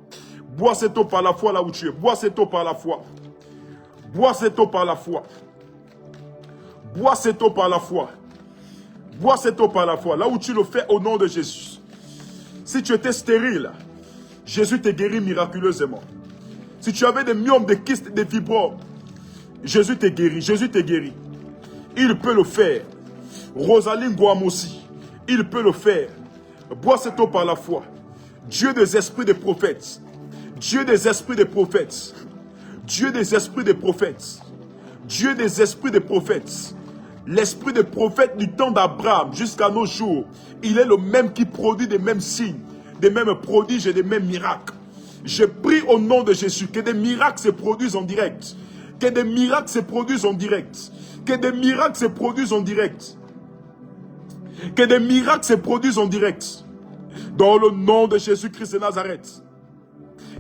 Bois cette eau par la foi là où tu es. Bois cette eau par la foi. Bois cette eau par la foi. Bois cette eau par la foi. Bois cette eau par la foi. Là où tu le fais au nom de Jésus. Si tu étais stérile, Jésus te guérit miraculeusement. Si tu avais des myomes, des kystes, des fibromes, Jésus te guérit. Jésus te guérit. Il peut le faire. Rosaline Guamossi, il peut le faire. Bois cette eau par la foi. Dieu des esprits des prophètes. Dieu des esprits des prophètes. Dieu des esprits des prophètes. Dieu des esprits des prophètes. L'esprit des prophètes du temps d'Abraham jusqu'à nos jours, il est le même qui produit des mêmes signes, des mêmes prodiges et des mêmes miracles. Je prie au nom de Jésus que des miracles se produisent en direct. Que des miracles se produisent en direct. Que des miracles se produisent en direct. Que des miracles se produisent en direct. Dans le nom de Jésus-Christ de Nazareth.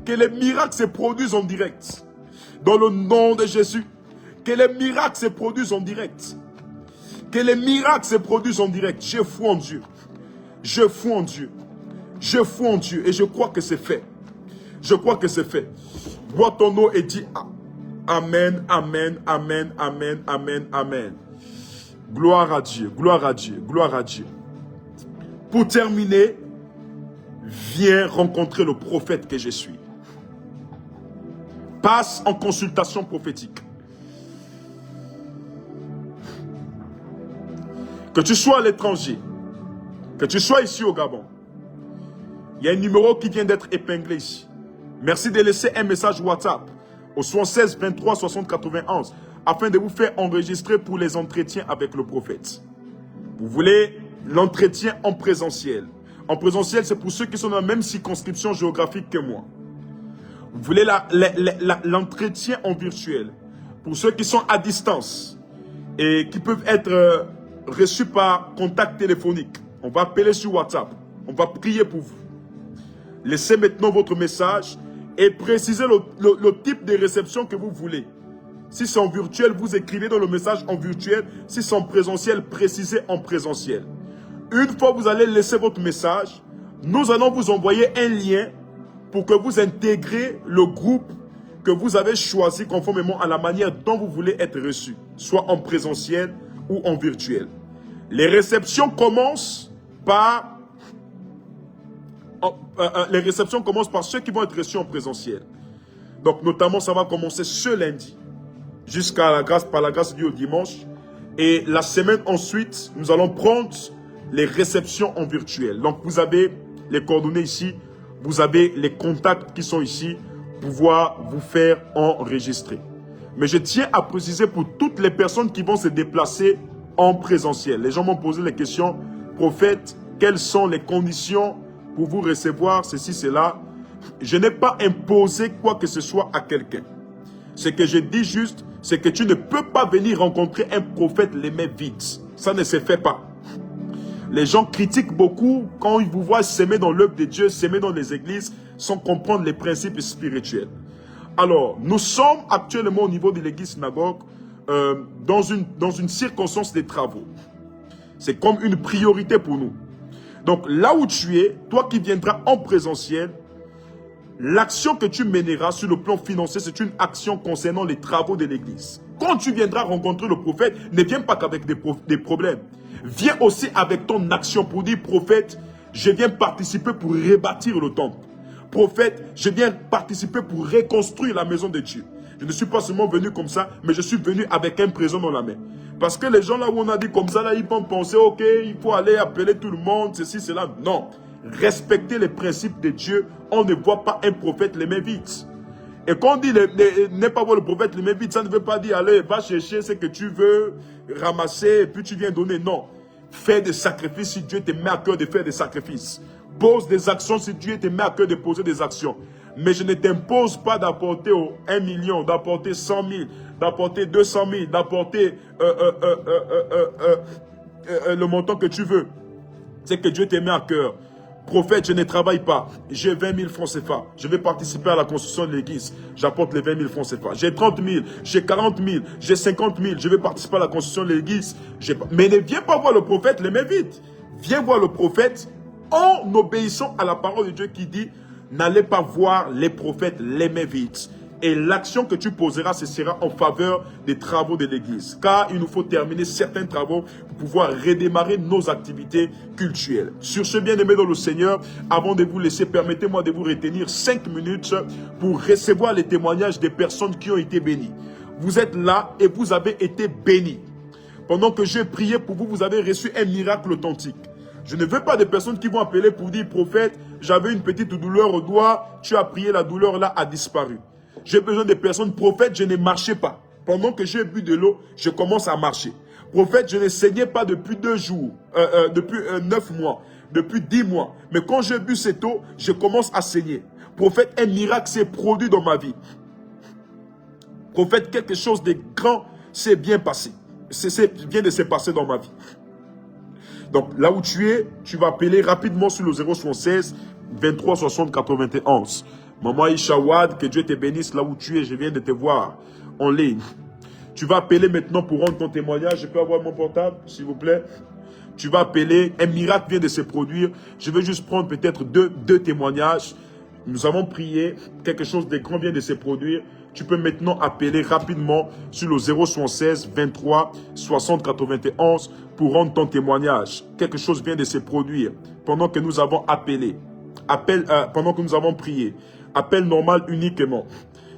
Que les miracles se produisent en direct. Dans le nom de Jésus. Que les miracles se produisent en direct. Que les miracles se produisent en direct. Je foi en Dieu. Je foi en Dieu. Je foi en Dieu. Et je crois que c'est fait. Je crois que c'est fait. Bois ton eau et dis Amen, Amen, Amen, Amen, Amen, Amen. Gloire à Dieu, gloire à Dieu, gloire à Dieu. Pour terminer, viens rencontrer le prophète que je suis. Passe en consultation prophétique. Que tu sois à l'étranger, que tu sois ici au Gabon, il y a un numéro qui vient d'être épinglé ici. Merci de laisser un message WhatsApp au 76 23 60 91 afin de vous faire enregistrer pour les entretiens avec le prophète. Vous voulez l'entretien en présentiel. En présentiel, c'est pour ceux qui sont dans la même circonscription géographique que moi. Vous voulez l'entretien en virtuel. Pour ceux qui sont à distance et qui peuvent être reçus par contact téléphonique. On va appeler sur WhatsApp. On va prier pour vous. Laissez maintenant votre message et précisez le type de réception que vous voulez. Si c'est en virtuel, vous écrivez dans le message en virtuel. Si c'est en présentiel, précisez en présentiel. Une fois que vous allez laisser votre message, nous allons vous envoyer un lien pour que vous intégrez le groupe que vous avez choisi conformément à la manière dont vous voulez être reçu, soit en présentiel ou en virtuel. Les réceptions commencent par ceux qui vont être reçus en présentiel. Donc notamment, ça va commencer ce lundi jusqu'à par la grâce de Dieu au dimanche. Et la semaine ensuite, nous allons prendre les réceptions en virtuel. Donc vous avez les coordonnées ici, vous avez les contacts qui sont ici, pouvoir vous faire enregistrer. Mais je tiens à préciser pour toutes les personnes qui vont se déplacer en présentiel. Les gens m'ont posé les questions, prophète, quelles sont les conditions pour vous recevoir ceci, cela. Je n'ai pas imposé quoi que ce soit à quelqu'un. Ce que je dis juste, c'est que tu ne peux pas venir rencontrer un prophète les mains vides. Ça ne se fait pas. Les gens critiquent beaucoup quand ils vous voient s'aimer dans l'œuvre de Dieu, s'aimer dans les églises, sans comprendre les principes spirituels. Alors, nous sommes actuellement au niveau de l'église synagogue dans une circonstance des travaux. C'est comme une priorité pour nous. Donc, là où tu es, toi qui viendras en présentiel, l'action que tu mèneras sur le plan financier, c'est une action concernant les travaux de l'église. Quand tu viendras rencontrer le prophète, ne viens pas qu'avec des problèmes. Viens aussi avec ton action pour dire, prophète, je viens participer pour rebâtir le temple. Prophète, je viens participer pour reconstruire la maison de Dieu. Je ne suis pas seulement venu comme ça, mais je suis venu avec un présent dans la main. Parce que les gens là où on a dit comme ça, là, ils vont penser, ok, il faut aller appeler tout le monde, ceci, cela. Non. Respectez les principes de Dieu. On ne voit pas un prophète les mains vides. Et quand on dit n'est pas voir le prophète, les Mévites, ça ne veut pas dire, allez, va chercher ce que tu veux ramasser et puis tu viens donner. Non. Fais des sacrifices si Dieu te met à cœur de faire des sacrifices. Pose des actions si Dieu te met à cœur de poser des actions. Mais je ne t'impose pas d'apporter 1 million, d'apporter 100 000, d'apporter 200 000, d'apporter le montant que tu veux. C'est que Dieu te met à cœur. Prophète, je ne travaille pas. J'ai 20 000 francs CFA. Je vais participer à la construction de l'église. J'apporte les 20 000 francs CFA. J'ai 30 000, j'ai 40 000, j'ai 50 000. Je vais participer à la construction de l'église. Mais ne viens pas voir le prophète, les mains vides. Viens voir le prophète en obéissant à la parole de Dieu qui dit n'allez pas voir les prophètes les mains vides. Et l'action que tu poseras, ce sera en faveur des travaux de l'église. Car il nous faut terminer certains travaux pour pouvoir redémarrer nos activités cultuelles. Sur ce, bien-aimé dans le Seigneur, avant de vous laisser, permettez-moi de vous retenir 5 minutes pour recevoir les témoignages des personnes qui ont été bénies. Vous êtes là et vous avez été bénis. Pendant que j'ai prié pour vous, vous avez reçu un miracle authentique. Je ne veux pas de personnes qui vont appeler pour dire, prophète, j'avais une petite douleur au doigt, tu as prié, la douleur là a disparu. J'ai besoin de personnes, prophète, je ne marchais pas. Pendant que j'ai bu de l'eau, je commence à marcher. Prophète, je ne saignais pas depuis 2 jours, depuis 9 mois, depuis 10 mois. Mais quand j'ai bu cette eau, je commence à saigner. Prophète, un miracle s'est produit dans ma vie. Prophète, quelque chose de grand s'est bien passé. Vient de se passer dans ma vie. Donc, là où tu es, tu vas appeler rapidement sur le 076 23 60 91. Maman Ishawad, que Dieu te bénisse là où tu es. Je viens de te voir en ligne. Tu vas appeler maintenant pour rendre ton témoignage. Je peux avoir mon portable, s'il vous plaît? Tu vas appeler. Un miracle vient de se produire. Je vais juste prendre peut-être deux témoignages. Nous avons prié. Quelque chose de grand vient de se produire. Tu peux maintenant appeler rapidement sur le 076 23 60 91 pour rendre ton témoignage. Quelque chose vient de se produire pendant que nous avons appelé. Pendant que nous avons prié. Appel normal uniquement.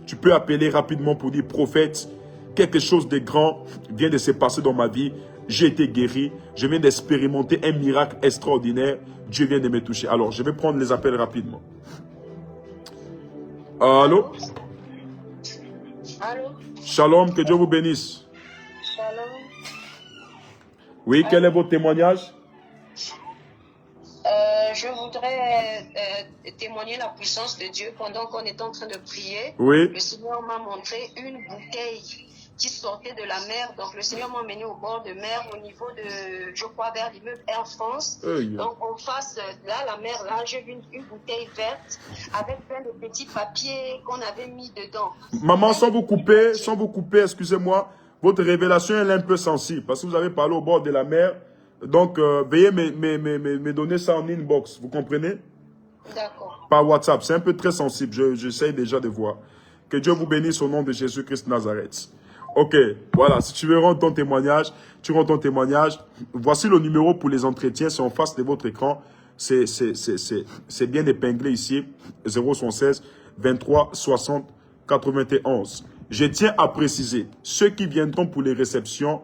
Tu peux appeler rapidement pour dire, prophète, quelque chose de grand vient de se passer dans ma vie. J'ai été guéri. Je viens d'expérimenter un miracle extraordinaire. Dieu vient de me toucher. Alors, je vais prendre les appels rapidement. Allô? Allô? Shalom, que Dieu vous bénisse. Shalom. Oui, quel est votre témoignage? Je voudrais témoigner la puissance de Dieu pendant qu'on est en train de prier. Oui. Le Seigneur m'a montré une bouteille qui sortait de la mer. Donc, le Seigneur m'a mené au bord de mer, au niveau de, je crois, vers l'immeuble Air France. Donc, en face, là, la mer, là, j'ai vu une bouteille verte avec plein de petits papiers qu'on avait mis dedans. Maman, sans vous couper, excusez-moi, votre révélation elle est un peu sensible parce que vous avez parlé au bord de la mer. Donc, veuillez me donner ça en inbox, vous comprenez? D'accord. Par WhatsApp, c'est un peu très sensible, j'essaye déjà de voir. Que Dieu vous bénisse au nom de Jésus-Christ Nazareth. Ok, voilà, si tu veux rendre ton témoignage, tu rends ton témoignage. Voici le numéro pour les entretiens, c'est en face de votre écran. C'est bien épinglé ici, 076 23 60 91. Je tiens à préciser, ceux qui viendront pour les réceptions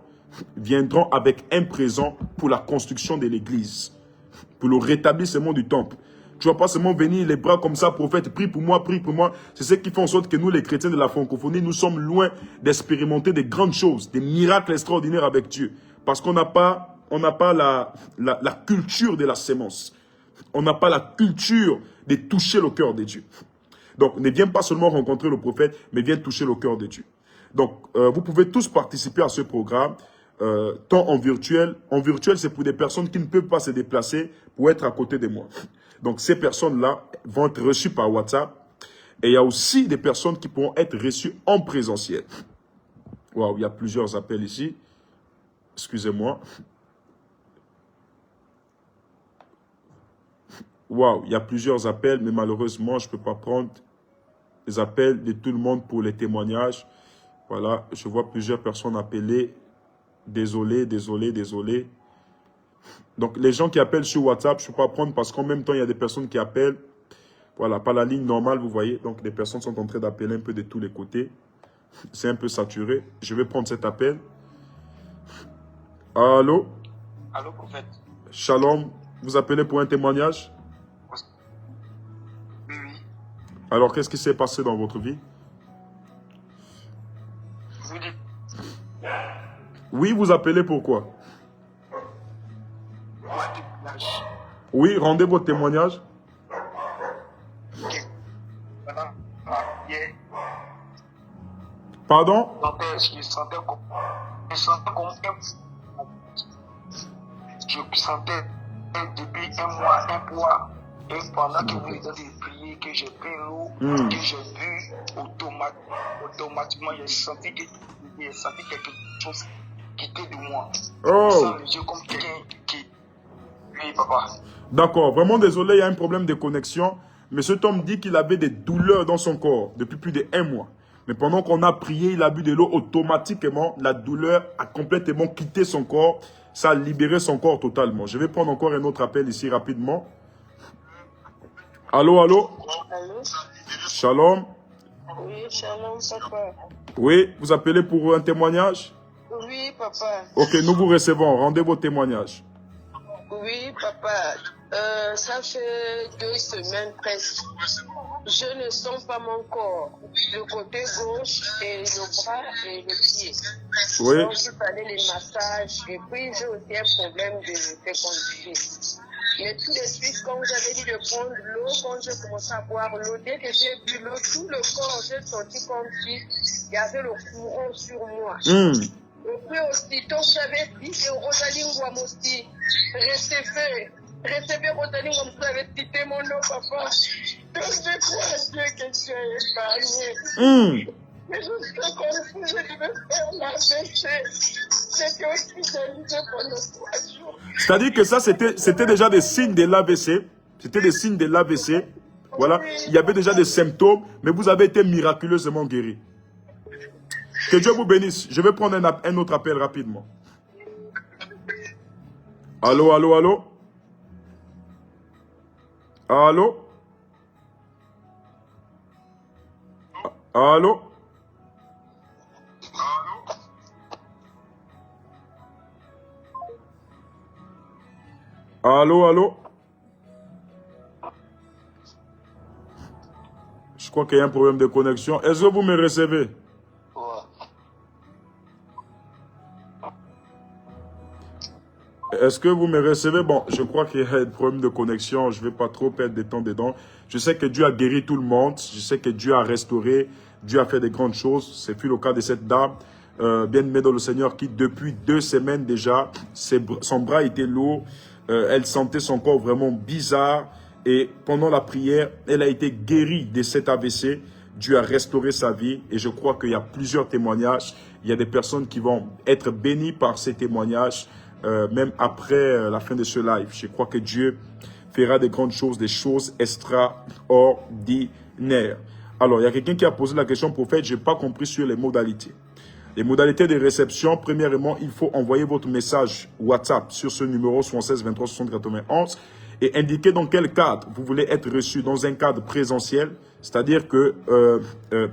viendront avec un présent pour la construction de l'église, pour le rétablissement du temple. Tu ne vas pas seulement venir les bras comme ça, prophète, prie pour moi, prie pour moi. C'est ce qui fait en sorte que nous, les chrétiens de la francophonie, nous sommes loin d'expérimenter des grandes choses, des miracles extraordinaires avec Dieu. Parce qu'on n'a pas la culture de la sémence. On n'a pas la culture de toucher le cœur de Dieu. Donc, ne viens pas seulement rencontrer le prophète, mais viens toucher le cœur de Dieu. Donc, vous pouvez tous participer à ce programme. Tant en virtuel. En virtuel, c'est pour des personnes qui ne peuvent pas se déplacer pour être à côté de moi. Donc, ces personnes-là vont être reçues par WhatsApp. Et il y a aussi des personnes qui pourront être reçues en présentiel. Waouh, il y a plusieurs appels ici. Excusez-moi. Waouh, il y a plusieurs appels, mais malheureusement, je ne peux pas prendre les appels de tout le monde pour les témoignages. Voilà, je vois plusieurs personnes appelées. Désolé, désolé, désolé. Donc, les gens qui appellent sur WhatsApp, je ne peux pas prendre parce qu'en même temps, il y a des personnes qui appellent. Voilà, pas la ligne normale, vous voyez. Donc, les personnes sont en train d'appeler un peu de tous les côtés. C'est un peu saturé. Je vais prendre cet appel. Allô? Allô, prophète. Shalom. Vous appelez pour un témoignage? Oui, oui. Alors, qu'est-ce qui s'est passé dans votre vie? Oui, vous appelez pourquoi? Oui, rendez votre témoignage. Pardon? Je sentais depuis un mois, et pendant que vous étiez de prier, que j'ai pris l'eau, que j'ai bu, automatiquement, j'ai senti quelque chose quitter de moi. Oh. Sans les yeux comme quelqu'un qui... Oui, papa. D'accord, vraiment désolé, il y a un problème de connexion. Mais cet homme dit qu'il avait des douleurs dans son corps depuis plus d'1 mois. Mais pendant qu'on a prié, il a bu de l'eau, automatiquement, la douleur a complètement quitté son corps. Ça a libéré son corps totalement. Je vais prendre encore un autre appel ici rapidement. Allô, allô? Allô? Shalom. Oui, shalom, papa. Oui, vous appelez pour un témoignage? Oui, papa. Ok, nous vous recevons. Rendez vos témoignages. Oui, papa. Ça fait 2 semaines presque. Je ne sens pas mon corps. Le côté gauche et le bras et le pied. Oui. Donc, il fallait les massages. Et puis, j'ai aussi un problème de fécondité. Mais tout de suite, quand j'avais dit de prendre l'eau, quand j'ai commencé à boire l'eau, dès que j'ai bu l'eau, tout le corps, j'ai senti comme si il y avait le courant sur moi. Et puis aussitôt, j'avais dit que Rosalie Ngouam aussi, recevez Rosalie Ngouam, vous avez cité mon nom, papa. Donc je crois à Dieu que tu as épargné. Mais je sais comme si je devais faire l'AVC. C'était hospitalisé pendant 3 jours. C'est-à-dire que ça, c'était déjà des signes de l'AVC. C'était des signes de l'AVC. Voilà, il y avait déjà des symptômes, mais vous avez été miraculeusement guéri. Que Dieu vous bénisse. Je vais prendre un autre appel rapidement. Allô, allô, allô? Allô? Allô? Allô, allô? Je crois qu'il y a un problème de connexion. Est-ce que vous me recevez? Est-ce que vous me recevez? Bon, je crois qu'il y a un problème de connexion. Je ne vais pas trop perdre de temps dedans. Je sais que Dieu a guéri tout le monde. Je sais que Dieu a restauré. Dieu a fait de grandes choses. C'est plus le cas de cette dame, bien aimée dans le Seigneur, qui depuis 2 semaines déjà, son bras était lourd. Elle sentait son corps vraiment bizarre. Et pendant la prière, elle a été guérie de cet AVC. Dieu a restauré sa vie. Et je crois qu'il y a plusieurs témoignages. Il y a des personnes qui vont être bénies par ces témoignages. Même après la fin de ce live, je crois que Dieu fera de grandes choses, des choses extraordinaires. Alors, il y a quelqu'un qui a posé la question, prophète, je n'ai pas compris sur les modalités. Les modalités de réception, premièrement, il faut envoyer votre message WhatsApp sur ce numéro 76 23 60 91 et indiquer dans quel cadre vous voulez être reçu, dans un cadre présentiel, c'est-à-dire que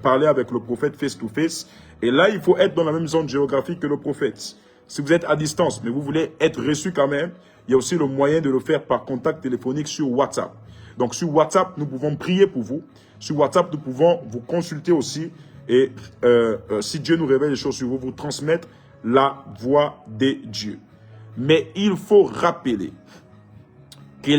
parler avec le prophète face to face. Et là, il faut être dans la même zone géographique que le prophète. Si vous êtes à distance, mais vous voulez être reçu quand même, il y a aussi le moyen de le faire par contact téléphonique sur WhatsApp. Donc sur WhatsApp, nous pouvons prier pour vous. Sur WhatsApp, nous pouvons vous consulter aussi. Et si Dieu nous révèle des choses sur vous, vous transmettre la voix de Dieu. Mais il faut rappeler que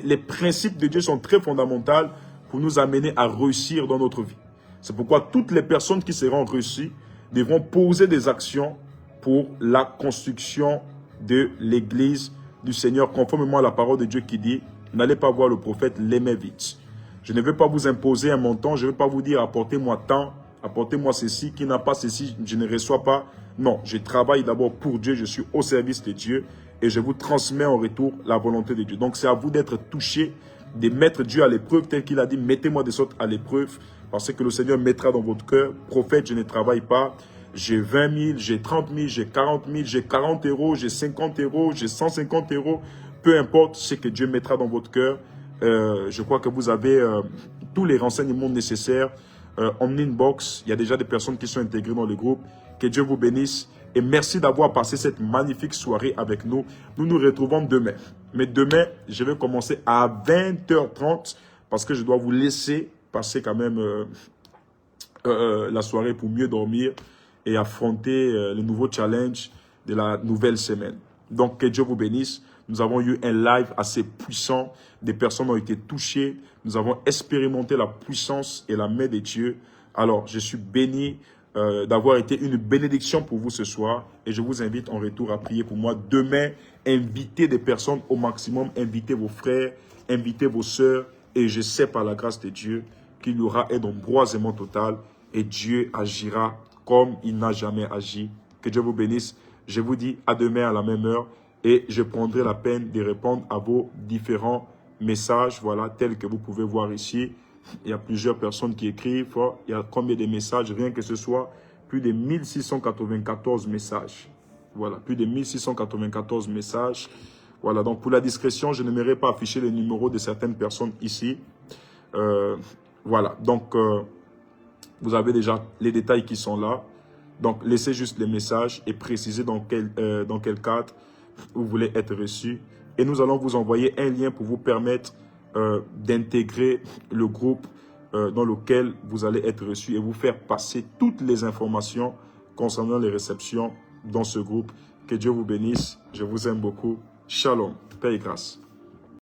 les principes de Dieu sont très fondamentaux pour nous amener à réussir dans notre vie. C'est pourquoi toutes les personnes qui seront reçues devront poser des actions pour la construction de l'église du Seigneur, conformément à la parole de Dieu qui dit, n'allez pas voir le prophète, l'aimez vite. Je ne vais pas vous imposer un montant, je ne vais pas vous dire, apportez-moi tant, apportez-moi ceci, qui n'a pas ceci, je ne reçois pas. Non, je travaille d'abord pour Dieu, je suis au service de Dieu et je vous transmets en retour la volonté de Dieu. Donc c'est à vous d'être touché, de mettre Dieu à l'épreuve, tel qu'il a dit, mettez-moi des sortes à l'épreuve, parce que le Seigneur mettra dans votre cœur, prophète, je ne travaille pas, j'ai 20 000, j'ai 30 000, j'ai 40 000, j'ai 40 euros, j'ai 50 euros, j'ai 150 euros. Peu importe ce que Dieu mettra dans votre cœur. Je crois que vous avez tous les renseignements nécessaires en inbox. Il y a déjà des personnes qui sont intégrées dans le groupe. Que Dieu vous bénisse. Et merci d'avoir passé cette magnifique soirée avec nous. Nous nous retrouvons demain. Mais demain, je vais commencer à 20h30 parce que je dois vous laisser passer quand même la soirée pour mieux dormir. et affronter les nouveaux challenges de la nouvelle semaine. Donc, que Dieu vous bénisse. Nous avons eu un live assez puissant. Des personnes ont été touchées. Nous avons expérimenté la puissance et la main de Dieu. Alors, je suis béni d'avoir été une bénédiction pour vous ce soir. Et je vous invite en retour à prier pour moi. Demain, invitez des personnes au maximum. Invitez vos frères, invitez vos sœurs. Et je sais par la grâce de Dieu qu'il y aura un embrasement total. Et Dieu agira comme il n'a jamais agi. Que Dieu vous bénisse. Je vous dis à demain à la même heure. Et je prendrai la peine de répondre à vos différents messages. Voilà, tels que vous pouvez voir ici. Il y a plusieurs personnes qui écrivent. Il y a combien de messages? Rien que ce soit, plus de 1694 messages. Voilà, plus de 1694 messages. Voilà, donc pour la discrétion, je n'aimerais pas afficher les numéros de certaines personnes ici. Voilà, donc vous avez déjà les détails qui sont là. Donc laissez juste les messages et précisez dans quel cadre vous voulez être reçu. Et nous allons vous envoyer un lien pour vous permettre d'intégrer le groupe dans lequel vous allez être reçu et vous faire passer toutes les informations concernant les réceptions dans ce groupe. Que Dieu vous bénisse. Je vous aime beaucoup. Shalom. Paix et grâce.